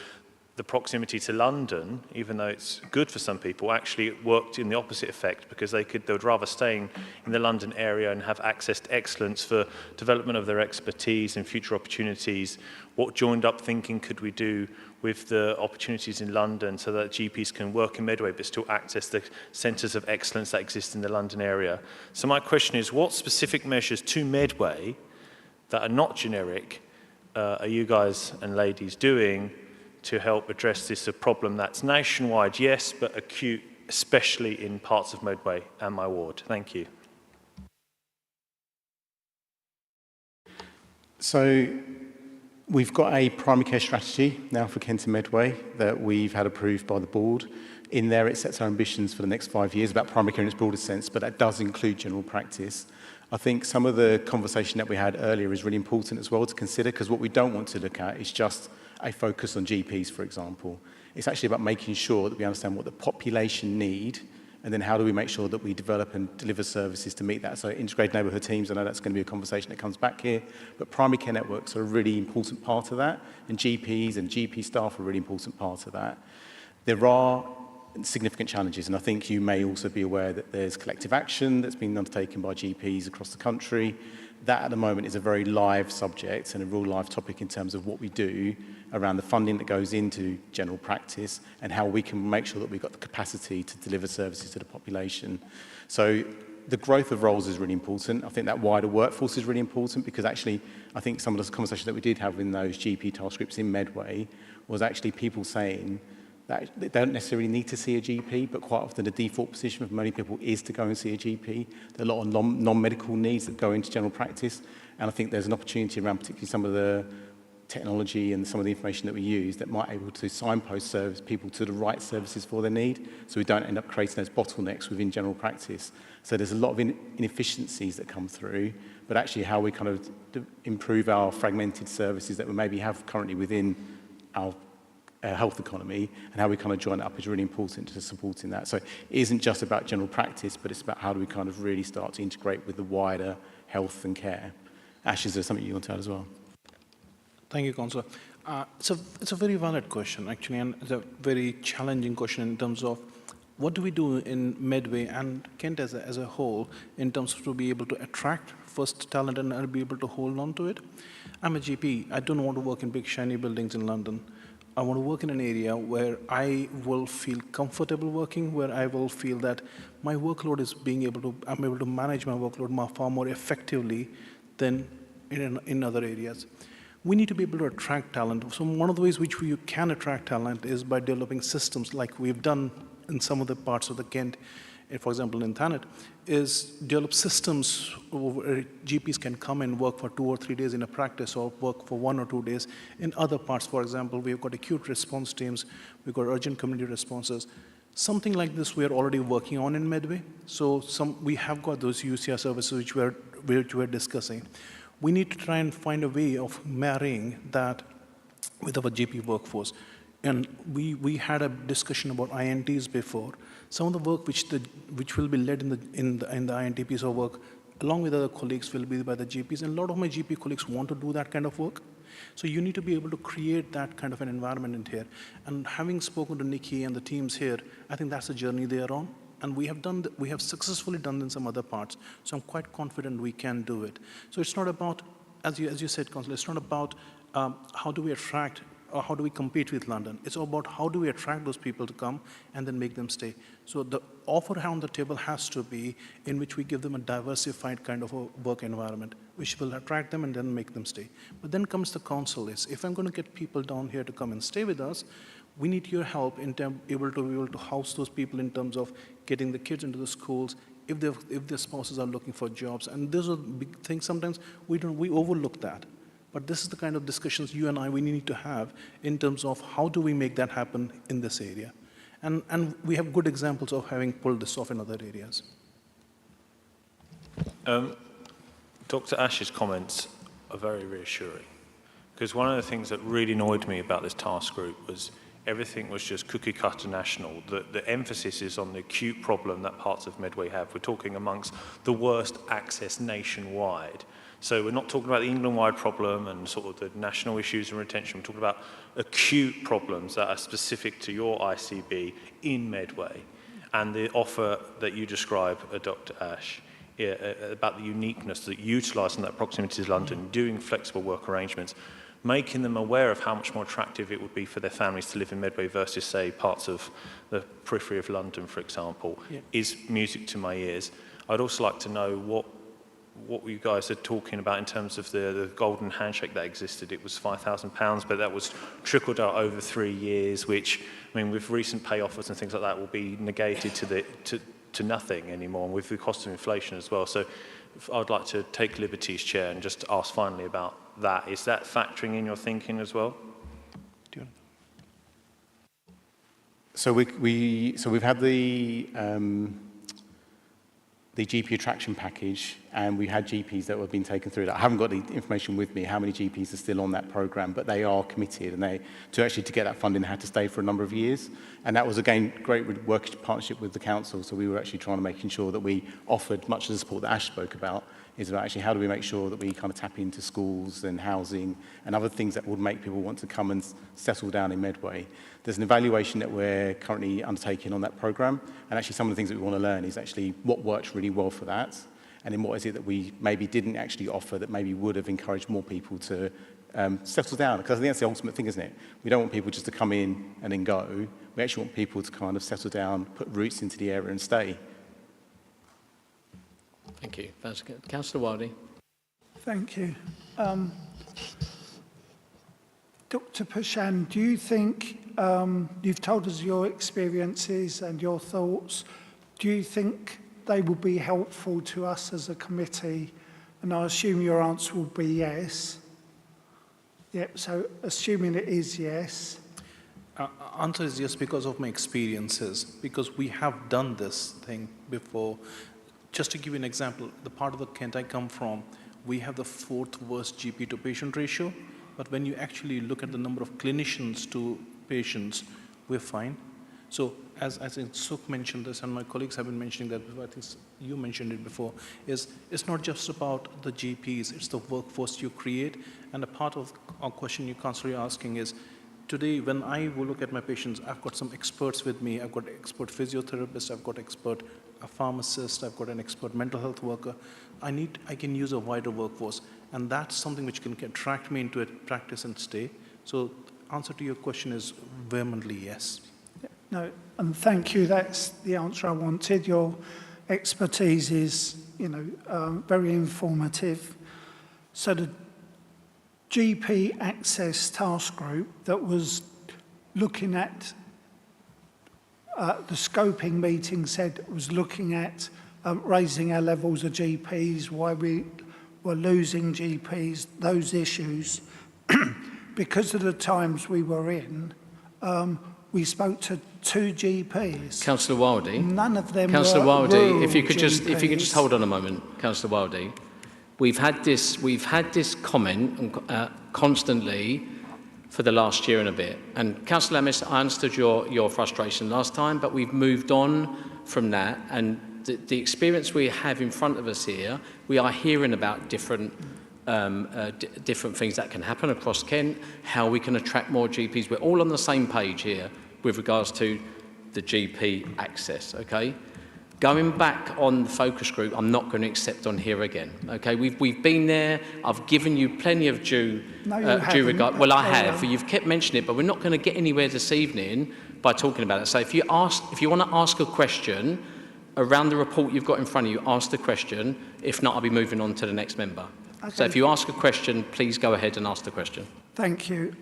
the proximity to London, even though it's good for some people, actually worked in the opposite effect because they would rather stay in the London area and have access to excellence for development of their expertise and future opportunities. What joined up thinking could we do with the opportunities in London so that GPs can work in Medway but still access the centres of excellence that exist in the London area? So my question is, what specific measures to Medway that are not generic are you guys and ladies doing to help address this problem that's nationwide, yes, but acute, especially in parts of Medway and my ward? Thank you. So we've got a primary care strategy now for Kent and Medway that we've had approved by the board. In there, it sets our ambitions for the next 5 years about primary care in its broader sense, but that does include general practice. I think some of the conversation that we had earlier is really important as well to consider, because what we don't want to look at is just a focus on GPs, for example. It's actually about making sure that we understand what the population need, and then how do we make sure that we develop and deliver services to meet that. So integrated neighbourhood teams, I know that's going to be a conversation that comes back here, but primary care networks are a really important part of that, and GPs and GP staff are a really important part of that. There are significant challenges, and I think you may also be aware that there's collective action that's been undertaken by GPs across the country. That at the moment is a very live subject and a real live topic in terms of what we do around the funding that goes into general practice and how we can make sure that we've got the capacity to deliver services to the population. So the growth of roles is really important. I think that wider workforce is really important because actually I think some of the conversations that we did have in those GP task groups in Medway was actually people saying that they don't necessarily need to see a GP, but quite often the default position for many people is to go and see a GP. There are a lot of non-medical needs that go into general practice, and I think there's an opportunity around particularly some of the technology and some of the information that we use that might be able to signpost people to the right services for their need, so we don't end up creating those bottlenecks within general practice. So there's a lot of inefficiencies that come through, but actually how we kind of improve our fragmented services that we maybe have currently within our health economy, and how we kind of join up is really important to supporting that. So it isn't just about general practice, but it's about how do we kind of really start to integrate with the wider health and care. Ash, is there something you want to add as well? Thank you, Councillor. It's a very valid question, actually, and it's a very challenging question in terms of what do we do in Medway and Kent as a whole in terms of to be able to attract first talent and be able to hold on to it. I'm a GP. I don't want to work in big shiny buildings in London. I want to work in an area where I will feel comfortable working, where I will feel that my workload is I'm able to manage my workload far more effectively than in other areas. We need to be able to attract talent. So one of the ways which we can attract talent is by developing systems like we've done in some of the parts of the Kent, for example in Thanet, is develop systems where GPs can come and work for 2 or 3 days in a practice or work for 1 or 2 days in other parts. For example, we've got acute response teams, we've got urgent community responses. Something like this we are already working on in Medway. So we have got those UCR services which we're discussing. We need to try and find a way of marrying that with our GP workforce. And we had a discussion about INTs before. Some of the work which will be led in the INT piece of work, along with other colleagues, will be by the GPs. And a lot of my GP colleagues want to do that kind of work. So you need to be able to create that kind of an environment in here. And having spoken to Nikki and the teams here, I think that's the journey they are on. And we have successfully done in some other parts. So I'm quite confident we can do it. So it's not about, as you said, Councillor, it's not about how do we attract or how do we compete with London. It's all about how do we attract those people to come and then make them stay. So the offer on the table has to be in which we give them a diversified kind of a work environment, which will attract them and then make them stay. But then comes the council is, if I'm going to get people down here to come and stay with us, we need your help in terms be able to house those people in terms of getting the kids into the schools, if their spouses are looking for jobs. And those are big things. Sometimes we overlook that. But this is the kind of discussions you and we need to have in terms of how do we make that happen in this area. And we have good examples of having pulled this off in other areas. Dr. Ash's comments are very reassuring, because one of the things that really annoyed me about this task group was everything was just cookie cutter national. The emphasis is on the acute problem that parts of Medway have. We're talking amongst the worst access nationwide. So we're not talking about the England-wide problem and sort of the national issues and retention. We're talking about acute problems that are specific to your ICB in Medway. And the offer that you describe, Dr. Ash, about the uniqueness that utilising that proximity to London, doing flexible work arrangements, making them aware of how much more attractive it would be for their families to live in Medway versus, say, parts of the periphery of London, for example, is music to my ears. I'd also like to know what you guys are talking about in terms of the golden handshake that existed. It was £5,000, but that was trickled out over 3 years, which, I mean, with recent pay offers and things like that, will be negated to nothing anymore, and with the cost of inflation as well. So I'd like to take liberties, Chair, and just ask finally about that. Is that factoring in your thinking as well? So we've had the GP attraction package, and we had GPs that have been taken through that. I haven't got the information with me, how many GPs are still on that programme, but they are committed, and to get that funding, they had to stay for a number of years. And that was, again, great working partnership with the council, so we were actually trying to make sure that we offered much of the support that Ash spoke about, is about actually how do we make sure that we kind of tap into schools and housing and other things that would make people want to come and settle down in Medway. There's an evaluation that we're currently undertaking on that programme, and actually some of the things that we want to learn is actually what works really well for that, and then what is it that we maybe didn't actually offer that maybe would have encouraged more people to settle down, because I think that's the ultimate thing, isn't it? We don't want people just to come in and then go. We actually want people to kind of settle down, put roots into the area and stay. Thank you. That's good. Councillor Wildy. Thank you. Dr. Pashan, do you think, you've told us your experiences and your thoughts, do you think they will be helpful to us as a committee? And I assume your answer will be yes. Yep, so assuming it is yes. Answer is yes, because of my experiences, because we have done this thing before. Just to give you an example, the part of the Kent I come from, we have the 4th worst GP to patient ratio, but when you actually look at the number of clinicians to patients, we're fine. So as Suk mentioned this, and my colleagues have been mentioning that before, I think you mentioned it before, it's not just about the GPs, it's the workforce you create. And a part of our question you constantly asking is, today, when I will look at my patients, I've got some experts with me. I've got an expert physiotherapist, I've got a pharmacist, I've got an expert mental health worker. I can use a wider workforce, and that's something which can attract me into a practice and stay. So answer to your question is vehemently yes. No, and thank you. That's the answer I wanted. Your expertise is, very informative. So the GP Access Task Group that was looking at, the scoping meeting said it was looking at raising our levels of GPs, why we were losing GPs, those issues. Because of the times we were in, we spoke to 2 GPs. Councillor Wildy. None of them Councillor were Wildy, if you could GPs. just hold on a moment, Councillor Wildy. We've had this comment constantly for the last year and a bit. And Councillor Amis, I understood your frustration last time, but we've moved on from that. And the experience we have in front of us here, we are hearing about different things that can happen across Kent, how we can attract more GPs. We're all on the same page here with regards to the GP access, okay? Going back on the focus group, I'm not going to accept on here again, okay? We've been there. I've given you plenty of due regard. Well, I have. You've kept mentioning it, but we're not going to get anywhere this evening by talking about it. So if you want to ask a question around the report you've got in front of you, ask the question. If not, I'll be moving on to the next member. Okay. So if you ask a question, please go ahead and ask the question. Thank you.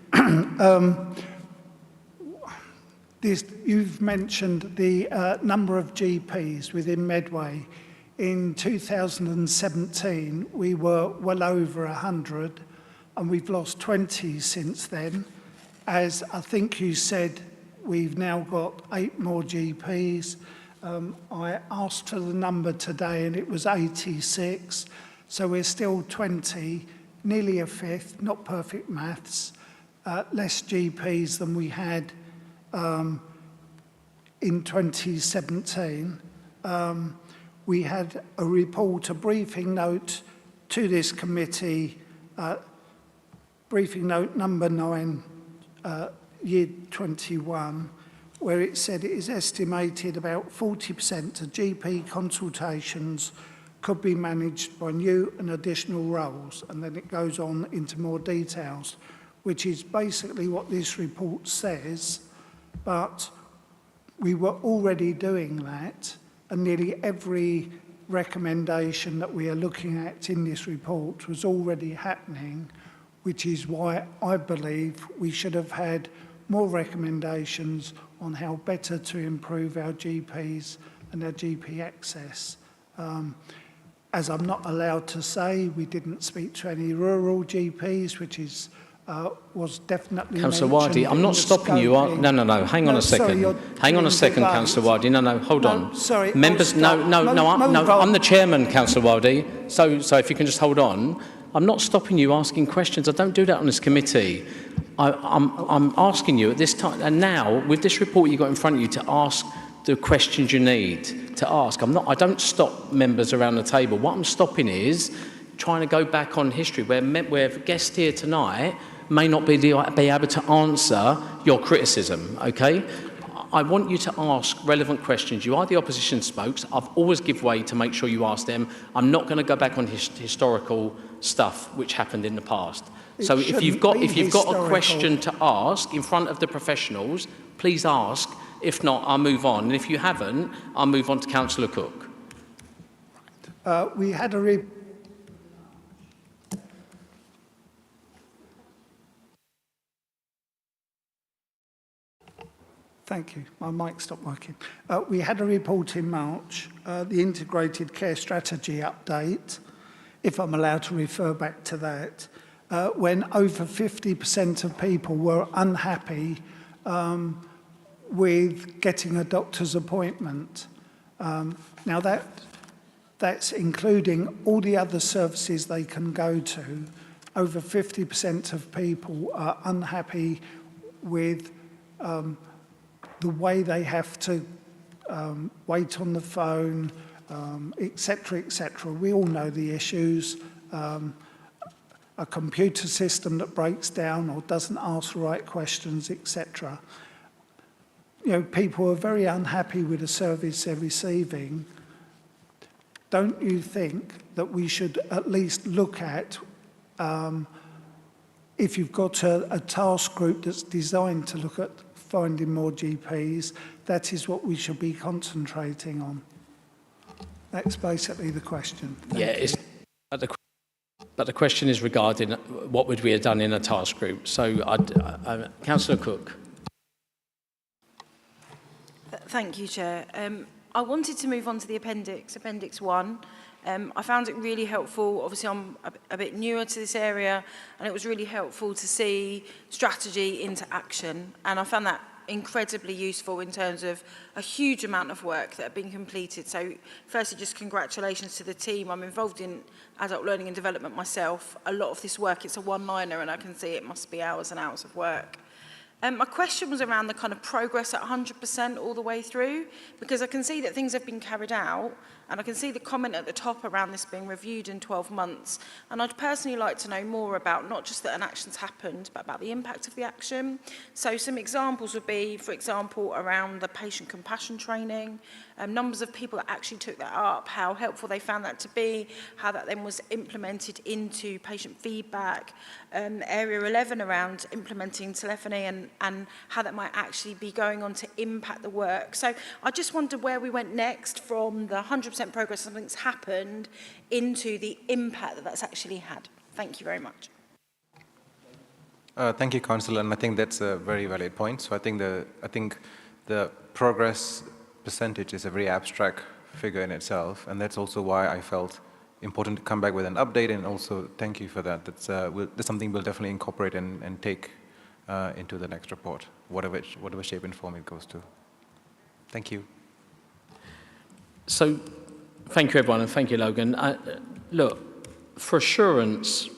You've mentioned the number of GPs within Medway. In 2017, we were well over 100. and we've lost 20 since then. As I think you said, we've now got 8 more GPs. I asked for the number today and it was 86, so we're still 20, nearly a fifth, not perfect maths, less GPs than we had in 2017. We had a report, a briefing note to this committee, briefing note number 9, year 21, where it said it is estimated about 40% of GP consultations could be managed by new and additional roles, and then it goes on into more details, which is basically what this report says, but we were already doing that, and nearly every recommendation that we are looking at in this report was already happening, which is why I believe we should have had more recommendations on how better to improve our GPs and our GP access. As I'm not allowed to say, we didn't speak to any rural GPs, which is was definitely Councillor Wardie, I'm not stopping you. No, hang on a second. Sorry, hang on a second, Councillor Wardie. No, hold on. Sorry. Members, I'm the chairman, Councillor Wardie. So if you can just hold on. I'm not stopping you asking questions. I don't do that on this committee. I'm asking you at this time, and now with this report you've got in front of you, to ask the questions you need to ask. I don't stop members around the table. What I'm stopping is trying to go back on history where guests here tonight may not be able to answer your criticism, okay? I want you to ask relevant questions. You are the opposition spokes. I've always give way to make sure you ask them. I'm not going to go back on historical stuff which happened in the past. So if you've got a question to ask in front of the professionals, please ask. If not, I'll move on. And if you haven't, I'll move on to Councillor Cook. We had a Thank you. My mic stopped working. We had a report in March, the Integrated Care Strategy update, if I'm allowed to refer back to that, when over 50% of people were unhappy with getting a doctor's appointment. Now that's including all the other services they can go to. Over 50% of people are unhappy with the way they have to wait on the phone, etc., etc. We all know the issues. A computer system that breaks down or doesn't ask the right questions, etc. You know, people are very unhappy with the service they're receiving. Don't you think that we should at least look at, if you've got a task group that's designed to look at finding more GPs, that is what we should be concentrating on? That's basically the question. But the question is regarding what would we have done in a task group. So, Councillor Cook. Thank you, Chair. I wanted to move on to the Appendix 1. I found it really helpful. Obviously, I'm a bit newer to this area, and it was really helpful to see strategy into action. And I found that incredibly useful in terms of a huge amount of work that had been completed. So firstly, just congratulations to the team. I'm involved in adult learning and development myself. A lot of this work, it's a one-liner, and I can see it must be hours and hours of work. My question was around the kind of progress at 100% all the way through, because I can see that things have been carried out, and I can see the comment at the top around this being reviewed in 12 months. And I'd personally like to know more about not just that an action's happened, but about the impact of the action. So some examples would be, for example, around the patient compassion training, numbers of people that actually took that up, how helpful they found that to be, how that then was implemented into patient feedback, area 11 around implementing telephony and how that might actually be going on to impact the work. So I just wondered where we went next from the 100% progress something's happened into the impact that that's actually had. Thank you very much. Thank you, Councillor, and I think that's a very valid point. So I think the progress percentage is a very abstract figure in itself, and that's also why I felt important to come back with an update, and also thank you for that. That's something we'll definitely incorporate and take into the next report, whatever shape and form it goes to. Thank you. So, thank you everyone, and thank you Logan. Look, for assurance,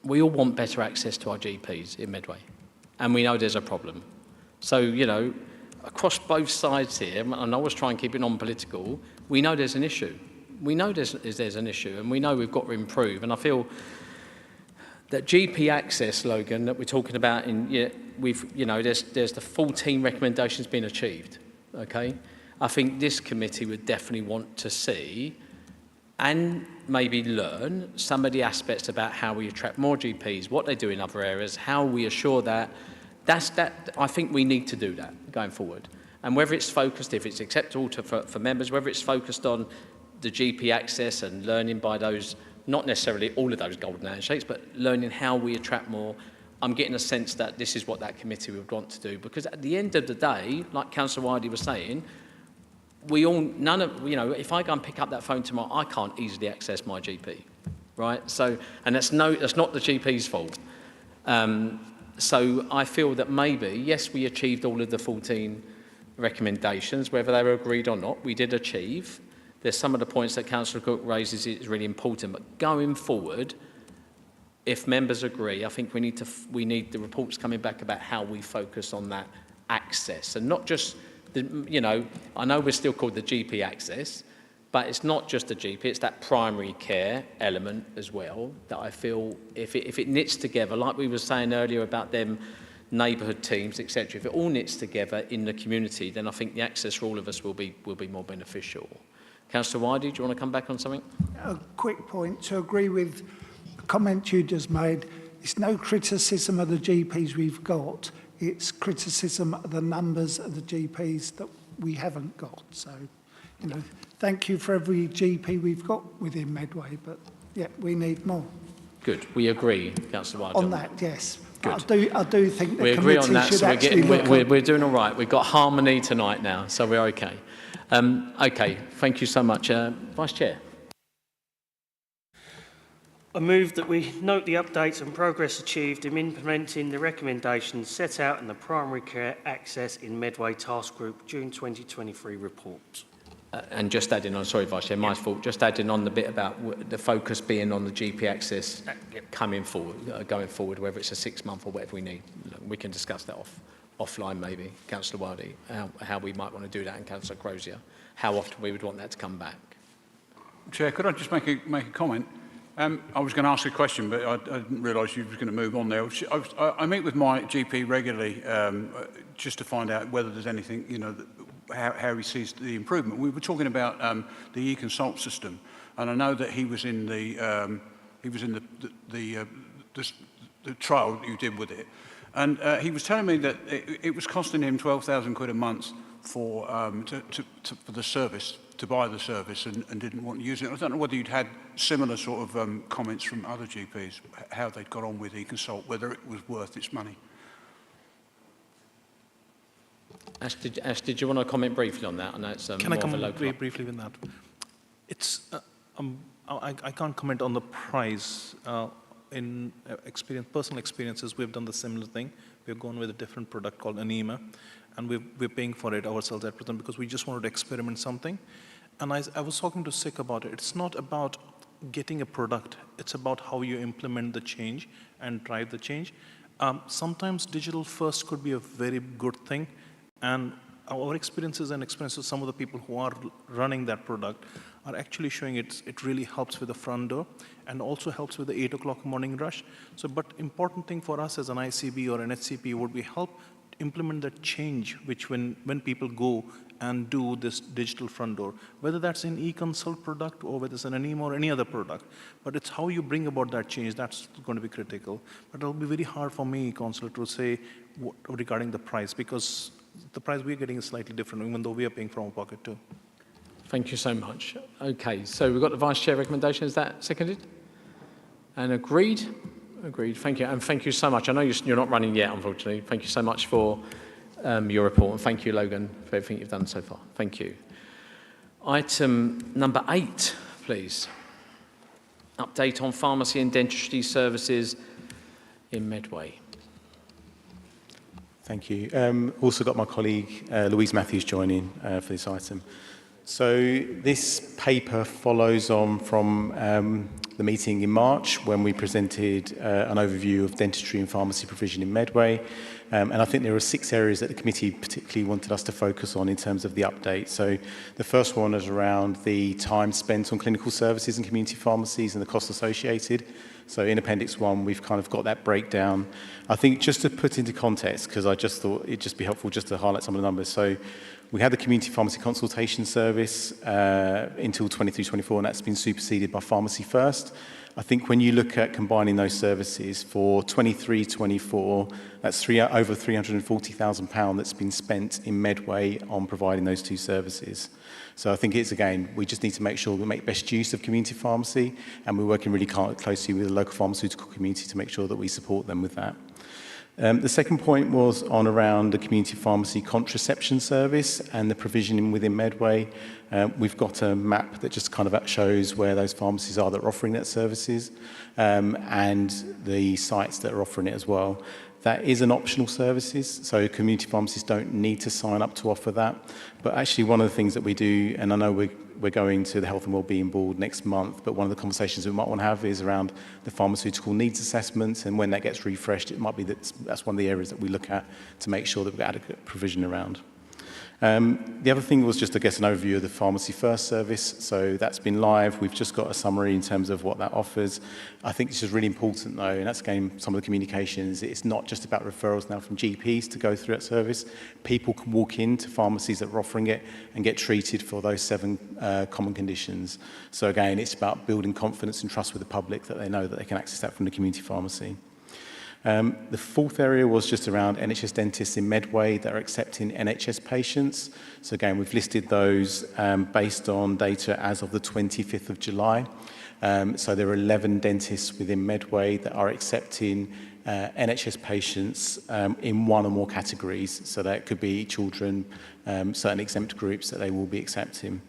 we all want better access to our GPs in Medway, and we know there's a problem. So, you know, across both sides here, and I always try and keep it non-political, we know there's an issue. We know there's an issue, and we know we've got to improve. And I feel that GP access, Logan, that we're talking about, there's the 14 recommendations being achieved. Okay, I think this committee would definitely want to see and maybe learn some of the aspects about how we attract more GPs, what they do in other areas, how we assure that. I think we need to do that going forward. And whether it's focused, if it's acceptable for members, whether it's focused on the GP access and learning by those, not necessarily all of those golden handshakes, but learning how we attract more. I'm getting a sense that this is what that committee would want to do, because at the end of the day, like Councillor Wiley was saying, if I go and pick up that phone tomorrow, I can't easily access my GP, right? So, and that's not the GP's fault. So I feel that maybe, yes, we achieved all of the 14 recommendations, whether they were agreed or not, we did achieve. There's some of the points that Councillor Cook raises is really important, but going forward, if members agree, I think we need the reports coming back about how we focus on that access, and not just I know we're still called the GP access, but it's not just the GP, it's that primary care element as well that I feel if it knits together, like we were saying earlier about them neighbourhood teams, etc. If it all knits together in the community, then I think the access for all of us will be more beneficial. Councillor Wiley, do you want to come back on something? A quick point to agree with a comment you just made. It's no criticism of the GPs we've got. It's criticism of the numbers of the GPs that we haven't got. So, thank you for every GP we've got within Medway, but yeah, we need more. Good. We agree, Councillor Wiley. On that, yes. Good. I do think the we agree committee on that, should so actually we're doing all right. We've got harmony tonight now, so we're okay. Okay, thank you so much. Vice Chair. I move that we note the updates and progress achieved in implementing the recommendations set out in the Primary Care Access in Medway Task Group June 2023 report. And just adding on, sorry Vice Chair, my fault, just adding on the bit about the focus being on the GP access going forward, whether it's a 6 month or whatever we need. We can discuss that offline maybe, Councillor Wiley, how we might want to do that, and Councillor Crozier, how often we would want that to come back. Chair, could I just make a comment? I was going to ask a question, but I didn't realise you were going to move on there. I meet with my GP regularly just to find out whether there's anything, how he sees the improvement. We were talking about the e-consult system, and I know that he was in the trial you did with it, and he was telling me that it was costing him £12,000 a month for the service, to buy the service, and didn't want to use it. I don't know whether you'd had similar sort of comments from other GPs, how they'd got on with e-consult, whether it was worth its money. Ash, did you want to comment briefly on that? I know it's Can I come very briefly with that? It's I can't comment on the price. In personal experiences, we've done the similar thing. We've gone with a different product called Anima, and we're paying for it ourselves at present because we just wanted to experiment something. And I was talking to Sick about it. It's not about getting a product. It's about how you implement the change and drive the change. Sometimes digital first could be a very good thing. And our experiences and experiences of some of the people who are running that product are actually showing it really helps with the front door and also helps with the 8 o'clock morning rush. So, but important thing for us as an ICB or an HCP would be help implement that change, which when people go and do this digital front door, whether that's an e-consult product or whether it's an Anima or any other product, but it's how you bring about that change that's going to be critical. But it'll be very hard for me, Councillor, to say regarding the price, because the price we're getting is slightly different, even though we are paying from our pocket too. Thank you so much. Okay, so we've got the Vice Chair recommendation. Is that seconded? And agreed? Agreed. Thank you. And thank you so much. I know you're not running yet, unfortunately. Thank you so much for your report. And thank you, Logan, for everything you've done so far. Thank you. Item number 8, please. Update on pharmacy and dentistry services in Medway. Thank you. Also got my colleague Louise Matthews joining for this item. So this paper follows on from the meeting in March when we presented an overview of dentistry and pharmacy provision in Medway. And I think there are 6 areas that the committee particularly wanted us to focus on in terms of the update. So the first one is around the time spent on clinical services and community pharmacies and the costs associated. So in Appendix 1, we've kind of got that breakdown. I think just to put into context, because I just thought it'd just be helpful just to highlight some of the numbers. So we had the community pharmacy consultation service until 23-24, and that's been superseded by Pharmacy First. I think when you look at combining those services for 23-24, that's over £340,000 that's been spent in Medway on providing those 2 services. So I think it's, again, we just need to make sure we make best use of community pharmacy, and we're working really closely with the local pharmaceutical community to make sure that we support them with that. The second point was on around the community pharmacy contraception service and the provisioning within Medway. We've got a map that just kind of shows where those pharmacies are that are offering that services and the sites that are offering it as well. That is an optional services, so community pharmacists don't need to sign up to offer that. But actually one of the things that we do, and I know we're going to the Health and Wellbeing Board next month, but one of the conversations we might want to have is around the pharmaceutical needs assessments, and when that gets refreshed, it might be that's one of the areas that we look at to make sure that we've got adequate provision around. The other thing was just, I guess, an overview of the Pharmacy First service. So that's been live. We've just got a summary in terms of what that offers. I think this is really important, though, and that's, again, some of the communications. It's not just about referrals now from GPs to go through that service. People can walk into pharmacies that are offering it and get treated for those 7 common conditions. So, again, it's about building confidence and trust with the public that they know that they can access that from the community pharmacy. The fourth area was just around NHS dentists in Medway that are accepting NHS patients. So again, we've listed those based on data as of the 25th of July. So there are 11 dentists within Medway that are accepting NHS patients in one or more categories. So that could be children, certain exempt groups that they will be accepting.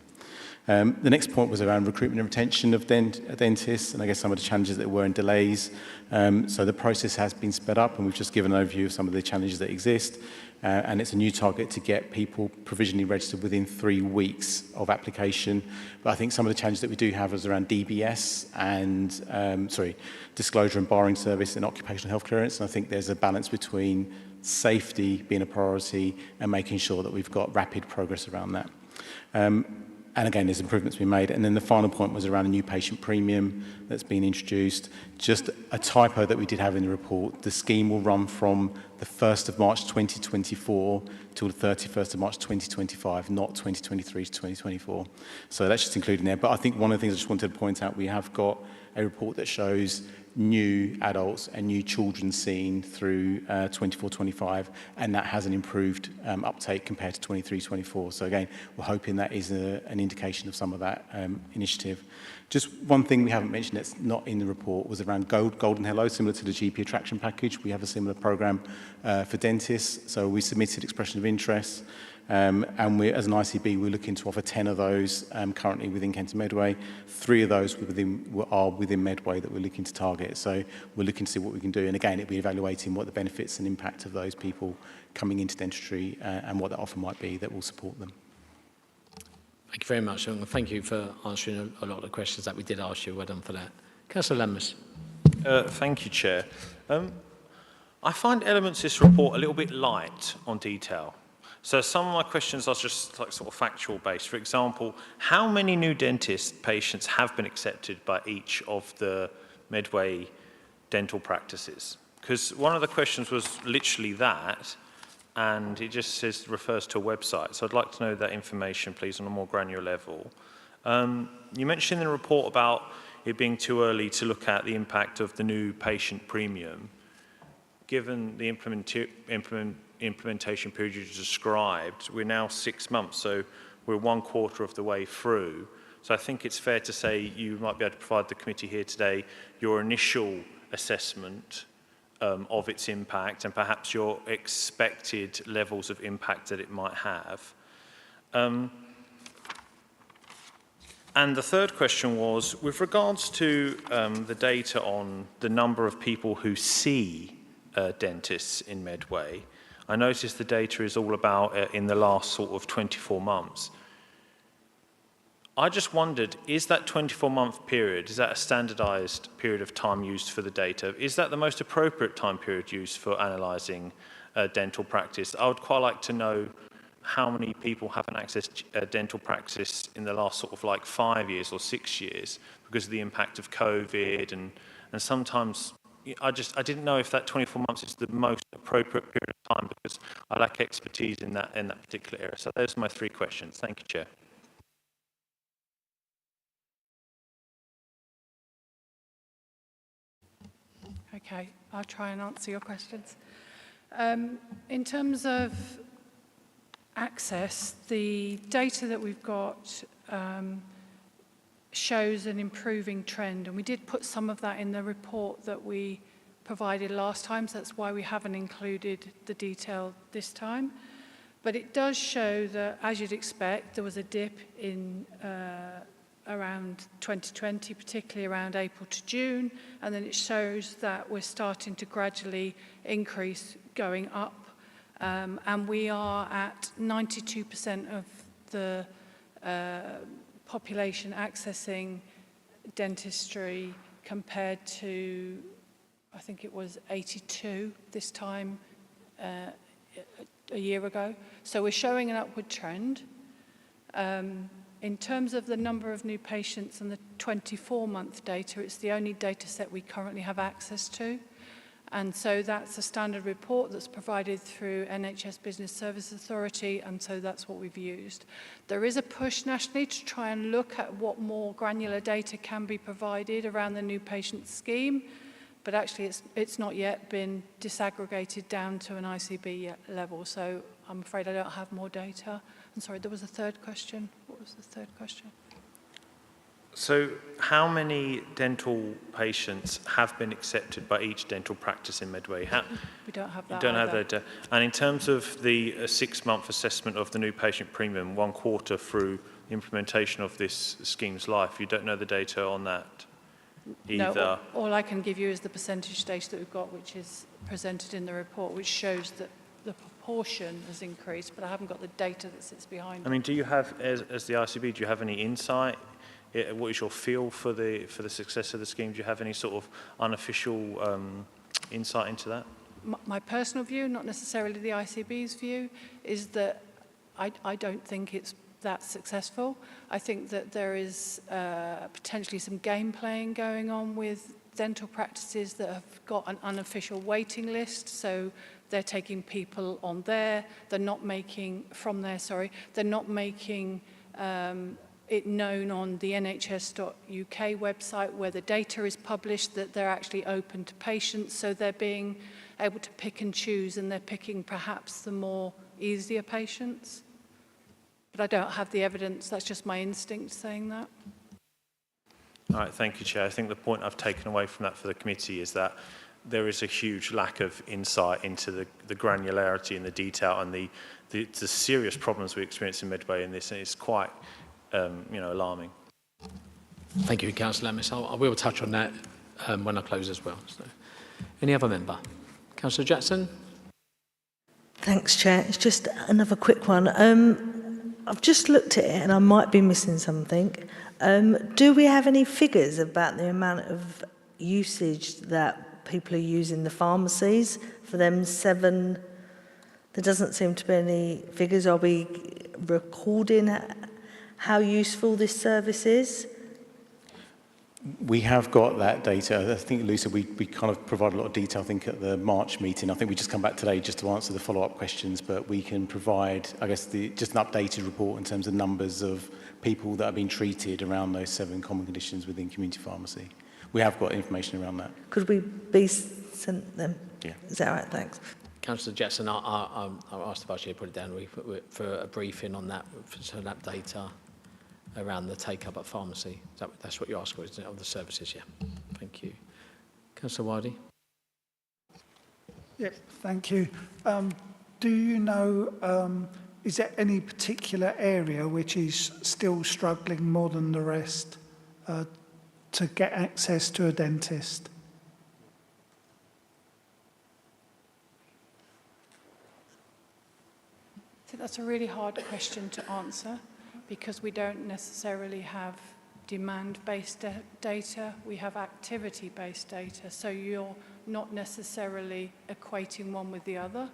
The next point was around recruitment and retention of dentists, and I guess some of the challenges that were in delays. So the process has been sped up, and we've just given an overview of some of the challenges that exist. And it's a new target to get people provisionally registered within 3 weeks of application. But I think some of the challenges that we do have is around DBS and, disclosure and barring service and occupational health clearance. And I think there's a balance between safety being a priority and making sure that we've got rapid progress around that. And again, there's improvements being made. And then the final point was around a new patient premium that's been introduced. Just a typo that we did have in the report. The scheme will run from the 1st of March 2024 till the 31st of March 2025, not 2023 to 2024. So that's just included in there. But I think one of the things I just wanted to point out, we have got a report that shows new adults and new children seen through 24-25, and that has an improved uptake compared to 23-24. So again, we're hoping that is an indication of some of that initiative. Just one thing we haven't mentioned that's not in the report was around Golden Hello, similar to the GP attraction package. We have a similar program for dentists. So we submitted expression of interest. And we, as an ICB, we're looking to offer 10 of those currently within Kent and Medway. 3 of those are within Medway that we're looking to target. So we're looking to see what we can do. And again, it'll be evaluating what the benefits and impact of those people coming into dentistry and what that offer might be that will support them. Thank you very much, and thank you for answering a lot of the questions that we did ask you. Well done for that. Councillor Lammas. Thank you, Chair. I find elements of this report a little bit light on detail. So some of my questions are just like sort of factual based. For example, how many new dentist patients have been accepted by each of the Medway dental practices? Because one of the questions was literally that, and it just refers to a website. So I'd like to know that information, please, on a more granular level. You mentioned in the report about it being too early to look at the impact of the new patient premium. Given the implementation period you described, we're now 6 months, so we're 1/4 of the way through. So I think it's fair to say you might be able to provide the committee here today your initial assessment of its impact and perhaps your expected levels of impact that it might have. And the third question was, with regards to the data on the number of people who see dentists in Medway, I noticed the data is all about in the last sort of 24 months. I just wondered, is that 24-month period, is that a standardised period of time used for the data? Is that the most appropriate time period used for analysing dental practice? I would quite like to know how many people haven't accessed dental practice in the last sort of like 5 years or 6 years because of the impact of COVID, and sometimes I didn't know if that 24 months is the most appropriate period of time because I lack expertise in that particular area. So those are my three questions. Thank you, Chair. Okay, I'll try and answer your questions. In terms of access, the data that we've got shows an improving trend, and we did put some of that in the report that we provided last time, so that's why we haven't included the detail this time. But it does show that, as you'd expect, there was a dip in around 2020, particularly around April to June, and then it shows that we're starting to gradually increase going up. And we are at 92% of the population accessing dentistry compared to, I think it was 82 this time a year ago. So we're showing an upward trend. In terms of the number of new patients and the 24-month data, it's the only data set we currently have access to. And so that's a standard report that's provided through NHS Business Services Authority, and so that's what we've used. There is a push nationally to try and look at what more granular data can be provided around the new patient scheme, but actually it's not yet been disaggregated down to an ICB level, so I'm afraid I don't have more data. I'm sorry, there was a third question. What was the third question? So how many dental patients have been accepted by each dental practice in Medway? We don't have that. You don't have that data. And in terms of the 6-month assessment of the new patient premium, 1 quarter through the implementation of this scheme's life, you don't know the data on that either? No, all I can give you is the percentage data that we've got, which is presented in the report, which shows that the proportion has increased, but I haven't got the data that sits behind it. I mean, do you have, as the ICB, do you have any insight? What is your feel for the success of the scheme? Do you have any sort of unofficial insight into that? My personal view, not necessarily the ICB's view, is that I don't think it's that successful. I think that there is potentially some game playing going on with dental practices that have got an unofficial waiting list, so they're taking people on there. They're not making, from there, sorry, they're not making it known on the nhs.uk website where the data is published that they're actually open to patients, so they're being able to pick and choose, and they're picking perhaps the more easier patients. But I don't have the evidence, that's just my instinct saying that. All right, thank you, Chair. I think the point I've taken away from that for the committee is that there is a huge lack of insight into the granularity and the detail and the serious problems we experience in Medway in this, and it's quite alarming. Thank you, Councillor Amis. I will touch on that when I close as well. So, any other member? Councillor Jackson? Thanks, Chair. It's just another quick one. I've just looked at it and I might be missing something. Do we have any figures about the amount of usage that people are using the pharmacies for them 7? There doesn't seem to be any figures. Are we recording how useful this service is? We have got that data. I think, Lisa, we kind of provide a lot of detail, I think, at the March meeting. I think we just come back today just to answer the follow-up questions, but we can provide, I guess, just an updated report in terms of numbers of people that have been treated around those 7 common conditions within community pharmacy. We have got information around that. Could we be sent them? Yeah. Is that right? Thanks. Councillor Jackson, I'll ask the Vice Chair to put it down for a briefing on that, for that data around the take-up at pharmacy. That's what you asked for, isn't it, of the services? Yeah. Thank you. Councillor Wiley. Yes, thank you. Do you know is there any particular area which is still struggling more than the rest to get access to a dentist? So that's a really hard question to answer because we don't necessarily have demand-based data, we have activity-based data, so you're not necessarily equating one with the other.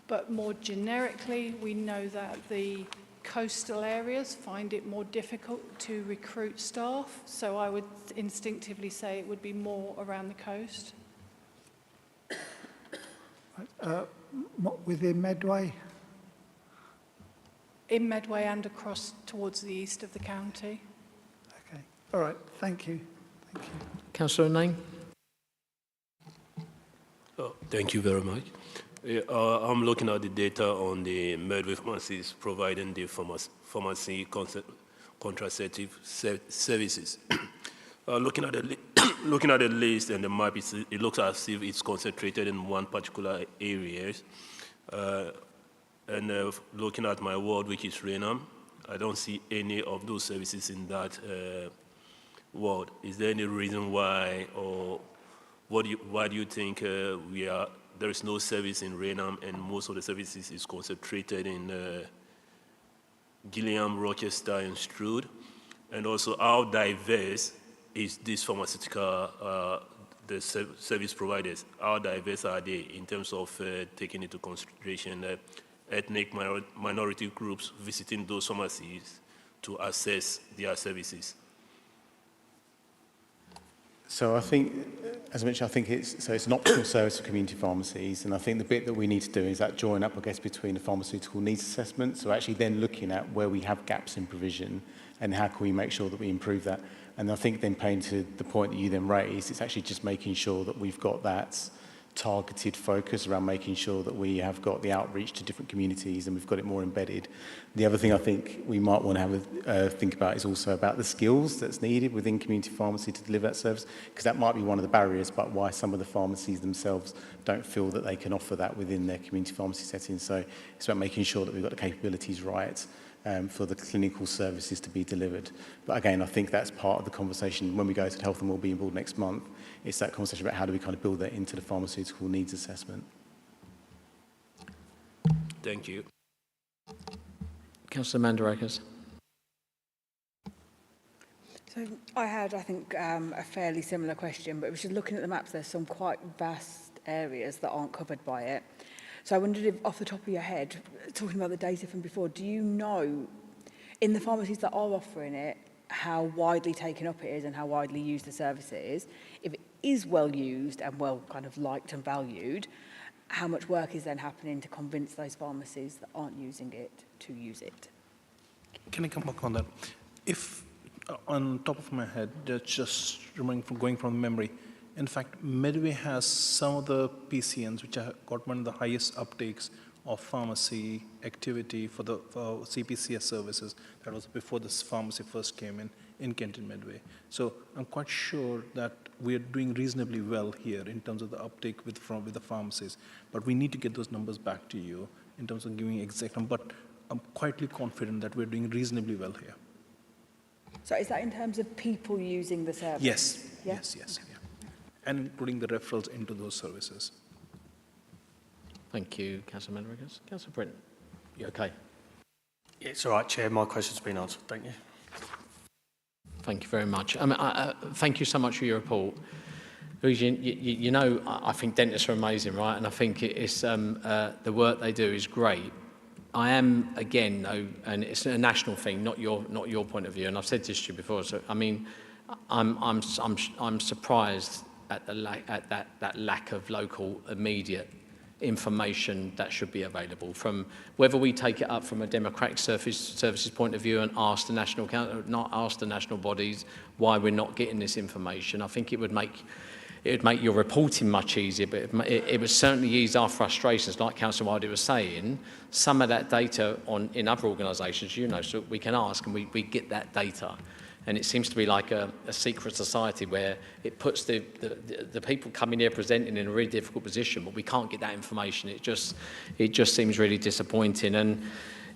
But more generically, we know that the coastal areas find it more difficult to recruit staff, so I would instinctively say it would be more around the coast. Within Medway? In Medway and across towards the east of the county. Okay, all right, thank you. Thank you. Councillor Name. Thank you very much. I'm looking at the data on the Medway pharmacies providing the pharmacy contraceptive services. Looking at the list and the map, it looks as if it's concentrated in one particular area. And looking at my ward, which is Rainham, I don't see any of those services in that ward. Is there any reason why, or why do you think there is no service in Rainham and most of the services is concentrated in Gillingham, Rochester, and Stroud? And also, how diverse is this pharmaceutical, the service providers? How diverse are they in terms of taking into consideration ethnic minority groups visiting those pharmacies to access their services? So I think, as I mentioned, I think it's an optional service for community pharmacies, and I think the bit that we need to do is that join up, I guess, between the pharmaceutical needs assessment, so actually then looking at where we have gaps in provision and how can we make sure that we improve that. And I think then paying to the point that you then raised, it's actually just making sure that we've got that targeted focus around making sure that we have got the outreach to different communities and we've got it more embedded. The other thing I think we might want to have a think about is also about the skills that's needed within community pharmacy to deliver that service, because that might be one of the barriers, but why some of the pharmacies themselves don't feel that they can offer that within their community pharmacy setting. So it's about making sure that we've got the capabilities right for the clinical services to be delivered. But again, I think that's part of the conversation when we go to the Health and Wellbeing Board next month. It's that conversation about how do we kind of build that into the pharmaceutical needs assessment. Thank you. Councillor Mandarakis. So I had, I think, a fairly similar question, but it was just looking at the maps, there's some quite vast areas that aren't covered by it. So I wondered if, off the top of your head, talking about the data from before, do you know, in the pharmacies that are offering it, how widely taken up it is and how widely used the service is? If it is well used and well kind of liked and valued, how much work is then happening to convince those pharmacies that aren't using it to use it? Can I come back on that? If, on top of my head, just remembering from going from memory, in fact, Medway has some of the PCNs which have got one of the highest uptakes of pharmacy activity for the CPCS services. That was before this pharmacy first came in Kent and Medway. So I'm quite sure that we are doing reasonably well here in terms of the uptake with the pharmacies. But we need to get those numbers back to you in terms of giving exact numbers. But I'm quietly confident that we're doing reasonably well here. So is that in terms of people using the service? Yes, yeah? yes. Yeah. And including the referrals into those services. Thank you, Councillor Mandarakis. Councillor Britton, you okay? Yeah, it's all right, Chair. My question's been answered. Thank you. Thank you very much. Thank you so much for your report. You know, I think dentists are amazing, right? And I think it's the work they do is great. I am, again, though, and it's a national thing, not your point of view. And I've said this to you before. So I mean, I'm surprised at that lack of local immediate information that should be available, from whether we take it up from a democratic services point of view and ask the national bodies why we're not getting this information. I think it would make your reporting much easier, but it would certainly ease our frustrations. Like Councillor Wilder was saying, some of that data in other organisations, you know, so we can ask and we get that data. And it seems to be like a secret society where it puts the people coming here presenting in a really difficult position, but we can't get that information. It just seems really disappointing. And,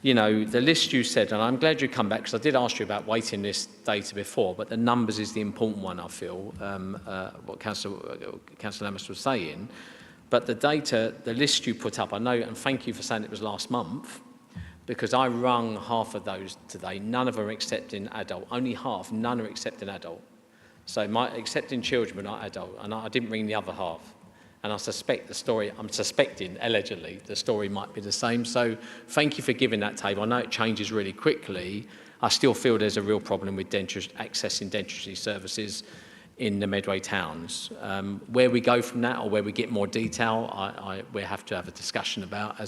you know, the list you said, and I'm glad you come back, because I did ask you about waiting list data before, but the numbers is the important one, I feel, what Councillor Amos was saying. But the data, the list you put up, I know, and thank you for saying it was last month, because I rung half of those today. None of them are accepting adult. Only half, none are accepting adult. So my accepting children but not adult, and I didn't ring the other half. And I suspect the story, I'm suspecting, allegedly, the story might be the same. So thank you for giving that table. I know it changes really quickly. I still feel there's a real problem with accessing dentistry services in the Medway towns. Where we go from that, or where we get more detail, we have to have a discussion about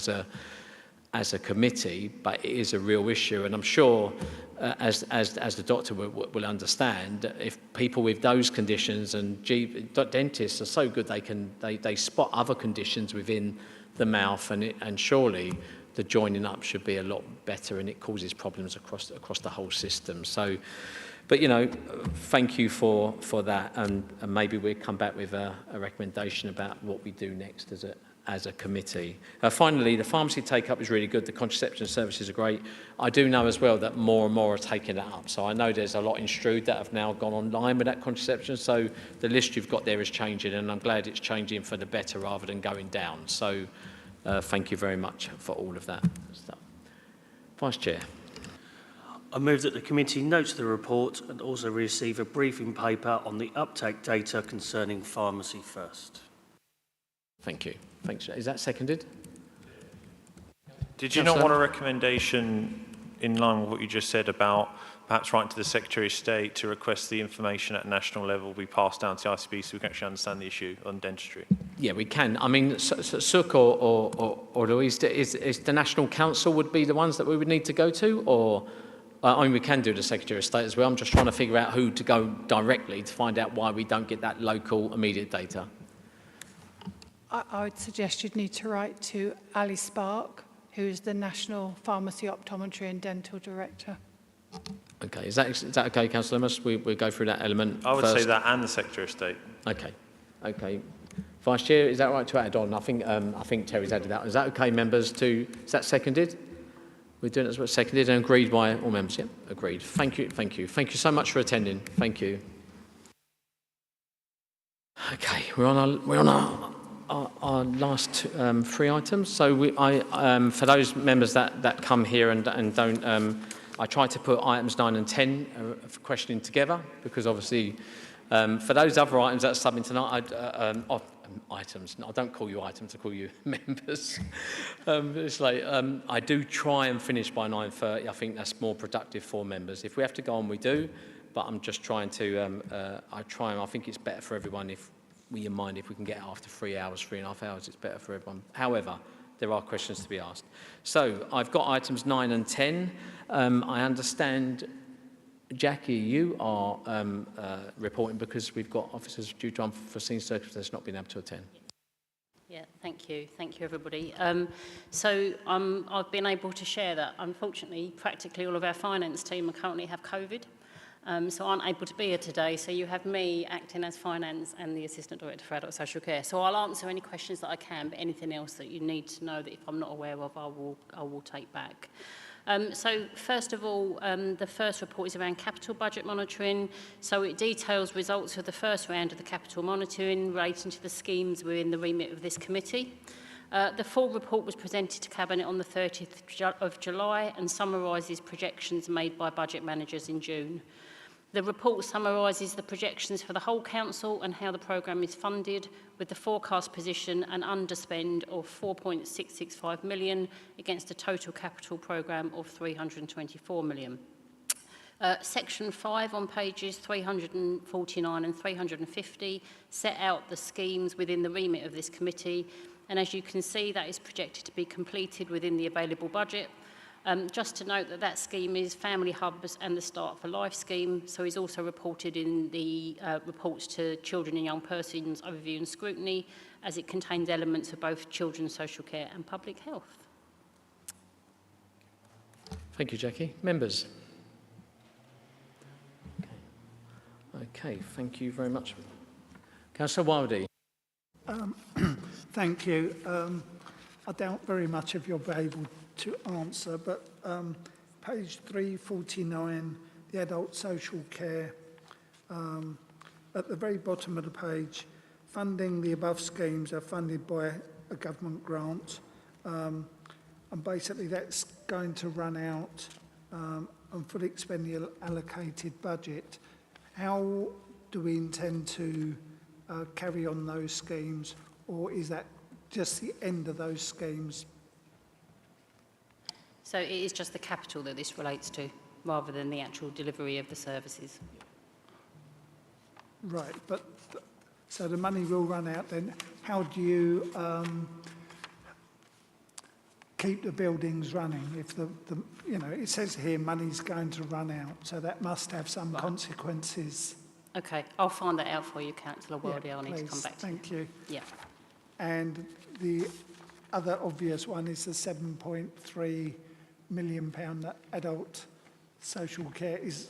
as a committee, but it is a real issue, and I'm sure, as the doctor will understand, if people with those conditions, and dentists are so good, they spot other conditions within the mouth, and surely the joining up should be a lot better, and it causes problems across the whole system. So, but you know, thank you for that, and maybe we'll come back with a recommendation about what we do next as a committee. Finally, the pharmacy take-up is really good. The contraception services are great. I do know as well that more and more are taking that up. So I know there's a lot in Stroud that have now gone online with that contraception. So the list you've got there is changing, and I'm glad it's changing for the better rather than going down. So thank you very much for all of that stuff. Vice Chair. I move that the committee notes the report and also receive a briefing paper on the uptake data concerning Pharmacy First. Thank you. Thanks. Is that seconded? Did you not want a recommendation in line with what you just said about perhaps writing to the Secretary of State to request the information at national level be passed down to ICB so we can actually understand the issue on dentistry? Yeah, we can. I mean, Suk or Louise, is the National Council would be the ones that we would need to go to, or I mean, we can do the Secretary of State as well. I'm just trying to figure out who to go directly to find out why we don't get that local immediate data. I would suggest you'd need to write to Ali Spark, who is the National Pharmacy, Optometry and Dental Director. Okay, is that okay, Councillor Amos? We'll go through that element I would first. say that and the Secretary of State. Okay, okay. Vice Chair, is that right to add on? I think Terry's added that. Is that okay, members? Is that seconded? We're doing it as well, seconded and agreed by all members. Yep, agreed. Thank you, thank you, thank you so much for attending. Thank you. Okay, we're on our last three items. So for those members that come here and don't, I tried to put items 9 and 10 for questioning together, because obviously for those other items that's something tonight, items. No, I don't call you items, I call you members. It's like I do try and finish by 9:30. I think that's more productive for members. If we have to go on, we do. But I'm just trying to. I think it's better for everyone if we mind if we can get it after 3 hours, 3.5 hours. It's better for everyone. However, there are questions to be asked. So I've got items 9 and 10. I understand, Jackie, you are reporting because we've got officers due to unforeseen circumstances not being able to attend. Yeah, thank you. Thank you, everybody. So I've been able to share that. Unfortunately, practically all of our finance team currently have COVID, so aren't able to be here today. So you have me acting as finance and the Assistant Director for Adult Social Care. So I'll answer any questions that I can, but anything else that you need to know that if I'm not aware of, I will take back. So first of all, the first report is around capital budget monitoring. So it details results of the first round of the capital monitoring relating to the schemes within the remit of this committee. The full report was presented to Cabinet on the 30th of July and summarises projections made by budget managers in June. The report summarises the projections for the whole council and how the programme is funded, with the forecast position an underspend of 4.665 million against a total capital programme of 324 million. Section 5 on pages 349 and 350 set out the schemes within the remit of this committee, and as you can see, that is projected to be completed within the available budget. Just to note that scheme is Family Hubs and the Start for Life scheme, so is also reported in the reports to Children and Young Persons Overview and Scrutiny, as it contains elements of both children's social care and public health. Thank you, Jackie. Members? Okay. Okay, thank you very much. Councillor Wildey. Thank you. I doubt very much if you'll be able to answer, but page 349, the adult social care, at the very bottom of the page, funding the above schemes are funded by a government grant, and basically that's going to run out and fully expend the allocated budget. How do we intend to carry on those schemes, or is that just the end of those schemes? So it is just the capital that this relates to, rather than the actual delivery of the services. Right, but so the money will run out then. How do you keep the buildings running if it says here money's going to run out, so that must have some consequences. Okay, I'll find that out for you, Councillor Wildey. Yeah, I'll need to come back to you. Thank you. Yeah. And the other obvious one is the £7.3 million adult social care is,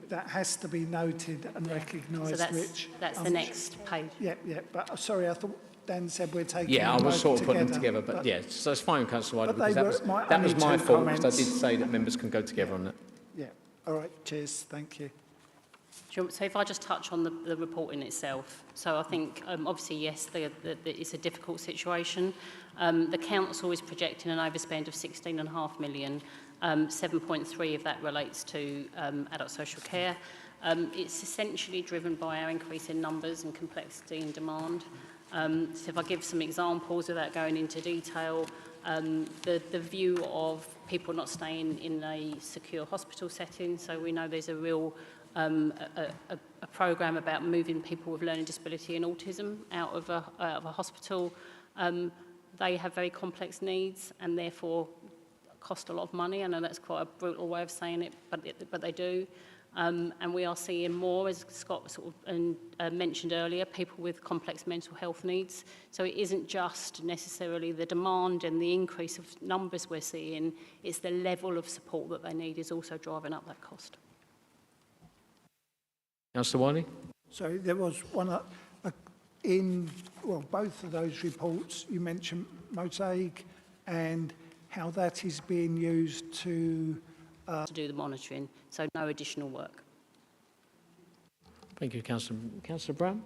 that has to be noted and recognised. So that's the next page. Yeah, but sorry, I thought Dan said we're taking Yeah, I was sort of putting them together, but yeah, so it's fine, Councillor Wildey, because that was my fault, because I comments. did say that members can go together on that. Yeah, all right, cheers, thank you. So if I just touch on the report in itself. So I think, obviously, yes, it's a difficult situation. The council is projecting an overspend of £16.5 million. 7.3 of that relates to adult social care. It's essentially driven by our increase in numbers and complexity and demand. So if I give some examples without going into detail, the view of people not staying in a secure hospital setting. So we know there's a real a programme about moving people with learning disability and autism out of a hospital. They have very complex needs and therefore cost a lot of money. I know that's quite a brutal way of saying it, but they do. And we are seeing more, as Scott sort of mentioned earlier, people with complex mental health needs. So it isn't just necessarily the demand and the increase of numbers we're seeing, it's the level of support that they need is also driving up that cost. Councillor Wiley? So there was one in both of those reports you mentioned Mosaic and how that is being used to do the monitoring, so no additional work. Thank you, Councillor Brown.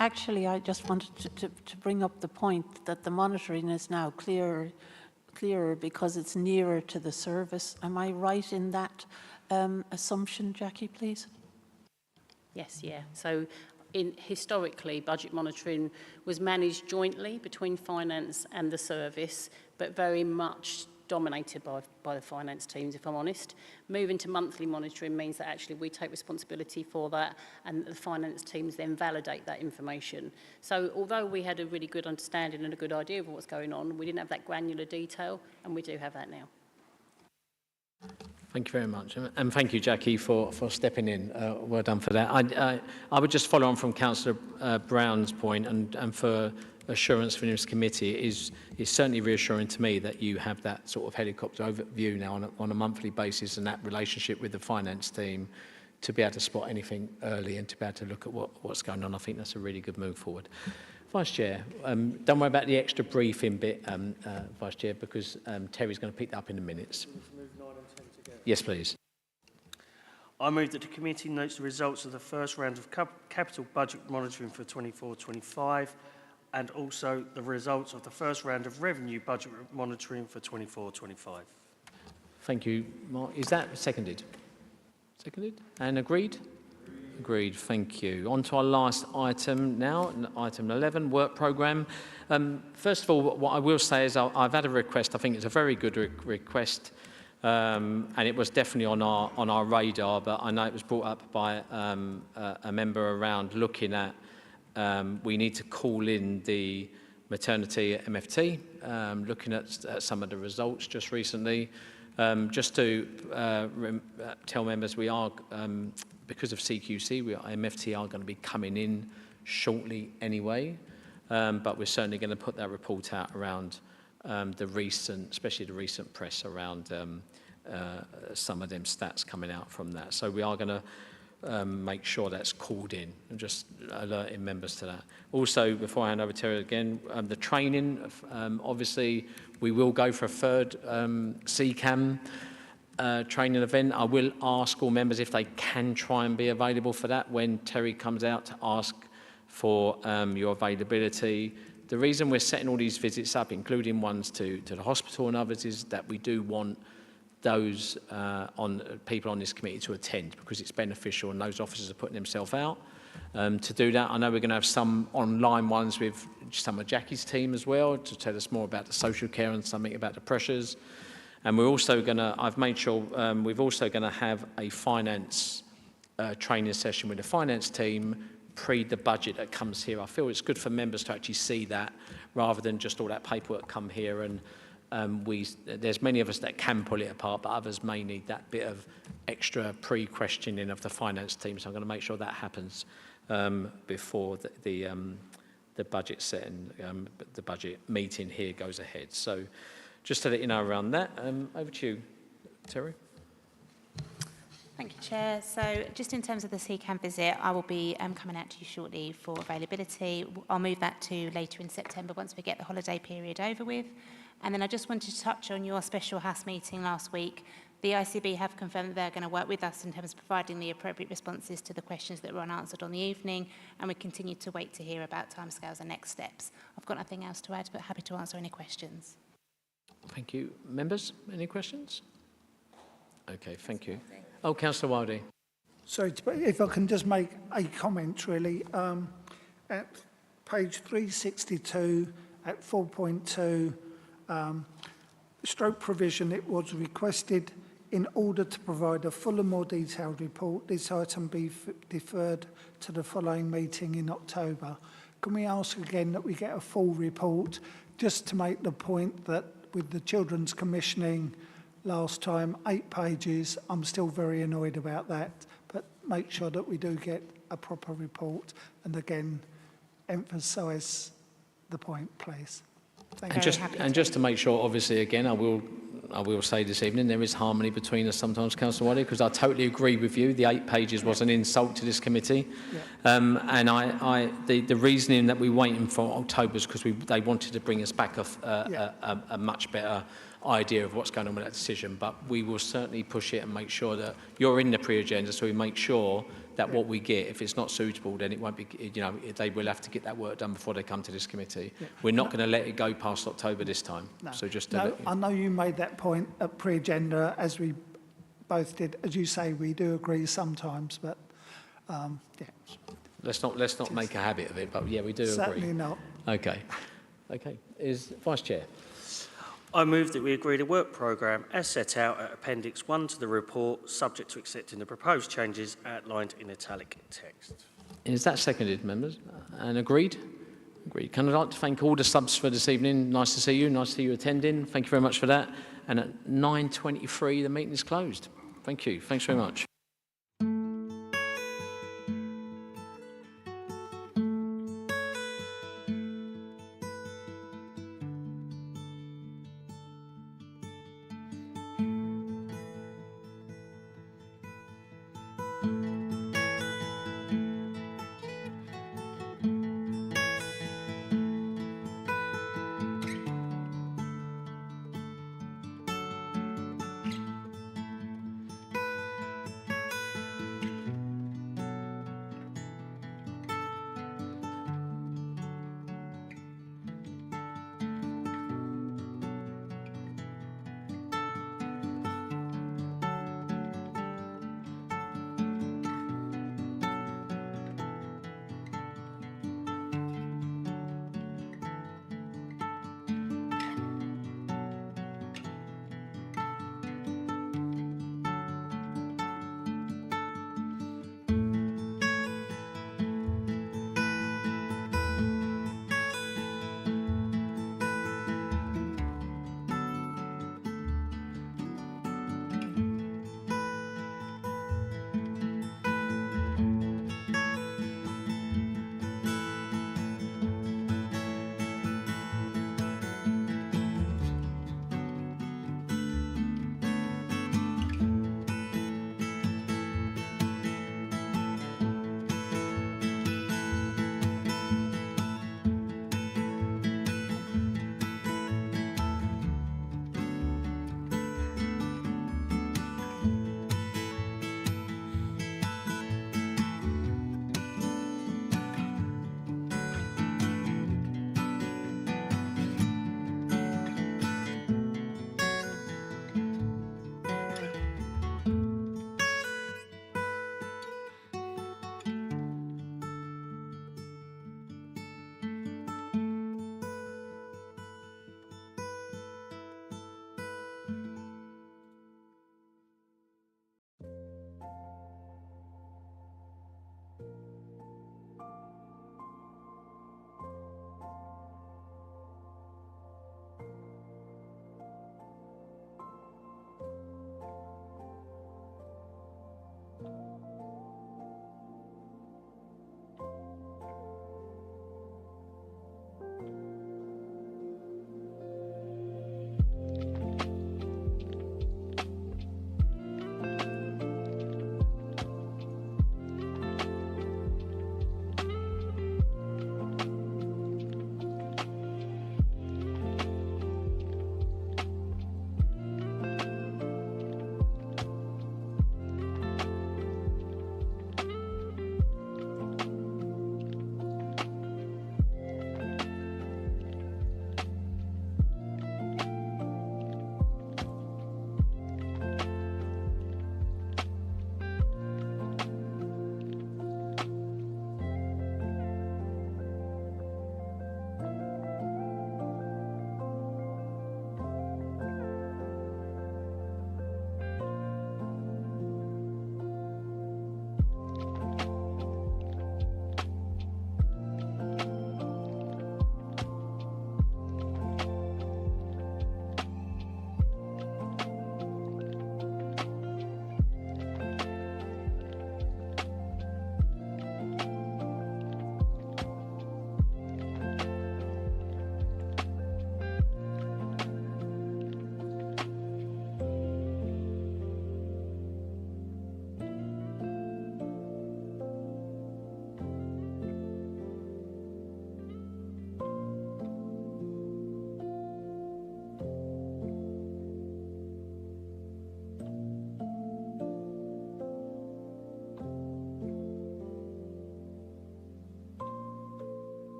Actually, I just wanted to bring up the point that the monitoring is now clearer because it's nearer to the service. Am I right in that assumption, Jackie, please? Yes, yeah. So historically, budget monitoring was managed jointly between finance and the service, but very much dominated by the finance teams, if I'm honest. Moving to monthly monitoring means that actually we take responsibility for that and the finance teams then validate that information. So although we had a really good understanding and a good idea of what's going on, we didn't have that granular detail, and we do have that now. Thank you very much. And thank you, Jackie, for stepping in. Well done for that. I would just follow on from Councillor Brown's point and for assurance from this committee is certainly reassuring to me that you have that sort of helicopter overview now on a monthly basis and that relationship with the finance team to be able to spot anything early and to be able to look at what's going on. I think that's a really good move forward. Vice Chair, don't worry about the extra briefing bit, Vice Chair, because Terry's going to pick that up in the minutes. Yes, please. I move that the committee notes the results of the first round of capital budget monitoring for 24-25 and also the results of the first round of revenue budget monitoring for 24-25. Thank you, Mark. Is that seconded? Seconded? And agreed? Agreed, thank you. On to our last item now, item 11, work programme. First of all, what I will say is I've had a request. I think it's a very good request. And it was definitely on our radar, but I know it was brought up by a member around looking at we need to call in the maternity MFT, looking at some of the results just recently. Just to tell members, we are, because of CQC, MFT are going to be coming in shortly anyway, but we're certainly going to put that report out around the recent, especially the recent press around some of them stats coming out from that. So we are going to make sure that's called in and just alerting members to that. Also, before I hand over to Terry again, the training, obviously we will go for a third CCAM training event. I will ask all members if they can try and be available for that when Terry comes out to ask for your availability. The reason we're setting all these visits up, including ones to the hospital and others, is that we do want those people on this committee to attend because it's beneficial and those officers are putting themselves out. To do that, I know we're going to have some online ones with some of Jackie's team as well to tell us more about the social care and something about the pressures. And we're also going to, I've made sure, we're also going to have a finance training session with the finance team pre the budget that comes here. I feel it's good for members to actually see that rather than just all that paperwork come here and there's many of us that can pull it apart, but others may need that bit of extra pre-questioning of the finance team. So I'm going to make sure that happens before the budget setting, the budget meeting here goes ahead. So just to let you know around that, over to you, Terry. Thank you, Chair. So just in terms of the CCAM visit, I will be coming out to you shortly for availability. I'll move that to later in September once we get the holiday period over with. And then I just wanted to touch on your special HAS meeting last week. The ICB have confirmed that they're going to work with us in terms of providing the appropriate responses to the questions that were unanswered on the evening, and we continue to wait to hear about timescales and next steps. I've got nothing else to add, but happy to answer any questions. Thank you. Members, any questions? Okay, thank you. Oh, Councillor Wildey. Sorry, if I can just make a comment, really. At page 362, at 4.2, stroke provision, it was requested in order to provide a full and more detailed report, this item be deferred to the following meeting in October. Can we ask again that we get a full report, just to make the point that with the Children's Commissioning last time, 8 pages, I'm still very annoyed about that, but make sure that we do get a proper report and again, emphasise the point, please. Thank you. And just to make sure, obviously, again, I will say this evening, there is harmony between us sometimes, Councillor Wadley, because I totally agree with you. The 8 pages was an insult to this committee. Yeah. And the reasoning that we're waiting for October is because they wanted to bring us back a much better idea of what's going on with that decision. But we will certainly push it and make sure that you're in the pre-agenda, so we make sure that what we get, if it's not suitable, then it won't be, they will have to get that work done before they come to this committee. Yeah. We're not going to let it go past October this time. No. So just to I know you made that point at pre-agenda, as we both did. As you say, we do agree sometimes, but yeah. Let's not make a habit of it, but yeah, we do Certainly agree. Not. Okay. Okay. Is Vice Chair? I move that we agree the work programme as set out at Appendix 1 to the report, subject to accepting the proposed changes outlined in italic text. Is that seconded, members? And agreed? Agreed. Can I like to thank all the subs for this evening. Nice to see you. Nice to see you attending. Thank you very much for that. And at 9:23, the meeting is closed. Thank you. Thanks very much.